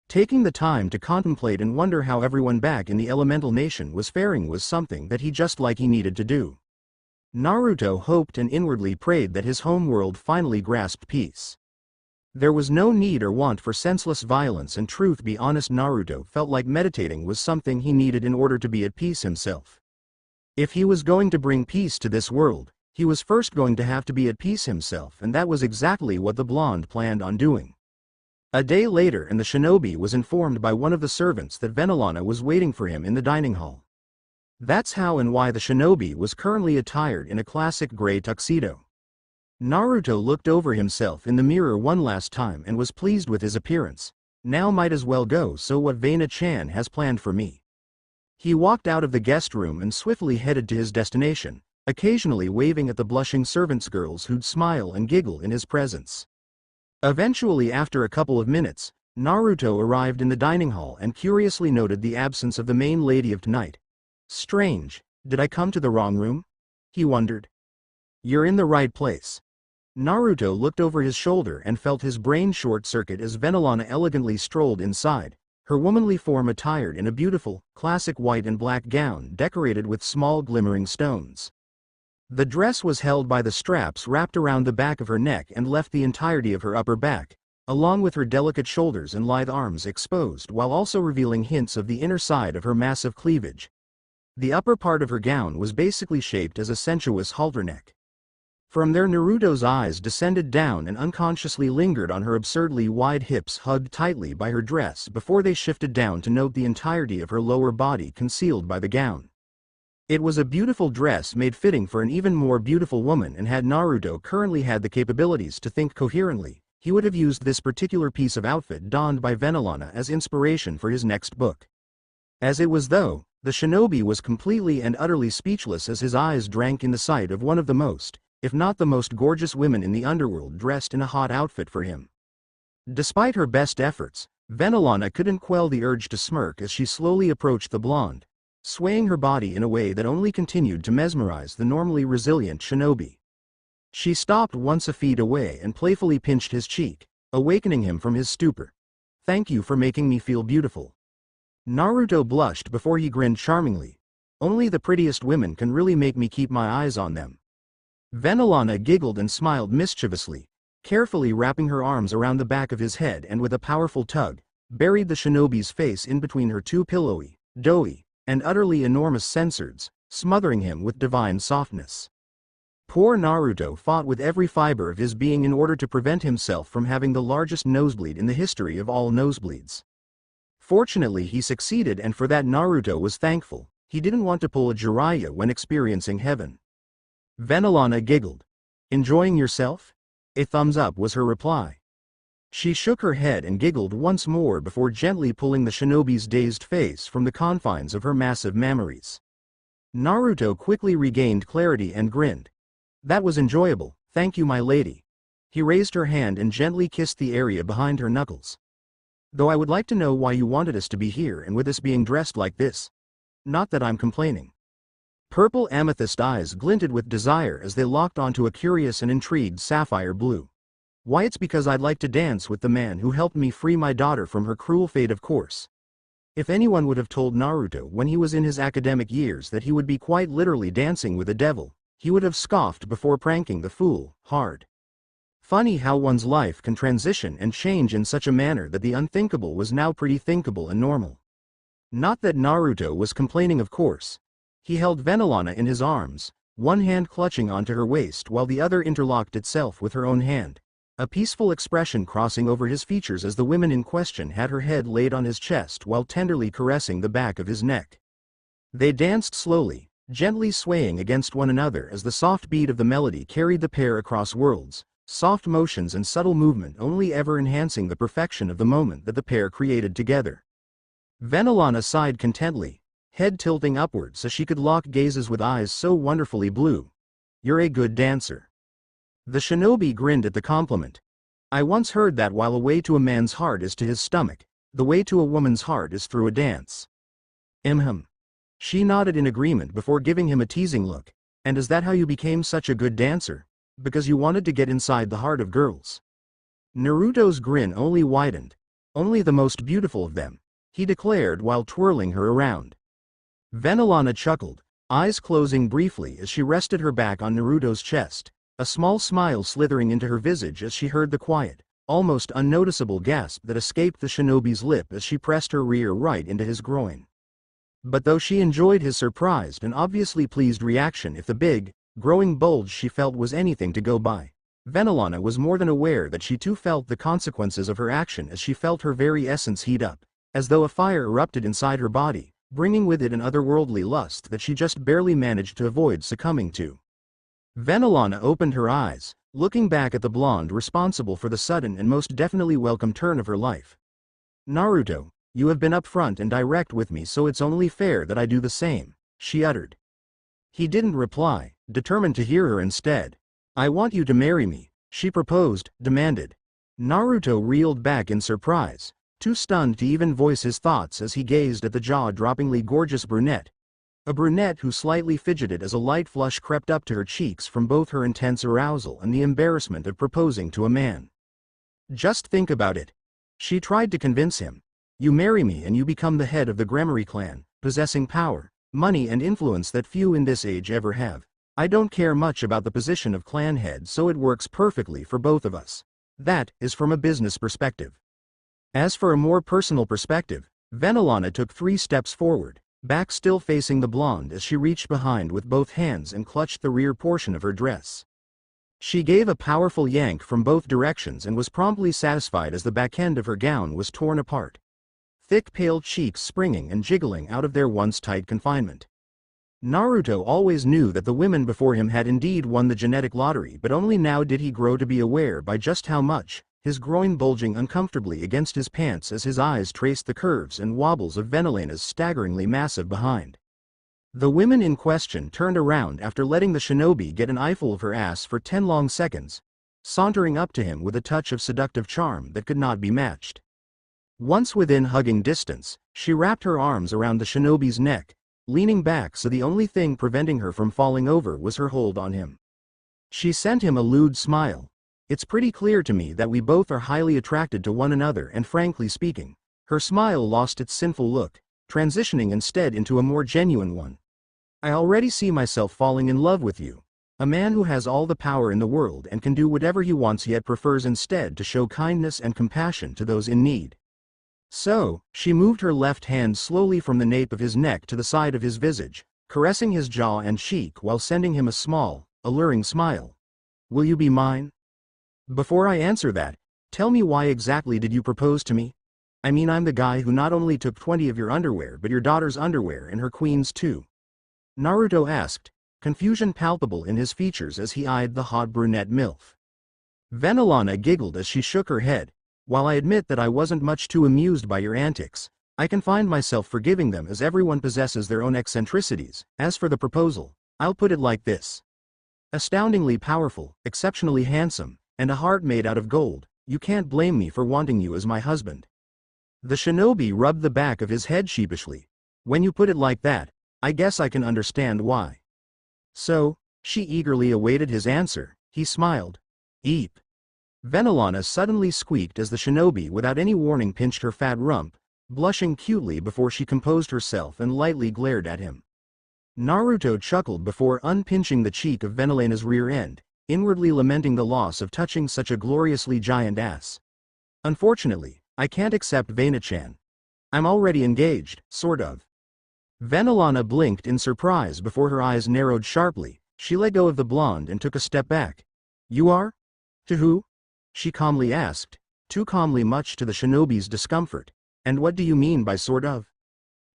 Taking the time to contemplate and wonder how everyone back in the elemental nation was faring was something that he needed to do. Naruto hoped and inwardly prayed that his homeworld finally grasped peace. There was no need or want for senseless violence, and truth be honest, Naruto felt like meditating was something he needed in order to be at peace himself. If he was going to bring peace to this world, he was first going to have to be at peace himself, and that was exactly what the blonde planned on doing. A day later, and the shinobi was informed by one of the servants that Venelana was waiting for him in the dining hall. That's how and why the shinobi was currently attired in a classic gray tuxedo. Naruto looked over himself in the mirror one last time and was pleased with his appearance. Now might as well go, so what Vena-chan has planned for me. He walked out of the guest room and swiftly headed to his destination, occasionally waving at the blushing servants girls who'd smile and giggle in his presence. Eventually, after a couple of minutes, Naruto arrived in the dining hall and curiously noted the absence of the main lady of tonight. Strange, did I come to the wrong room? He wondered. You're in the right place. Naruto looked over his shoulder and felt his brain short-circuit as Venelana elegantly strolled inside, her womanly form attired in a beautiful, classic white and black gown decorated with small glimmering stones. The dress was held by the straps wrapped around the back of her neck and left the entirety of her upper back, along with her delicate shoulders and lithe arms, exposed, while also revealing hints of the inner side of her massive cleavage. The upper part of her gown was basically shaped as a sensuous halter neck. From there, Naruto's eyes descended down and unconsciously lingered on her absurdly wide hips, hugged tightly by her dress, before they shifted down to note the entirety of her lower body concealed by the gown. It was a beautiful dress made fitting for an even more beautiful woman, and had Naruto currently had the capabilities to think coherently, he would have used this particular piece of outfit donned by Venelana as inspiration for his next book. As it was, though, the shinobi was completely and utterly speechless as his eyes drank in the sight of one of the most, if not the most gorgeous women in the underworld, dressed in a hot outfit for him. Despite her best efforts, Venelana couldn't quell the urge to smirk as she slowly approached the blonde, swaying her body in a way that only continued to mesmerize the normally resilient shinobi. She stopped once a feet away and playfully pinched his cheek, awakening him from his stupor. Thank you for making me feel beautiful. Naruto blushed before he grinned charmingly. Only the prettiest women can really make me keep my eyes on them. Venelana giggled and smiled mischievously, carefully wrapping her arms around the back of his head, and with a powerful tug, buried the shinobi's face in between her two pillowy, doughy, and utterly enormous sensors, smothering him with divine softness. Poor Naruto fought with every fiber of his being in order to prevent himself from having the largest nosebleed in the history of all nosebleeds. Fortunately, he succeeded, and for that Naruto was thankful. He didn't want to pull a Jiraiya when experiencing heaven. Venelana giggled. Enjoying yourself? A thumbs up was her reply. She shook her head and giggled once more before gently pulling the shinobi's dazed face from the confines of her massive mammaries. Naruto quickly regained clarity and grinned. That was enjoyable, thank you, my lady. He raised her hand and gently kissed the area behind her knuckles. Though I would like to know why you wanted us to be here and with us being dressed like this. Not that I'm complaining. Purple amethyst eyes glinted with desire as they locked onto a curious and intrigued sapphire blue. Why, it's because I'd like to dance with the man who helped me free my daughter from her cruel fate, of course. If anyone would have told Naruto when he was in his academic years that he would be quite literally dancing with a devil, he would have scoffed before pranking the fool hard. Funny how one's life can transition and change in such a manner that the unthinkable was now pretty thinkable and normal. Not that Naruto was complaining, of course. He held Venelana in his arms, one hand clutching onto her waist while the other interlocked itself with her own hand, a peaceful expression crossing over his features as the woman in question had her head laid on his chest while tenderly caressing the back of his neck. They danced slowly, gently swaying against one another as the soft beat of the melody carried the pair across worlds, soft motions and subtle movement only ever enhancing the perfection of the moment that the pair created together. Venelana sighed contentedly, head tilting upwards as she could lock gazes with eyes so wonderfully blue. "You're a good dancer." The shinobi grinned at the compliment. "I once heard that while a way to a man's heart is to his stomach, the way to a woman's heart is through a dance." She nodded in agreement before giving him a teasing look. "And is that how you became such a good dancer? Because you wanted to get inside the heart of girls?" Naruto's grin only widened. "Only the most beautiful of them," he declared while twirling her around. Venelana chuckled, eyes closing briefly as she rested her back on Naruto's chest, a small smile slithering into her visage as she heard the quiet, almost unnoticeable gasp that escaped the shinobi's lip as she pressed her rear right into his groin. But though she enjoyed his surprised and obviously pleased reaction, if the big, growing bulge she felt was anything to go by, Venelana was more than aware that she too felt the consequences of her action as she felt her very essence heat up, as though a fire erupted inside her body, bringing with it an otherworldly lust that she just barely managed to avoid succumbing to. Venelana opened her eyes, looking back at the blonde responsible for the sudden and most definitely welcome turn of her life. "Naruto, you have been upfront and direct with me, so it's only fair that I do the same," she uttered. He didn't reply, determined to hear her instead. "I want you to marry me," she proposed, demanded. Naruto reeled back in surprise, too stunned to even voice his thoughts as he gazed at the jaw-droppingly gorgeous brunette. A brunette who slightly fidgeted as a light flush crept up to her cheeks from both her intense arousal and the embarrassment of proposing to a man. "Just think about it." She tried to convince him. "You marry me and you become the head of the Gremory clan, possessing power, money and influence that few in this age ever have. I don't care much about the position of clan head, so it works perfectly for both of us. That is from a business perspective. As for a more personal perspective," Venelana took 3 steps forward, back still facing the blonde as she reached behind with both hands and clutched the rear portion of her dress. She gave a powerful yank from both directions and was promptly satisfied as the back end of her gown was torn apart, thick pale cheeks springing and jiggling out of their once tight confinement. Naruto always knew that the women before him had indeed won the genetic lottery, but only now did he grow to be aware by just how much, his groin bulging uncomfortably against his pants as his eyes traced the curves and wobbles of Venelana's staggeringly massive behind. The women in question turned around after letting the shinobi get an eyeful of her ass for 10 long seconds, sauntering up to him with a touch of seductive charm that could not be matched. Once within hugging distance, she wrapped her arms around the shinobi's neck, leaning back so the only thing preventing her from falling over was her hold on him. She sent him a lewd smile. "It's pretty clear to me that we both are highly attracted to one another, and frankly speaking," her smile lost its sinful look, transitioning instead into a more genuine one. "I already see myself falling in love with you. A man who has all the power in the world and can do whatever he wants, yet prefers instead to show kindness and compassion to those in need." So, she moved her left hand slowly from the nape of his neck to the side of his visage, caressing his jaw and cheek while sending him a small, alluring smile. "Will you be mine?" "Before I answer that, tell me, why exactly did you propose to me? I mean, I'm the guy who not only took 20 of your underwear but your daughter's underwear and her queen's too," Naruto asked, confusion palpable in his features as he eyed the hot brunette MILF. Venelana giggled as she shook her head. "While I admit that I wasn't much too amused by your antics, I can find myself forgiving them, as everyone possesses their own eccentricities. As for the proposal, I'll put it like this. Astoundingly powerful, exceptionally handsome, and a heart made out of gold, you can't blame me for wanting you as my husband." The shinobi rubbed the back of his head sheepishly. "When you put it like that, I guess I can understand why." So, she eagerly awaited his answer. He smiled. Eep. Venelana suddenly squeaked as the shinobi without any warning pinched her fat rump, blushing cutely before she composed herself and lightly glared at him. Naruto chuckled before unpinching the cheek of Venelana's rear end, inwardly lamenting the loss of touching such a gloriously giant ass. Unfortunately, I can't accept Vena-chan. I'm already engaged, sort of. Venelana blinked in surprise before her eyes narrowed sharply. She let go of the blonde and took a step back. You are? To who? She calmly asked, too calmly much to the shinobi's discomfort. And what do you mean by sort of?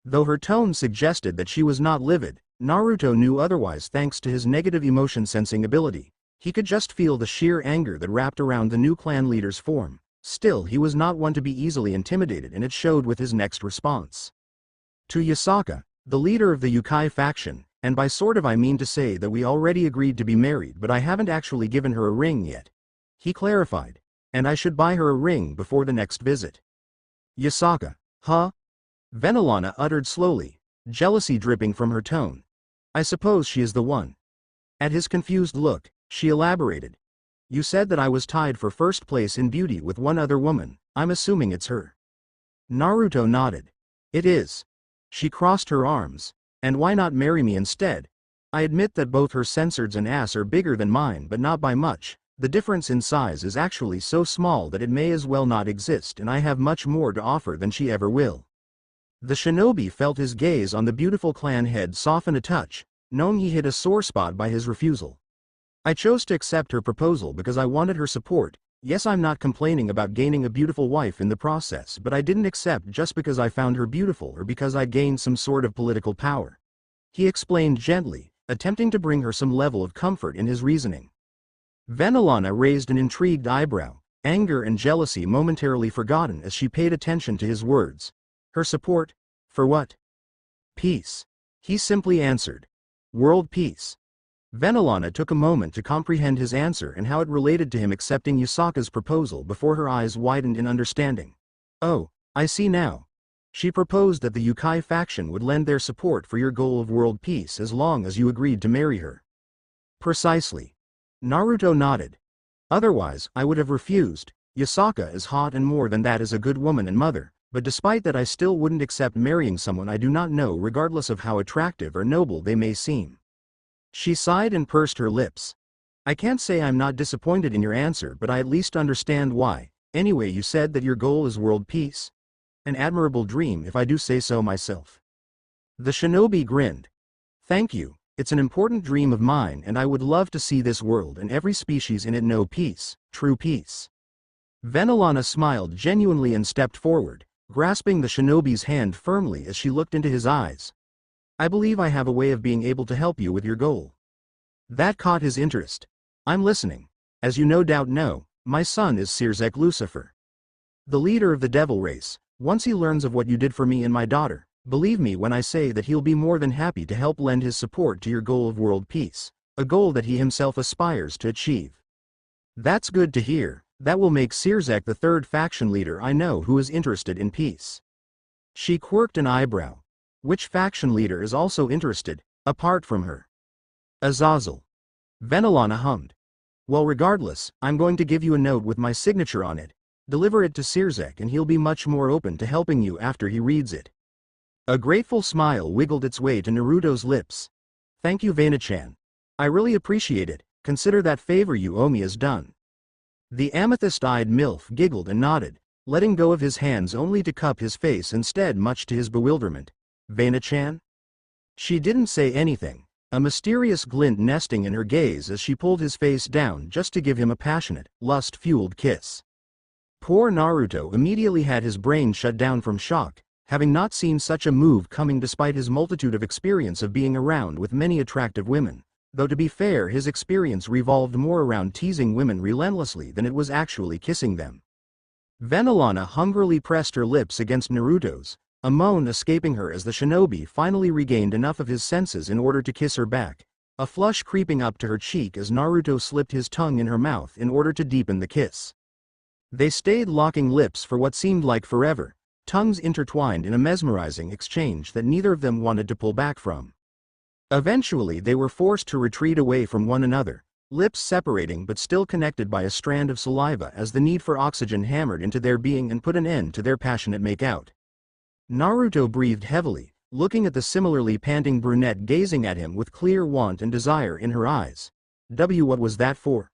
Though her tone suggested that she was not livid, Naruto knew otherwise thanks to his negative emotion-sensing ability. He could just feel the sheer anger that wrapped around the new clan leader's form. Still, he was not one to be easily intimidated, and it showed with his next response. To Yasaka, the leader of the Yukai faction, and by sort of I mean to say that we already agreed to be married, but I haven't actually given her a ring yet. He clarified. And I should buy her a ring before the next visit. Yasaka, huh? Venelana uttered slowly, jealousy dripping from her tone. I suppose she is the one. At his confused look, she elaborated. You said that I was tied for first place in beauty with one other woman. I'm assuming it's her. Naruto nodded. It is. She crossed her arms. And why not marry me instead? I admit that both her sensors and ass are bigger than mine, but not by much. The difference in size is actually so small that it may as well not exist, and I have much more to offer than she ever will. The shinobi felt his gaze on the beautiful clan head soften a touch, knowing he hit a sore spot by his refusal. I chose to accept her proposal because I wanted her support. Yes, I'm not complaining about gaining a beautiful wife in the process, but I didn't accept just because I found her beautiful or because I'd gained some sort of political power. He explained gently, attempting to bring her some level of comfort in his reasoning. Venelana raised an intrigued eyebrow, anger and jealousy momentarily forgotten as she paid attention to his words. Her support? For what? Peace. He simply answered. World peace. Venelana took a moment to comprehend his answer and how it related to him accepting Yasaka's proposal before her eyes widened in understanding. Oh, I see now. She proposed that the Yukai faction would lend their support for your goal of world peace as long as you agreed to marry her. Precisely. Naruto nodded. Otherwise, I would have refused. Yasaka is hot and more than that is a good woman and mother, but despite that I still wouldn't accept marrying someone I do not know regardless of how attractive or noble they may seem. She sighed and pursed her lips. I can't say I'm not disappointed in your answer, but I at least understand why. Anyway, you said that your goal is world peace? An admirable dream if I do say so myself. The shinobi grinned. Thank you. It's an important dream of mine, and I would love to see this world and every species in it know peace, true peace. Venelana smiled genuinely and stepped forward, grasping the shinobi's hand firmly as she looked into his eyes. I believe I have a way of being able to help you with your goal. That caught his interest. I'm listening. As you no doubt know, my son is Sirzek Lucifer, the leader of the devil race. Once he learns of what you did for me and my daughter, believe me when I say that he'll be more than happy to help lend his support to your goal of world peace, a goal that he himself aspires to achieve. That's good to hear. That will make Sirzek the third faction leader I know who is interested in peace. She quirked an eyebrow. Which faction leader is also interested, apart from her? Azazel. Venelana hummed. Well, regardless, I'm going to give you a note with my signature on it. Deliver it to Sirzek and he'll be much more open to helping you after he reads it. A grateful smile wiggled its way to Naruto's lips. Thank you, Vena-chan. I really appreciate it. Consider that favor you owe me as done. The amethyst-eyed MILF giggled and nodded, letting go of his hands only to cup his face instead, much to his bewilderment. Vena-chan? She didn't say anything, a mysterious glint nesting in her gaze as she pulled his face down just to give him a passionate, lust-fueled kiss. Poor Naruto immediately had his brain shut down from shock, having not seen such a move coming despite his multitude of experience of being around with many attractive women, though to be fair his experience revolved more around teasing women relentlessly than it was actually kissing them. Venelana hungrily pressed her lips against Naruto's, a moan escaping her as the shinobi finally regained enough of his senses in order to kiss her back, a flush creeping up to her cheek as Naruto slipped his tongue in her mouth in order to deepen the kiss. They stayed locking lips for what seemed like forever, tongues intertwined in a mesmerizing exchange that neither of them wanted to pull back from. Eventually they were forced to retreat away from one another, lips separating but still connected by a strand of saliva as the need for oxygen hammered into their being and put an end to their passionate makeout. Naruto breathed heavily, looking at the similarly panting brunette gazing at him with clear want and desire in her eyes. What was that for?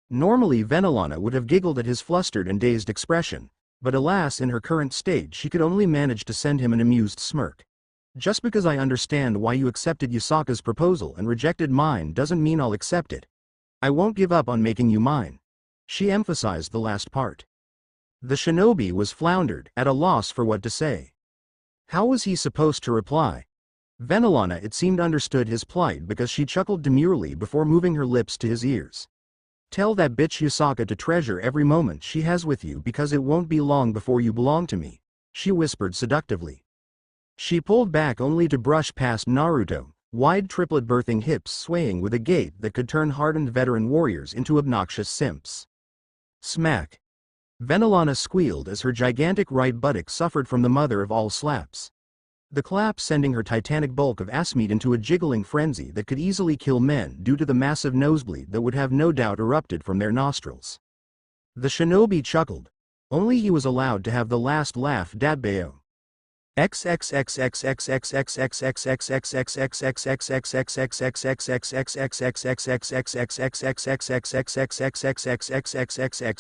Normally Venelana would have giggled at his flustered and dazed expression, but alas in her current state she could only manage to send him an amused smirk. Just because I understand why you accepted Yusaka's proposal and rejected mine doesn't mean I'll accept it. I won't give up on making you mine. She emphasized the last part. The shinobi was floundered, at a loss for what to say. How was he supposed to reply? Venelana it seemed understood his plight because she chuckled demurely before moving her lips to his ears. Tell that bitch Yusaka to treasure every moment she has with you because it won't be long before you belong to me, she whispered seductively. She pulled back only to brush past Naruto, wide triplet birthing hips swaying with a gait that could turn hardened veteran warriors into obnoxious simps. Smack. Venelana squealed as her gigantic right buttock suffered from the mother of all slaps. The clap sending her titanic bulk of ass meat into a jiggling frenzy that could easily kill men due to the massive nosebleed that would have no doubt erupted from their nostrils. The shinobi chuckled. Only he was allowed to have the last laugh. Dadbeo.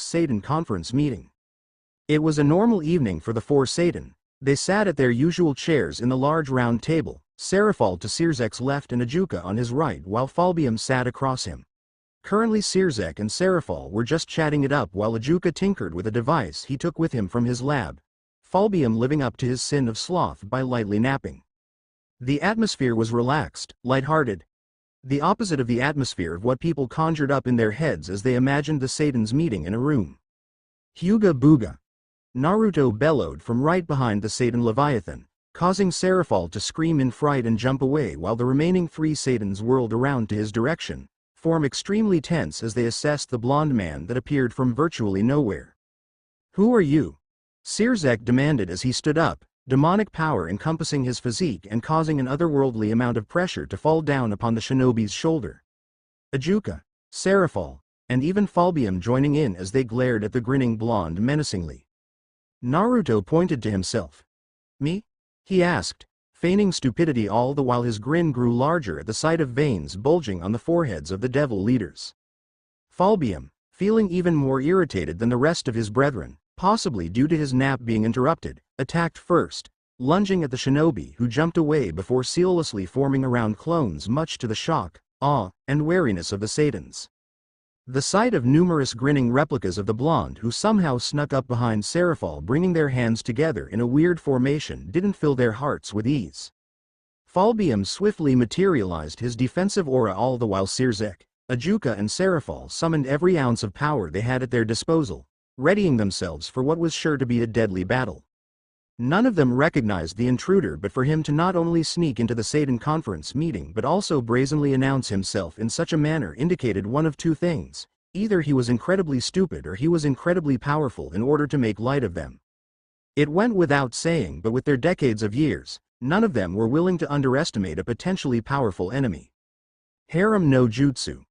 Satan conference meeting. It was a normal evening for the four Satan. They sat at their usual chairs in the large round table, Serafal to Sirzek's left and Ajuka on his right while Falbium sat across him. Currently Sirzek and Serafal were just chatting it up while Ajuka tinkered with a device he took with him from his lab, Falbium living up to his sin of sloth by lightly napping. The atmosphere was relaxed, lighthearted. The opposite of the atmosphere of what people conjured up in their heads as they imagined the Satans meeting in a room. Huga Booga. Naruto bellowed from right behind the Satan Leviathan, causing Serafal to scream in fright and jump away while the remaining three Satans whirled around to his direction, form extremely tense as they assessed the blonde man that appeared from virtually nowhere. Who are you? Sirzek demanded as he stood up, demonic power encompassing his physique and causing an otherworldly amount of pressure to fall down upon the shinobi's shoulder. Ajuka, Serafal, and even Falbium joining in as they glared at the grinning blonde menacingly. Naruto pointed to himself. Me? He asked, feigning stupidity all the while his grin grew larger at the sight of veins bulging on the foreheads of the devil leaders. Falbium, feeling even more irritated than the rest of his brethren, possibly due to his nap being interrupted, attacked first, lunging at the shinobi who jumped away before seamlessly forming around clones much to the shock, awe, and wariness of the Satans. The sight of numerous grinning replicas of the blonde who somehow snuck up behind Serafal bringing their hands together in a weird formation didn't fill their hearts with ease. Falbium swiftly materialized his defensive aura all the while Sirzek, Ajuka and Serafal summoned every ounce of power they had at their disposal, readying themselves for what was sure to be a deadly battle. None of them recognized the intruder but for him to not only sneak into the Satan conference meeting but also brazenly announce himself in such a manner indicated one of two things: either he was incredibly stupid or he was incredibly powerful in order to make light of them. It went without saying, but with their decades of years, none of them were willing to underestimate a potentially powerful enemy. Harem no Jutsu.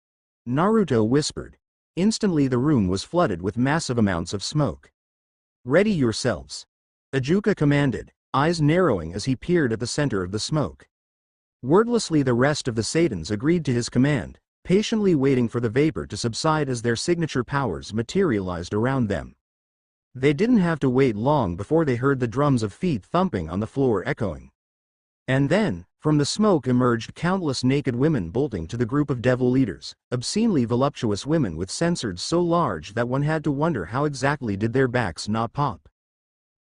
Naruto whispered. Instantly the room was flooded with massive amounts of smoke. Ready yourselves. Ajuka commanded, eyes narrowing as he peered at the center of the smoke. Wordlessly the rest of the Satans agreed to his command, patiently waiting for the vapor to subside as their signature powers materialized around them. They didn't have to wait long before they heard the drums of feet thumping on the floor echoing. And then, from the smoke emerged countless naked women bolting to the group of devil leaders, obscenely voluptuous women with sensors so large that one had to wonder how exactly did their backs not pop.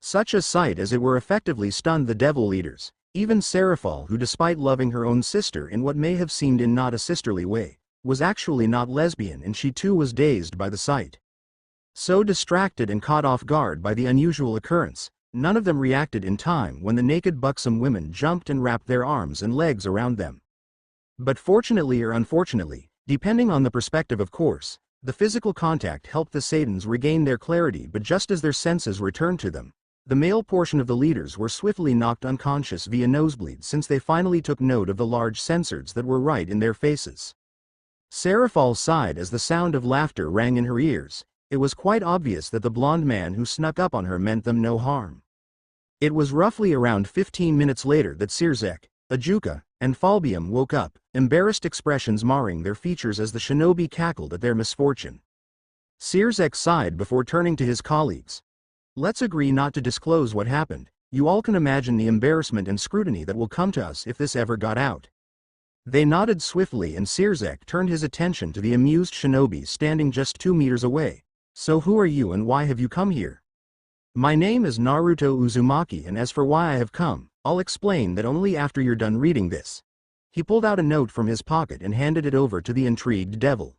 Such a sight as it were effectively stunned the devil leaders, even Serafal who despite loving her own sister in what may have seemed in not a sisterly way, was actually not lesbian and she too was dazed by the sight. So distracted and caught off guard by the unusual occurrence, none of them reacted in time when the naked buxom women jumped and wrapped their arms and legs around them. But fortunately or unfortunately, depending on the perspective of course, the physical contact helped the Satans regain their clarity, but just as their senses returned to them, The male portion of the leaders were swiftly knocked unconscious via nosebleeds since they finally took note of the large sensors that were right in their faces. Serafal sighed as the sound of laughter rang in her ears. It was quite obvious that the blonde man who snuck up on her meant them no harm. It was roughly around 15 minutes later that Sirzek, Ajuka, and Falbium woke up, embarrassed expressions marring their features as the shinobi cackled at their misfortune. Sirzek sighed before turning to his colleagues. Let's agree not to disclose what happened. You all can imagine the embarrassment and scrutiny that will come to us if this ever got out. They nodded swiftly and Sirzek turned his attention to the amused shinobi standing just 2 meters away. So who are you and why have you come here? My name is Naruto Uzumaki, and as for why I have come, I'll explain that only after you're done reading this. He pulled out a note from his pocket and handed it over to the intrigued devil.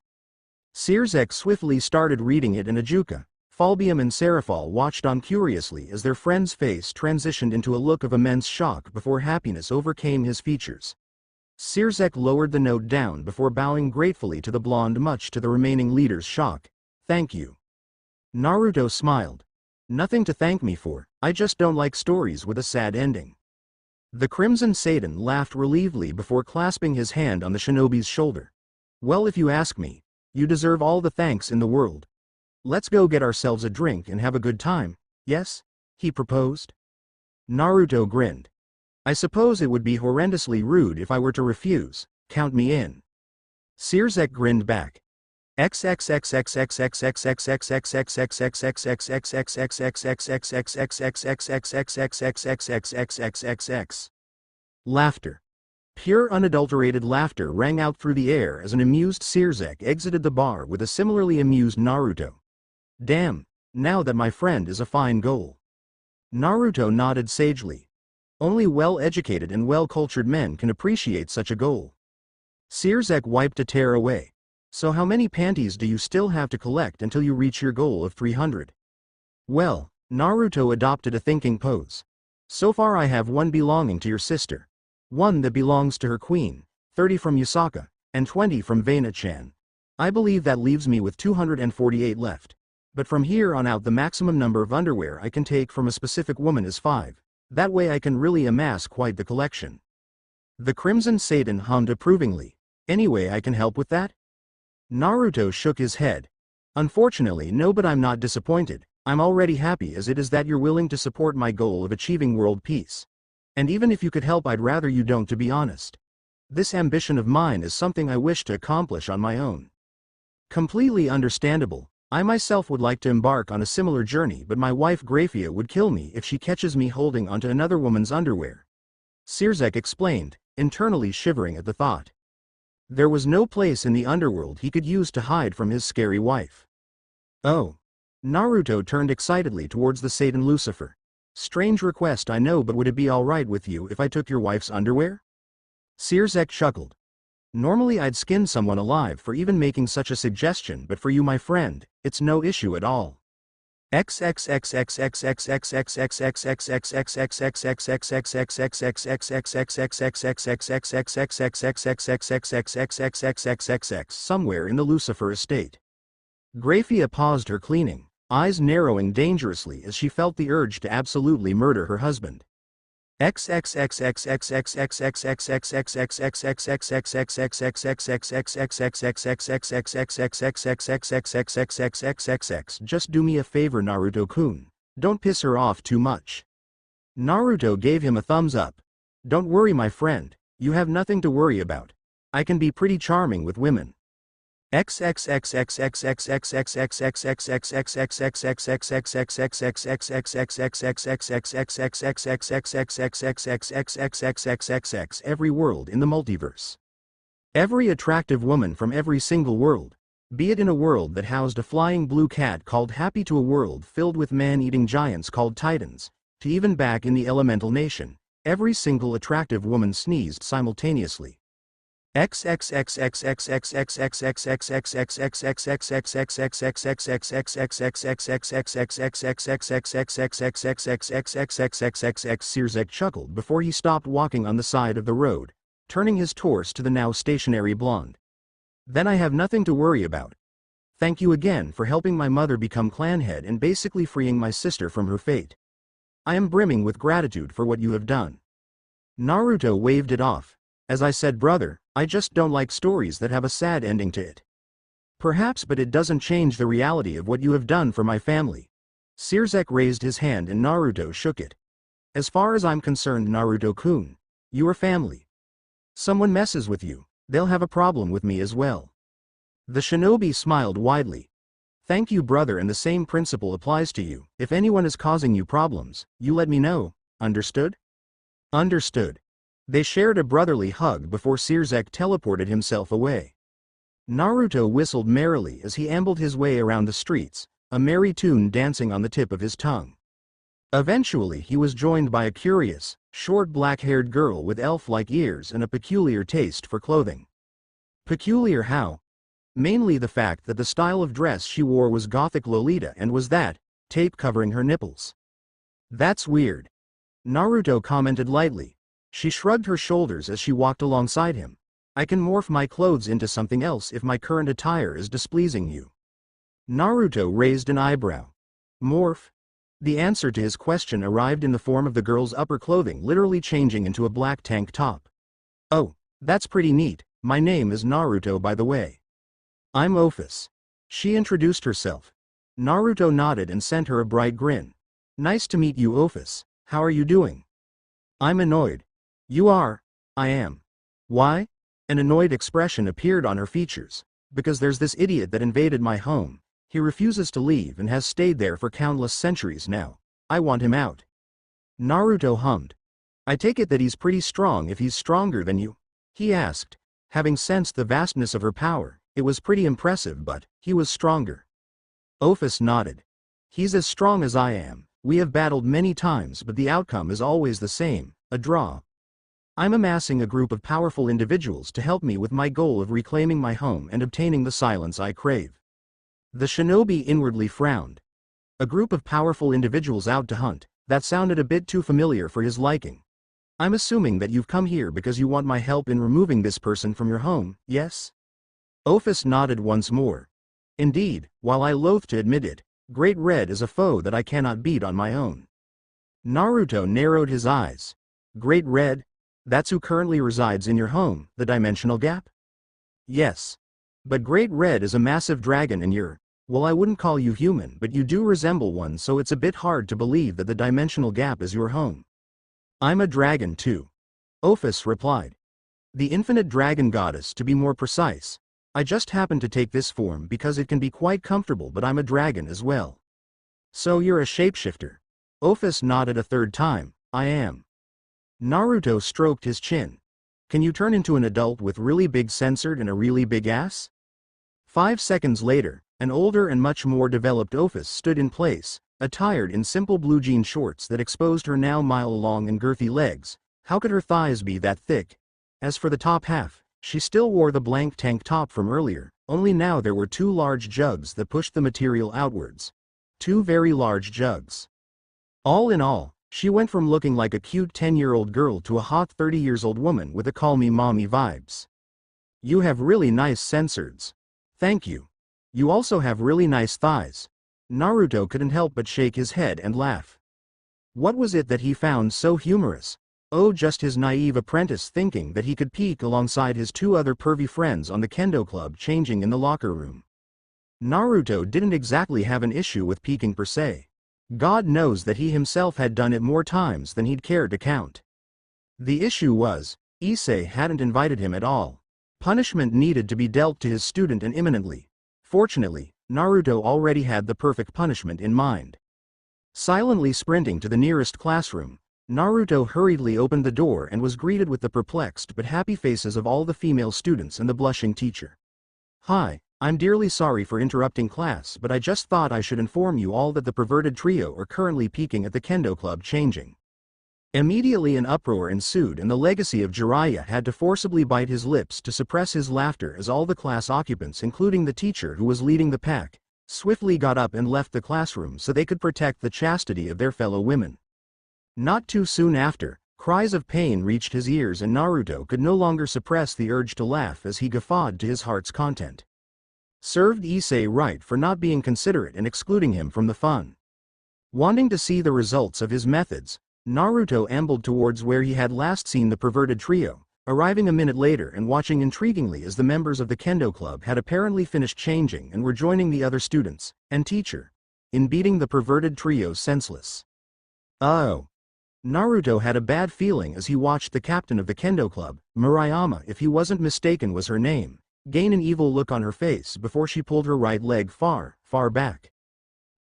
Sirzek swiftly started reading it and Ajuka, Falbium and Serafal watched on curiously as their friend's face transitioned into a look of immense shock before happiness overcame his features. Sirzek lowered the note down before bowing gratefully to the blonde, much to the remaining leader's shock. Thank you. Naruto smiled. Nothing to thank me for, I just don't like stories with a sad ending. The Crimson Satan laughed relievedly before clasping his hand on the shinobi's shoulder. Well, if you ask me, you deserve all the thanks in the world. Let's go get ourselves a drink and have a good time, yes? He proposed. Naruto grinned. I suppose it would be horrendously rude if I were to refuse. Count me in. Sirzek grinned back. Laughter. Pure unadulterated laughter rang out through the air as an amused Sirzek exited the bar with a similarly amused Naruto. Damn, now that my friend is a fine goal. Naruto nodded sagely. Only well-educated and well-cultured men can appreciate such a goal. Sirzek wiped a tear away. So how many panties do you still have to collect until you reach your goal of 300? Well, Naruto adopted a thinking pose. So far I have one belonging to your sister. One that belongs to her queen, 30 from Yusaka, and 20 from Vena-chan. I believe that leaves me with 248 left. But from here on out the maximum number of underwear I can take from a specific woman is 5. That way I can really amass quite the collection. The Crimson Satan hummed approvingly. Anyway, I can help with that? Naruto shook his head. Unfortunately no, but I'm not disappointed. I'm already happy as it is that you're willing to support my goal of achieving world peace. And even if you could help, I'd rather you don't, to be honest. This ambition of mine is something I wish to accomplish on my own. Completely understandable. I myself would like to embark on a similar journey, but my wife Grafia would kill me if she catches me holding onto another woman's underwear. Sirzek explained, internally shivering at the thought. There was no place in the underworld he could use to hide from his scary wife. Oh. Naruto turned excitedly towards the Satan Lucifer. Strange request, I know, but would it be alright with you if I took your wife's underwear? Sirzek chuckled. Normally I'd skin someone alive for even making such a suggestion, but for you, my friend, it's no issue at all. Somewhere in the Lucifer estate. Grafia paused her cleaning, eyes narrowing dangerously as she felt the urge to absolutely murder her husband. Just do me a favor, Naruto-kun. Don't piss her off too much. Naruto gave him a thumbs up. Don't worry, my friend, you have nothing to worry about. I can be pretty charming with women. Every world in the multiverse. Every attractive woman from every single world. Be it in a world that housed a flying blue cat called Happy, to a world filled with man-eating giants called Titans, to even back in the elemental nation, every single attractive woman sneezed simultaneously. Every Sirzek chuckled before he stopped walking on the side of the road, turning his torso to the now stationary blonde. Then I have nothing to worry about. Thank you again for helping my mother become clan head and basically freeing my sister from her fate. I am brimming with gratitude for what you have done. Naruto waved it off. As I said, brother, I just don't like stories that have a sad ending to it. Perhaps, but it doesn't change the reality of what you have done for my family. Sirzek raised his hand and Naruto shook it. As far as I'm concerned, Naruto-kun, you are family. Someone messes with you, they'll have a problem with me as well. The shinobi smiled widely. Thank you, brother, and the same principle applies to you. If anyone is causing you problems, you let me know, understood? Understood. They shared a brotherly hug before Sirzek teleported himself away. Naruto whistled merrily as he ambled his way around the streets, a merry tune dancing on the tip of his tongue. Eventually he was joined by a curious, short black-haired girl with elf-like ears and a peculiar taste for clothing. Peculiar how? Mainly the fact that the style of dress she wore was gothic Lolita and was that tape covering her nipples. That's weird. Naruto commented lightly. She shrugged her shoulders as she walked alongside him. I can morph my clothes into something else if my current attire is displeasing you. Naruto raised an eyebrow. Morph? The answer to his question arrived in the form of the girl's upper clothing literally changing into a black tank top. Oh, that's pretty neat. My name is Naruto, by the way. I'm Ophis. She introduced herself. Naruto nodded and sent her a bright grin. Nice to meet you, Ophis. How are you doing? I'm annoyed. You are? I am. Why? An annoyed expression appeared on her features. Because there's this idiot that invaded my home. He refuses to leave and has stayed there for countless centuries now. I want him out. Naruto hummed. I take it that he's pretty strong if he's stronger than you? He asked. Having sensed the vastness of her power, it was pretty impressive, but he was stronger. Ophis nodded. He's as strong as I am. We have battled many times, but the outcome is always the same, a draw. I'm amassing a group of powerful individuals to help me with my goal of reclaiming my home and obtaining the silence I crave. The shinobi inwardly frowned. A group of powerful individuals out to hunt, that sounded a bit too familiar for his liking. I'm assuming that you've come here because you want my help in removing this person from your home, yes? Ophis nodded once more. Indeed, while I loathe to admit it, Great Red is a foe that I cannot beat on my own. Naruto narrowed his eyes. Great Red? That's who currently resides in your home, the dimensional gap? Yes. But Great Red is a massive dragon and you're, well, I wouldn't call you human, but you do resemble one, so it's a bit hard to believe that the dimensional gap is your home. I'm a dragon too. Ophis replied. The infinite dragon goddess, to be more precise. I just happen to take this form because it can be quite comfortable, but I'm a dragon as well. So you're a shapeshifter. Ophis nodded a third time. I am. Naruto stroked his chin. Can you turn into an adult with really big censored and a really big ass? 5 seconds later, an older and much more developed Ophis stood in place, attired in simple blue jean shorts that exposed her now mile-long and girthy legs. How could her thighs be that thick? As for the top half, she still wore the blank tank top from earlier, only now there were 2 large jugs that pushed the material outwards. 2 very large jugs. All in all, she went from looking like a cute 10-year-old girl to a hot 30-years-old woman with a call me mommy vibes. You have really nice censoreds. Thank you. You also have really nice thighs. Naruto couldn't help but shake his head and laugh. What was it that he found so humorous? Oh, just his naive apprentice thinking that he could peek alongside his 2 other pervy friends on the kendo club changing in the locker room. Naruto didn't exactly have an issue with peeking per se. God knows that he himself had done it more times than he'd care to count. The issue was, Issei hadn't invited him at all. Punishment needed to be dealt to his student and imminently. Fortunately, Naruto already had the perfect punishment in mind. Silently sprinting to the nearest classroom, Naruto hurriedly opened the door and was greeted with the perplexed but happy faces of all the female students and the blushing teacher. Hi. I'm dearly sorry for interrupting class, but I just thought I should inform you all that the perverted trio are currently peeking at the kendo club changing. Immediately an uproar ensued and the legacy of Jiraiya had to forcibly bite his lips to suppress his laughter as all the class occupants, including the teacher who was leading the pack, swiftly got up and left the classroom so they could protect the chastity of their fellow women. Not too soon after, cries of pain reached his ears and Naruto could no longer suppress the urge to laugh as he guffawed to his heart's content. Served Issei right for not being considerate and excluding him from the fun. Wanting to see the results of his methods, Naruto ambled towards where he had last seen the perverted trio, arriving a minute later and watching intriguingly as the members of the kendo club had apparently finished changing and were joining the other students and teacher in beating the perverted trio senseless. Oh. Naruto had a bad feeling as he watched the captain of the kendo club, Murayama if he wasn't mistaken was her name, gain an evil look on her face before she pulled her right leg far, far back.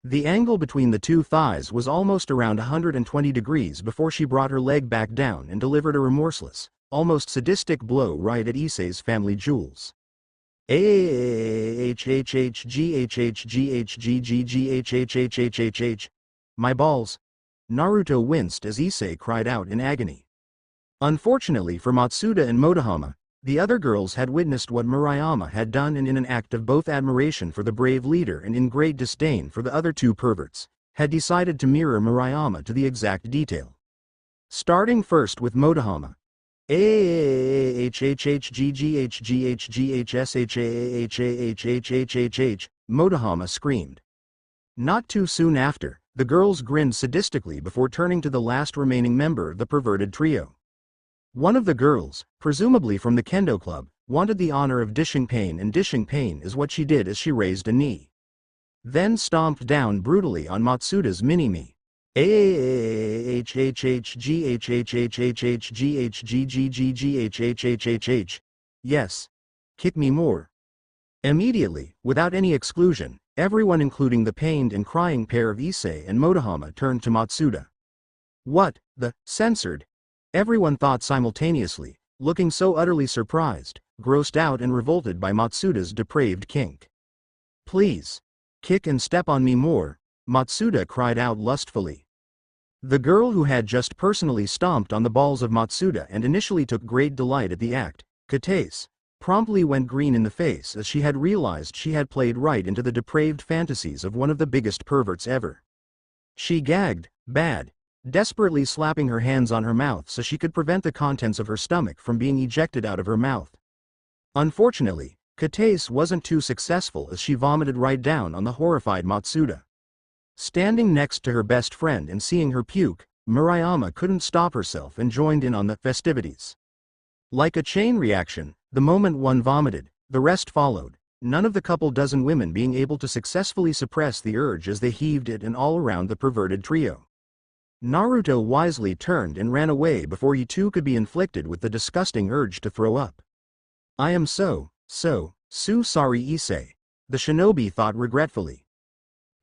The angle between the two thighs was almost around 120 degrees before she brought her leg back down and delivered a remorseless, almost sadistic blow right at Issei's family jewels. My balls. Naruto winced as Issei cried out in agony. Unfortunately for Matsuda and Motohama, the other girls had witnessed what Murayama had done and in an act of both admiration for the brave leader and in great disdain for the other two perverts, had decided to mirror Murayama to the exact detail. Starting first with Motohama. Motohama screamed. Not too soon after, the girls grinned sadistically before turning to the last remaining member of the perverted trio. One of the girls, presumably from the kendo club, wanted the honor of dishing pain, and dishing pain is what she did as she raised a knee. Then stomped down brutally on Matsuda's mini-me. Yes. Kick me more. Immediately, without any exclusion, everyone including the pained and crying pair of Issei and Motohama turned to Matsuda. What, the, censored? Everyone thought simultaneously, looking so utterly surprised, grossed out and revolted by Matsuda's depraved kink. Please. Kick and step on me more, Matsuda cried out lustfully. The girl who had just personally stomped on the balls of Matsuda and initially took great delight at the act, Katase, promptly went green in the face as she had realized she had played right into the depraved fantasies of one of the biggest perverts ever. She gagged, bad, desperately slapping her hands on her mouth so she could prevent the contents of her stomach from being ejected out of her mouth. Unfortunately, Katase wasn't too successful as she vomited right down on the horrified Matsuda. Standing next to her best friend and seeing her puke, Murayama couldn't stop herself and joined in on the festivities. Like a chain reaction, the moment one vomited, the rest followed, none of the couple dozen women being able to successfully suppress the urge as they heaved it and all around the perverted trio. Naruto wisely turned and ran away before he too could be inflicted with the disgusting urge to throw up. I am so sorry Issei, the shinobi thought regretfully.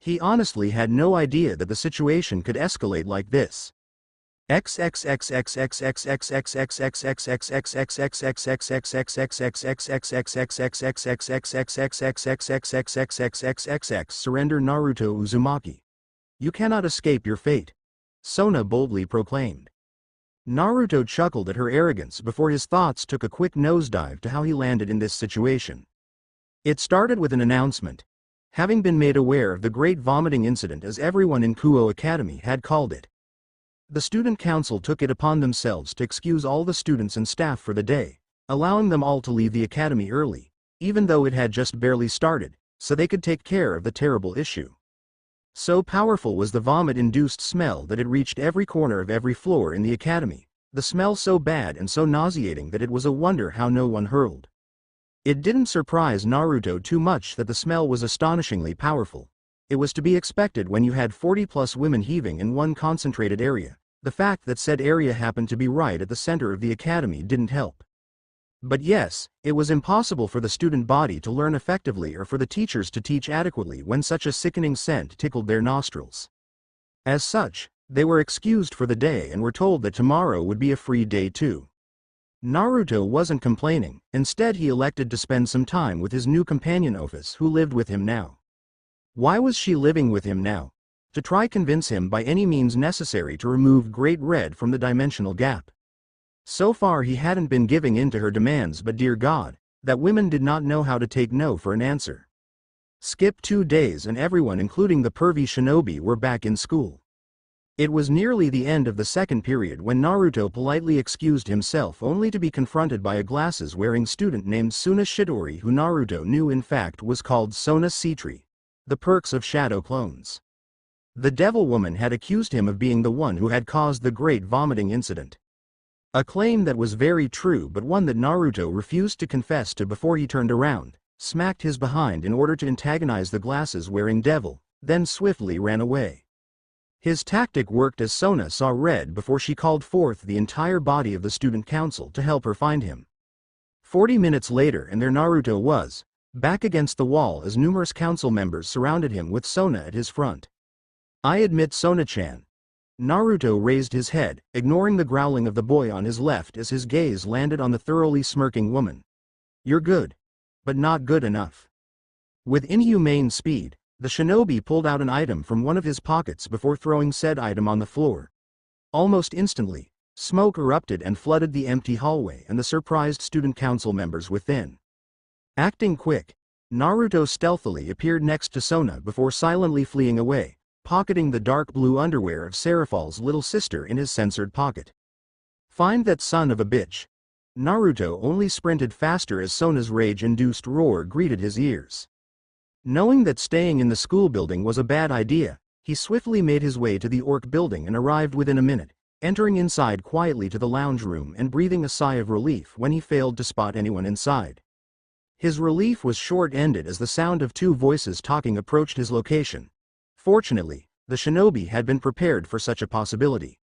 He honestly had no idea that the situation could escalate like this. Surrender Naruto Uzumaki. You cannot escape your fate, Sona boldly proclaimed. Naruto chuckled at her arrogance before his thoughts took a quick nosedive to how he landed in this situation. It started with an announcement. Having been made aware of the great vomiting incident as everyone in Kuo Academy had called it, the student council took it upon themselves to excuse all the students and staff for the day, allowing them all to leave the academy early, even though it had just barely started, so they could take care of the terrible issue. So powerful was the vomit-induced smell that it reached every corner of every floor in the academy, the smell so bad and so nauseating that it was a wonder how no one hurled. It didn't surprise Naruto too much that the smell was astonishingly powerful. It was to be expected when you had 40+ women heaving in one concentrated area. The fact that said area happened to be right at the center of the academy didn't help. But yes, it was impossible for the student body to learn effectively or for the teachers to teach adequately when such a sickening scent tickled their nostrils. As such, they were excused for the day and were told that tomorrow would be a free day too. Naruto wasn't complaining, instead he elected to spend some time with his new companion Office who lived with him now. Why was she living with him now? To try convince him by any means necessary to remove Great Red from the dimensional gap. So far he hadn't been giving in to her demands, but dear God, that women did not know how to take no for an answer. Skip 2 days and everyone including the pervy shinobi were back in school. It was nearly the end of the second period when Naruto politely excused himself only to be confronted by a glasses-wearing student named Suna Shidori who Naruto knew in fact was called Sona Citri. The perks of shadow clones. The devil woman had accused him of being the one who had caused the great vomiting incident. A claim that was very true, but one that Naruto refused to confess to before he turned around, smacked his behind in order to antagonize the glasses-wearing devil, then swiftly ran away. His tactic worked as Sona saw red before she called forth the entire body of the student council to help her find him. 40 minutes later and there Naruto was, back against the wall as numerous council members surrounded him with Sona at his front. "I admit Sona-chan." Naruto raised his head, ignoring the growling of the boy on his left as his gaze landed on the thoroughly smirking woman. "You're good. But not good enough." With inhumane speed, the shinobi pulled out an item from one of his pockets before throwing said item on the floor. Almost instantly, smoke erupted and flooded the empty hallway and the surprised student council members within. Acting quick, Naruto stealthily appeared next to Sona before silently fleeing away, pocketing the dark blue underwear of Seraphal's little sister in his censored pocket. "Find that son of a bitch." Naruto only sprinted faster as Sona's rage-induced roar greeted his ears. Knowing that staying in the school building was a bad idea, he swiftly made his way to the Orc building and arrived within a minute, entering inside quietly to the lounge room and breathing a sigh of relief when he failed to spot anyone inside. His relief was short-ended as the sound of two voices talking approached his location. Fortunately, the shinobi had been prepared for such a possibility.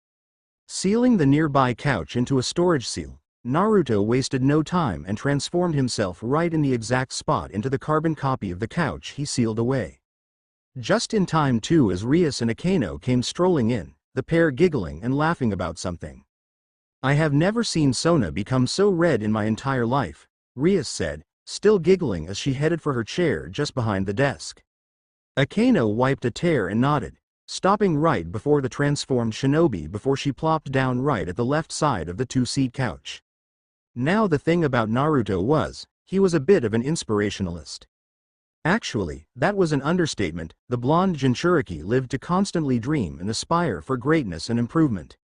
Sealing the nearby couch into a storage seal, Naruto wasted no time and transformed himself right in the exact spot into the carbon copy of the couch he sealed away. Just in time too as Rias and Akeno came strolling in, the pair giggling and laughing about something. "I have never seen Sona become so red in my entire life," Rias said, still giggling as she headed for her chair just behind the desk. Akeno wiped a tear and nodded, stopping right before the transformed shinobi before she plopped down right at the left side of the two-seat couch. Now the thing about Naruto was, he was a bit of an inspirationalist. Actually, that was an understatement. The blonde Jinchuriki lived to constantly dream and aspire for greatness and improvement.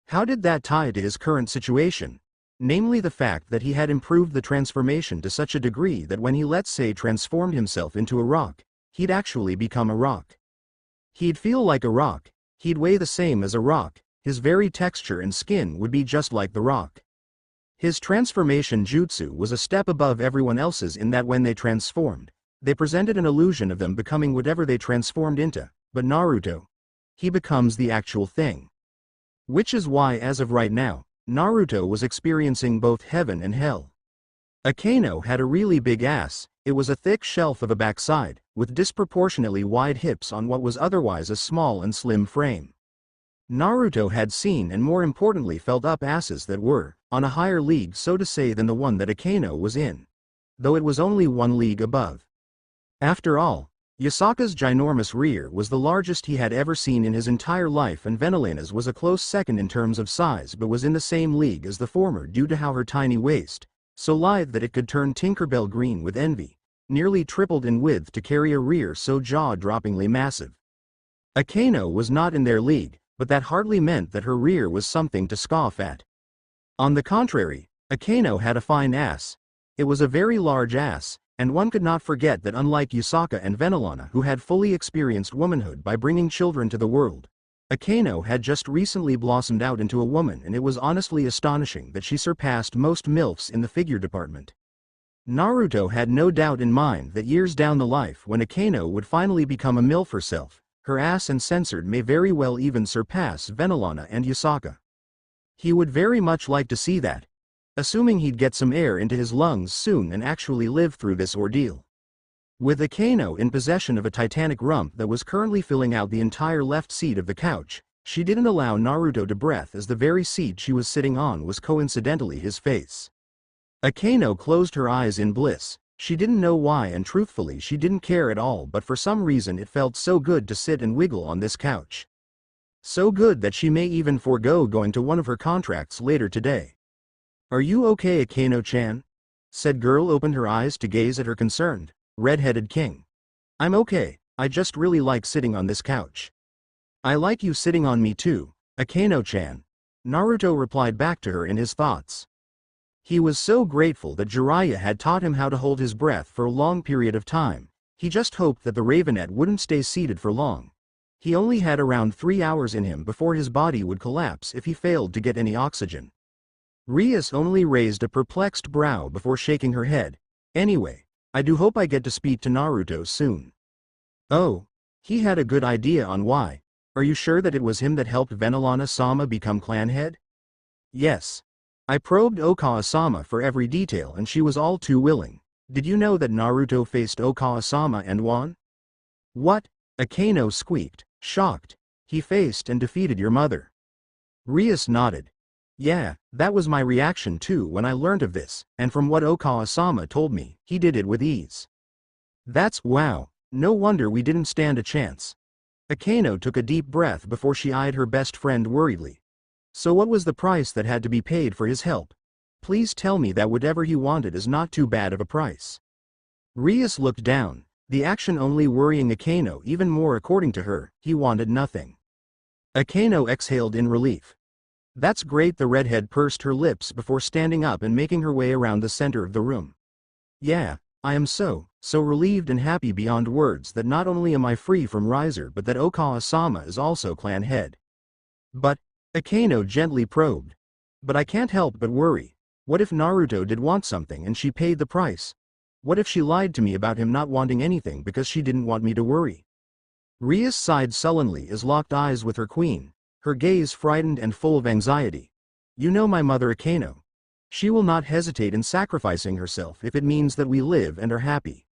How did that tie to his current situation? Namely the fact that he had improved the transformation to such a degree that when he, let's say, transformed himself into a rock, he'd actually become a rock. He'd feel like a rock, he'd weigh the same as a rock, his very texture and skin would be just like the rock. His transformation jutsu was a step above everyone else's in that when they transformed, they presented an illusion of them becoming whatever they transformed into, but Naruto, he becomes the actual thing. Which is why as of right now, Naruto was experiencing both heaven and hell. Akeno had a really big ass, it was a thick shelf of a backside, with disproportionately wide hips on what was otherwise a small and slim frame. Naruto had seen and more importantly felt up asses that were, on a higher league so to say than the one that Akeno was in. Though it was only one league above. After all, Yasaka's ginormous rear was the largest he had ever seen in his entire life and Venelana's was a close second in terms of size but was in the same league as the former due to how her tiny waist, so lithe that it could turn Tinkerbell green with envy, nearly tripled in width to carry a rear so jaw-droppingly massive. Akeno was not in their league, but that hardly meant that her rear was something to scoff at. On the contrary, Akeno had a fine ass. It was a very large ass, and one could not forget that unlike Yasaka and Venelana who had fully experienced womanhood by bringing children to the world, Akeno had just recently blossomed out into a woman and it was honestly astonishing that she surpassed most MILFs in the figure department. Naruto had no doubt in mind that years down the life when Akeno would finally become a MILF herself, her ass and censored may very well even surpass Venelana and Yasaka. He would very much like to see that, assuming he'd get some air into his lungs soon and actually live through this ordeal. With Akeno in possession of a titanic rump that was currently filling out the entire left seat of the couch, she didn't allow Naruto to breath as the very seat she was sitting on was coincidentally his face. Akeno closed her eyes in bliss. She didn't know why and truthfully she didn't care at all but for some reason it felt so good to sit and wiggle on this couch. So good that she may even forego going to one of her contracts later today. "Are you okay Akeno-chan?" said girl opened her eyes to gaze at her concerned, red-headed king. "I'm okay, I just really like sitting on this couch." "I like you sitting on me too, Akeno-chan," Naruto replied back to her in his thoughts. He was so grateful that Jiraiya had taught him how to hold his breath for a long period of time, he just hoped that the Ravenet wouldn't stay seated for long. He only had around 3 hours in him before his body would collapse if he failed to get any oxygen. Rias only raised a perplexed brow before shaking her head. Anyway, I do hope I get to speak to Naruto soon. Oh, he had a good idea on why. Are you sure that it was him that helped Venelana-sama become clan head? Yes. I probed Okawa-sama for every detail and she was all too willing. Did you know that Naruto faced Okawa-sama and won? What? Akeno squeaked, shocked. He faced and defeated your mother. Rias nodded. Yeah, that was my reaction too when I learned of this, and from what Okawa-sama told me, he did it with ease. That's wow, no wonder we didn't stand a chance. Akeno took a deep breath before she eyed her best friend worriedly. So what was the price that had to be paid for his help? Please tell me that whatever he wanted is not too bad of a price. Rias looked down, the action only worrying Akeno even more. According to her, he wanted nothing. Akeno exhaled in relief. That's great. The redhead pursed her lips before standing up and making her way around the center of the room. Yeah, I am so relieved and happy beyond words that not only am I free from Riser but that Okawa-sama is also clan head. But, Akeno gently probed. But I can't help but worry. What if Naruto did want something and she paid the price? What if she lied to me about him not wanting anything because she didn't want me to worry? Rias sighed sullenly as locked eyes with her queen, her gaze frightened and full of anxiety. You know my mother Akeno. She will not hesitate in sacrificing herself if it means that we live and are happy.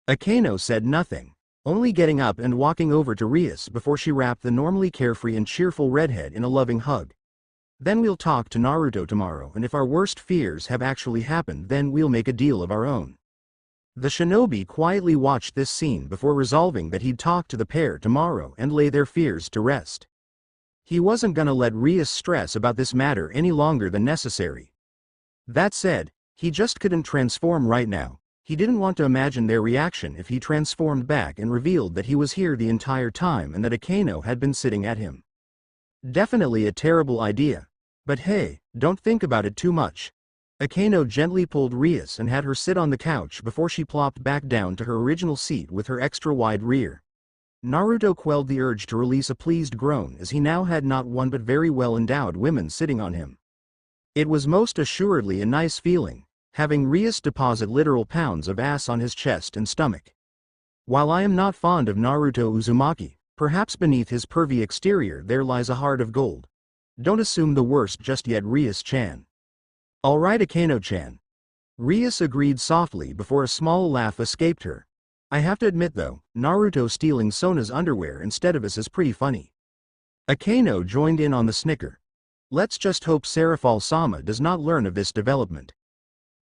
Akeno said nothing, only getting up and walking over to Rias before she wrapped the normally carefree and cheerful redhead in a loving hug. Then we'll talk to Naruto tomorrow, and if our worst fears have actually happened, then we'll make a deal of our own. The shinobi quietly watched this scene before resolving that he'd talk to the pair tomorrow and lay their fears to rest. He wasn't gonna let Rias stress about this matter any longer than necessary. That said, he just couldn't transform right now. He didn't want to imagine their reaction if he transformed back and revealed that he was here the entire time and that Akeno had been sitting at him. Definitely a terrible idea. But hey, don't think about it too much. Akeno gently pulled Rias and had her sit on the couch before she plopped back down to her original seat with her extra-wide rear. Naruto quelled the urge to release a pleased groan as he now had not one but very well-endowed women sitting on him. It was most assuredly a nice feeling, having Rias deposit literal pounds of ass on his chest and stomach. While I am not fond of Naruto Uzumaki, perhaps beneath his pervy exterior there lies a heart of gold. Don't assume the worst just yet, Rias-chan. Alright, Akeno-chan. Rias agreed softly before a small laugh escaped her. I have to admit though, Naruto stealing Sona's underwear instead of us is pretty funny. Akeno joined in on the snicker. Let's just hope Serafal-sama does not learn of this development.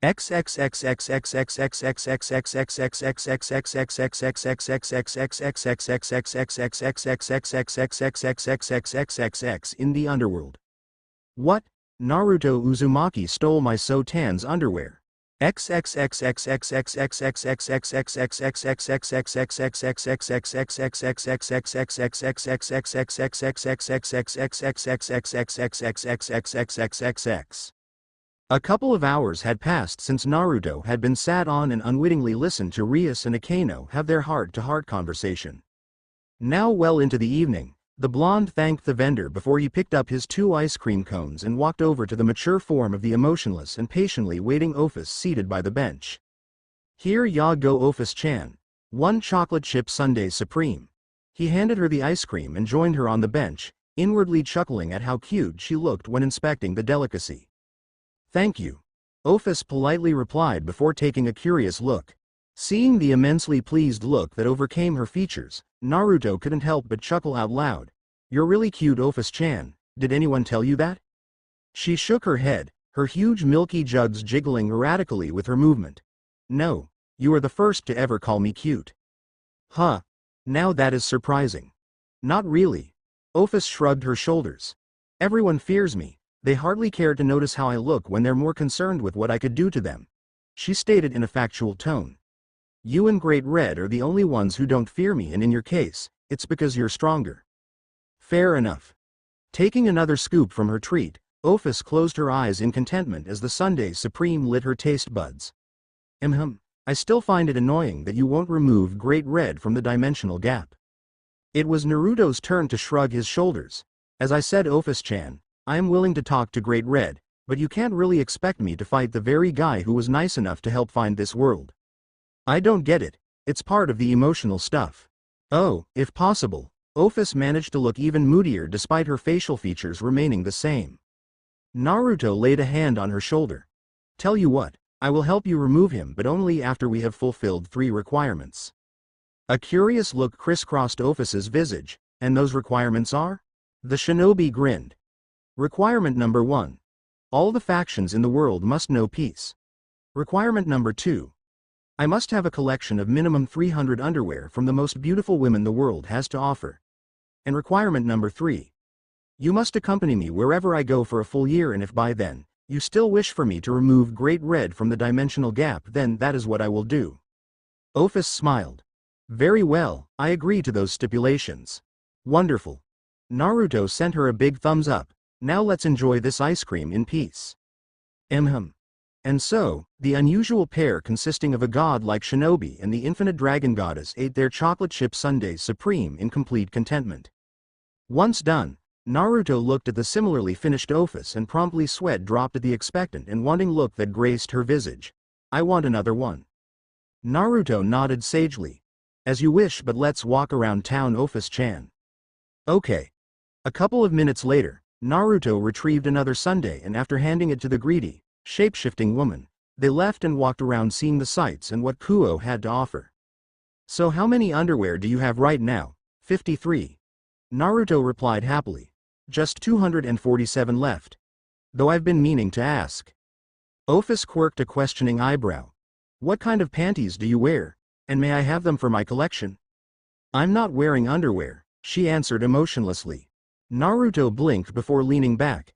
In the underworld. What? Naruto Uzumaki stole my Sotan's underwear. A couple of hours had passed since Naruto had been sat on and unwittingly listened to Rias and Akeno have their heart-to-heart conversation. Now well into the evening, the blonde thanked the vendor before he picked up his 2 ice cream cones and walked over to the mature form of the emotionless and patiently waiting Office seated by the bench. Here ya go, Office-chan. 1 chocolate chip sundae supreme. He handed her the ice cream and joined her on the bench, inwardly chuckling at how cute she looked when inspecting the delicacy. Thank you. Office politely replied before taking a curious look. Seeing the immensely pleased look that overcame her features, Naruto couldn't help but chuckle out loud. You're really cute, Office-chan. Did anyone tell you that? She shook her head, her huge milky jugs jiggling erratically with her movement. No, you are the first to ever call me cute. Huh. Now that is surprising. Not really. Office shrugged her shoulders. Everyone fears me. They hardly care to notice how I look when they're more concerned with what I could do to them. She stated in a factual tone. You and Great Red are the only ones who don't fear me, and in your case, it's because you're stronger. Fair enough. Taking another scoop from her treat, Office closed her eyes in contentment as the sundae supreme lit her taste buds. I still find it annoying that you won't remove Great Red from the dimensional gap. It was Naruto's turn to shrug his shoulders. As I said, Office-chan, I am willing to talk to Great Red, but you can't really expect me to fight the very guy who was nice enough to help find this world. I don't get it. It's part of the emotional stuff. Oh, if possible. Office managed to look even moodier despite her facial features remaining the same. Naruto laid a hand on her shoulder. Tell you what, I will help you remove him, but only after we have fulfilled 3 requirements. A curious look crisscrossed Office's visage. And those requirements are? The shinobi grinned. Requirement number 1. All the factions in the world must know peace. Requirement number 2. I must have a collection of minimum 300 underwear from the most beautiful women the world has to offer. And requirement number 3. You must accompany me wherever I go for a full year, and if by then, you still wish for me to remove Great Red from the dimensional gap, then that is what I will do. Office smiled. Very well, I agree to those stipulations. Wonderful. Naruto sent her a big thumbs up. Now let's enjoy this ice cream in peace. And so, the unusual pair consisting of a god-like shinobi and the infinite dragon goddess ate their chocolate chip sundaes supreme in complete contentment. Once done, Naruto looked at the similarly finished Office and promptly sweat dropped at the expectant and wanting look that graced her visage. I want another one. Naruto nodded sagely. As you wish, but let's walk around town, Office-chan. Okay. A couple of minutes later, Naruto retrieved another sundae and after handing it to the greedy, shape-shifting woman, they left and walked around seeing the sights and what Kuo had to offer. So how many underwear do you have right now? 53. Naruto replied happily. Just 247 left. Though I've been meaning to ask. Office quirked a questioning eyebrow. What kind of panties do you wear? And may I have them for my collection? I'm not wearing underwear, she answered emotionlessly. Naruto blinked before leaning back.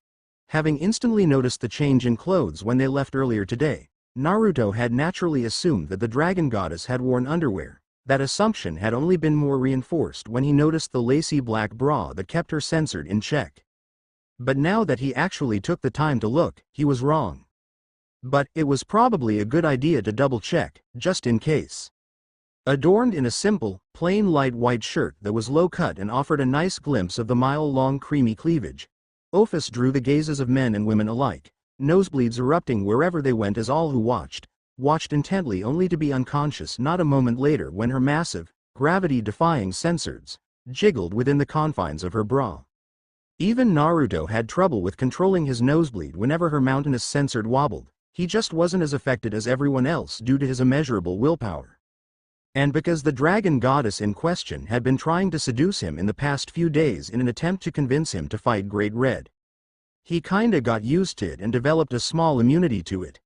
Having instantly noticed the change in clothes when they left earlier today, Naruto had naturally assumed that the dragon goddess had worn underwear. That assumption had only been more reinforced when he noticed the lacy black bra that kept her censored in check. But now that he actually took the time to look, he was wrong. But it was probably a good idea to double-check, just in case. Adorned in a simple, plain light white shirt that was low-cut and offered a nice glimpse of the mile-long creamy cleavage, Office drew the gazes of men and women alike, nosebleeds erupting wherever they went as all who watched intently only to be unconscious not a moment later when her massive, gravity-defying censors jiggled within the confines of her bra. Even Naruto had trouble with controlling his nosebleed whenever her mountainous censored wobbled. He just wasn't as affected as everyone else due to his immeasurable willpower. And because the dragon goddess in question had been trying to seduce him in the past few days in an attempt to convince him to fight Great Red. He kinda got used to it and developed a small immunity to it.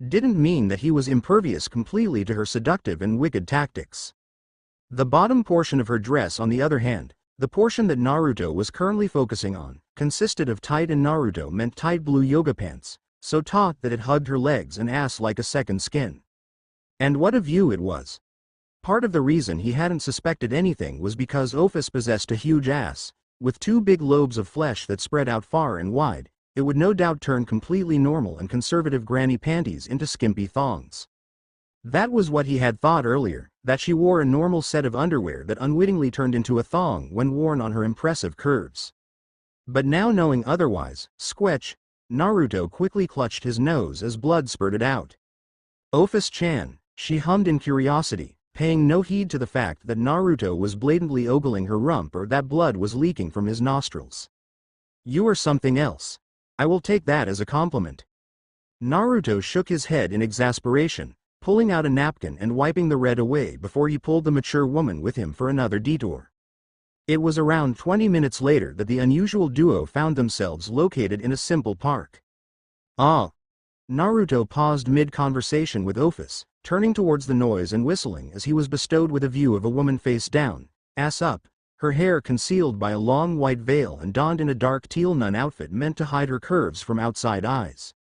Didn't mean that he was impervious completely to her seductive and wicked tactics. The bottom portion of her dress, on the other hand, the portion that Naruto was currently focusing on, consisted of tight, and Naruto meant tight blue yoga pants, so taut that it hugged her legs and ass like a second skin. And what a view it was. Part of the reason he hadn't suspected anything was because Office possessed a huge ass, with 2 big lobes of flesh that spread out far and wide. It would no doubt turn completely normal and conservative granny panties into skimpy thongs. That was what he had thought earlier, that she wore a normal set of underwear that unwittingly turned into a thong when worn on her impressive curves. But now knowing otherwise, squetch, Naruto quickly clutched his nose as blood spurted out. Office-chan, she hummed in curiosity, paying no heed to the fact that Naruto was blatantly ogling her rump or that blood was leaking from his nostrils. You are something else. I will take that as a compliment. Naruto shook his head in exasperation, pulling out a napkin and wiping the red away before he pulled the mature woman with him for another detour. It was around 20 minutes later that the unusual duo found themselves located in a simple park. Ah! Naruto paused mid-conversation with Office, turning towards the noise and whistling as he was bestowed with a view of a woman face down, ass up, her hair concealed by a long white veil and donned in a dark teal nun outfit meant to hide her curves from outside eyes.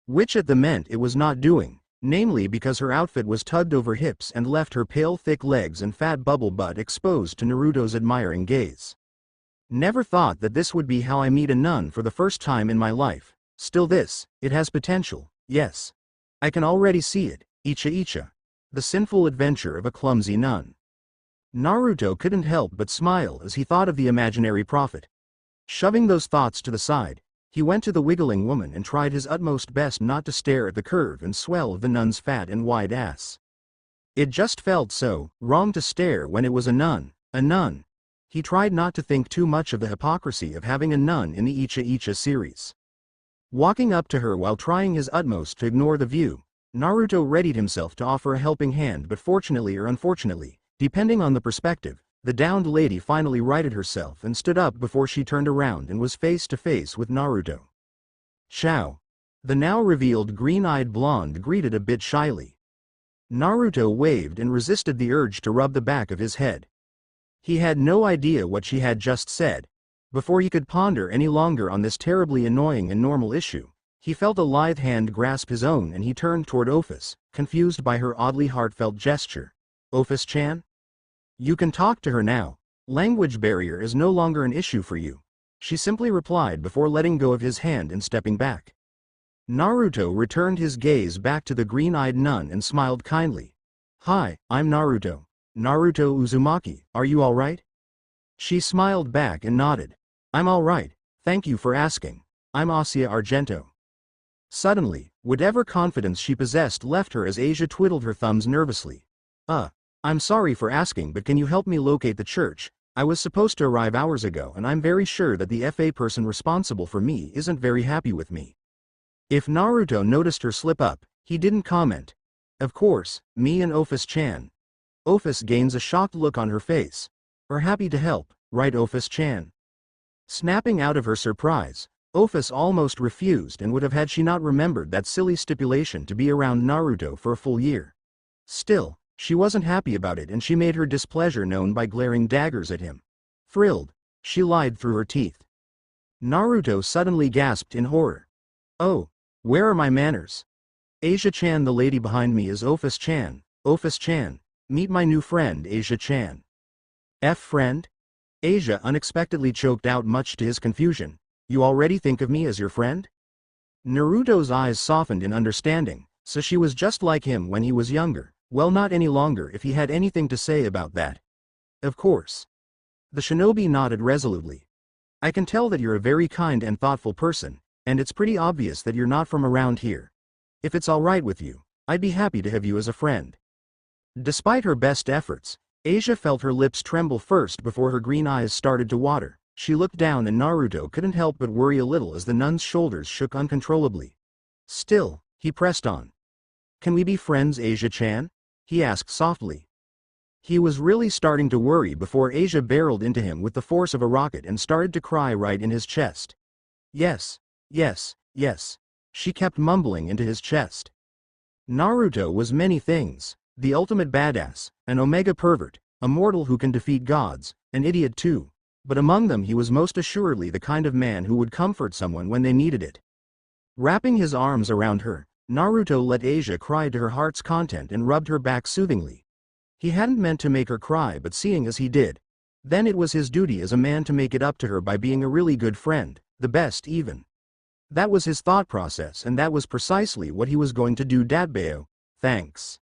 Which at the meant it was not doing, namely because her outfit was tugged over hips and left her pale thick legs and fat bubble butt exposed to Naruto's admiring gaze. Never thought that this would be how I meet a nun for the first time in my life. Still it has potential, yes. I can already see it. Icha Icha. The sinful adventure of a clumsy nun. Naruto couldn't help but smile as he thought of the imaginary prophet. Shoving those thoughts to the side, he went to the wiggling woman and tried his utmost best not to stare at the curve and swell of the nun's fat and wide ass. It just felt so wrong to stare when it was a nun, a nun. He tried not to think too much of the hypocrisy of having a nun in the Icha Icha series. Walking up to her while trying his utmost to ignore the view, Naruto readied himself to offer a helping hand, but fortunately or unfortunately, depending on the perspective, the downed lady finally righted herself and stood up before she turned around and was face to face with Naruto. Ciao. The now revealed green-eyed blonde greeted a bit shyly. Naruto waved and resisted the urge to rub the back of his head. He had no idea what she had just said. Before he could ponder any longer on this terribly annoying and normal issue, he felt a lithe hand grasp his own and he turned toward Office, confused by her oddly heartfelt gesture. Office-chan? You can talk to her now. Language barrier is no longer an issue for you, she simply replied before letting go of his hand and stepping back. Naruto returned his gaze back to the green-eyed nun and smiled kindly. Hi, I'm Naruto. Naruto Uzumaki, are you alright? She smiled back and nodded. I'm alright, thank you for asking. I'm Asia Argento. Suddenly, whatever confidence she possessed left her as Asia twiddled her thumbs nervously. I'm sorry for asking, but can you help me locate the church? I was supposed to arrive hours ago and I'm very sure that the FA person responsible for me isn't very happy with me. If Naruto noticed her slip up, he didn't comment. Of course, me and Office-chan. Office gains a shocked look on her face. We're happy to help, right Office-chan? Snapping out of her surprise, Office almost refused and would have had she not remembered that silly stipulation to be around Naruto for a full year. Still, she wasn't happy about it and she made her displeasure known by glaring daggers at him. Thrilled, she lied through her teeth. Naruto suddenly gasped in horror. Oh, where are my manners? Asia-chan, the lady behind me is Office-chan. Office-chan, meet my new friend Asia-chan. Friend? Asia unexpectedly choked out, much to his confusion. You already think of me as your friend? Naruto's eyes softened in understanding, so she was just like him when he was younger. Well, not any longer if he had anything to say about that. Of course. The shinobi nodded resolutely. I can tell that you're a very kind and thoughtful person, and it's pretty obvious that you're not from around here. If it's alright with you, I'd be happy to have you as a friend. Despite her best efforts, Asia felt her lips tremble first before her green eyes started to water. She looked down and Naruto couldn't help but worry a little as the nun's shoulders shook uncontrollably. Still, he pressed on. Can we be friends, Asia-chan? He asked softly. He was really starting to worry before Asia barreled into him with the force of a rocket and started to cry right in his chest. Yes, yes, yes. She kept mumbling into his chest. Naruto was many things. The ultimate badass, an omega pervert, a mortal who can defeat gods, an idiot too. But among them he was most assuredly the kind of man who would comfort someone when they needed it. Wrapping his arms around her, Naruto let Asia cry to her heart's content and rubbed her back soothingly. He hadn't meant to make her cry, but seeing as he did, then it was his duty as a man to make it up to her by being a really good friend, the best even. That was his thought process and that was precisely what he was going to do. Dadbeo, thanks.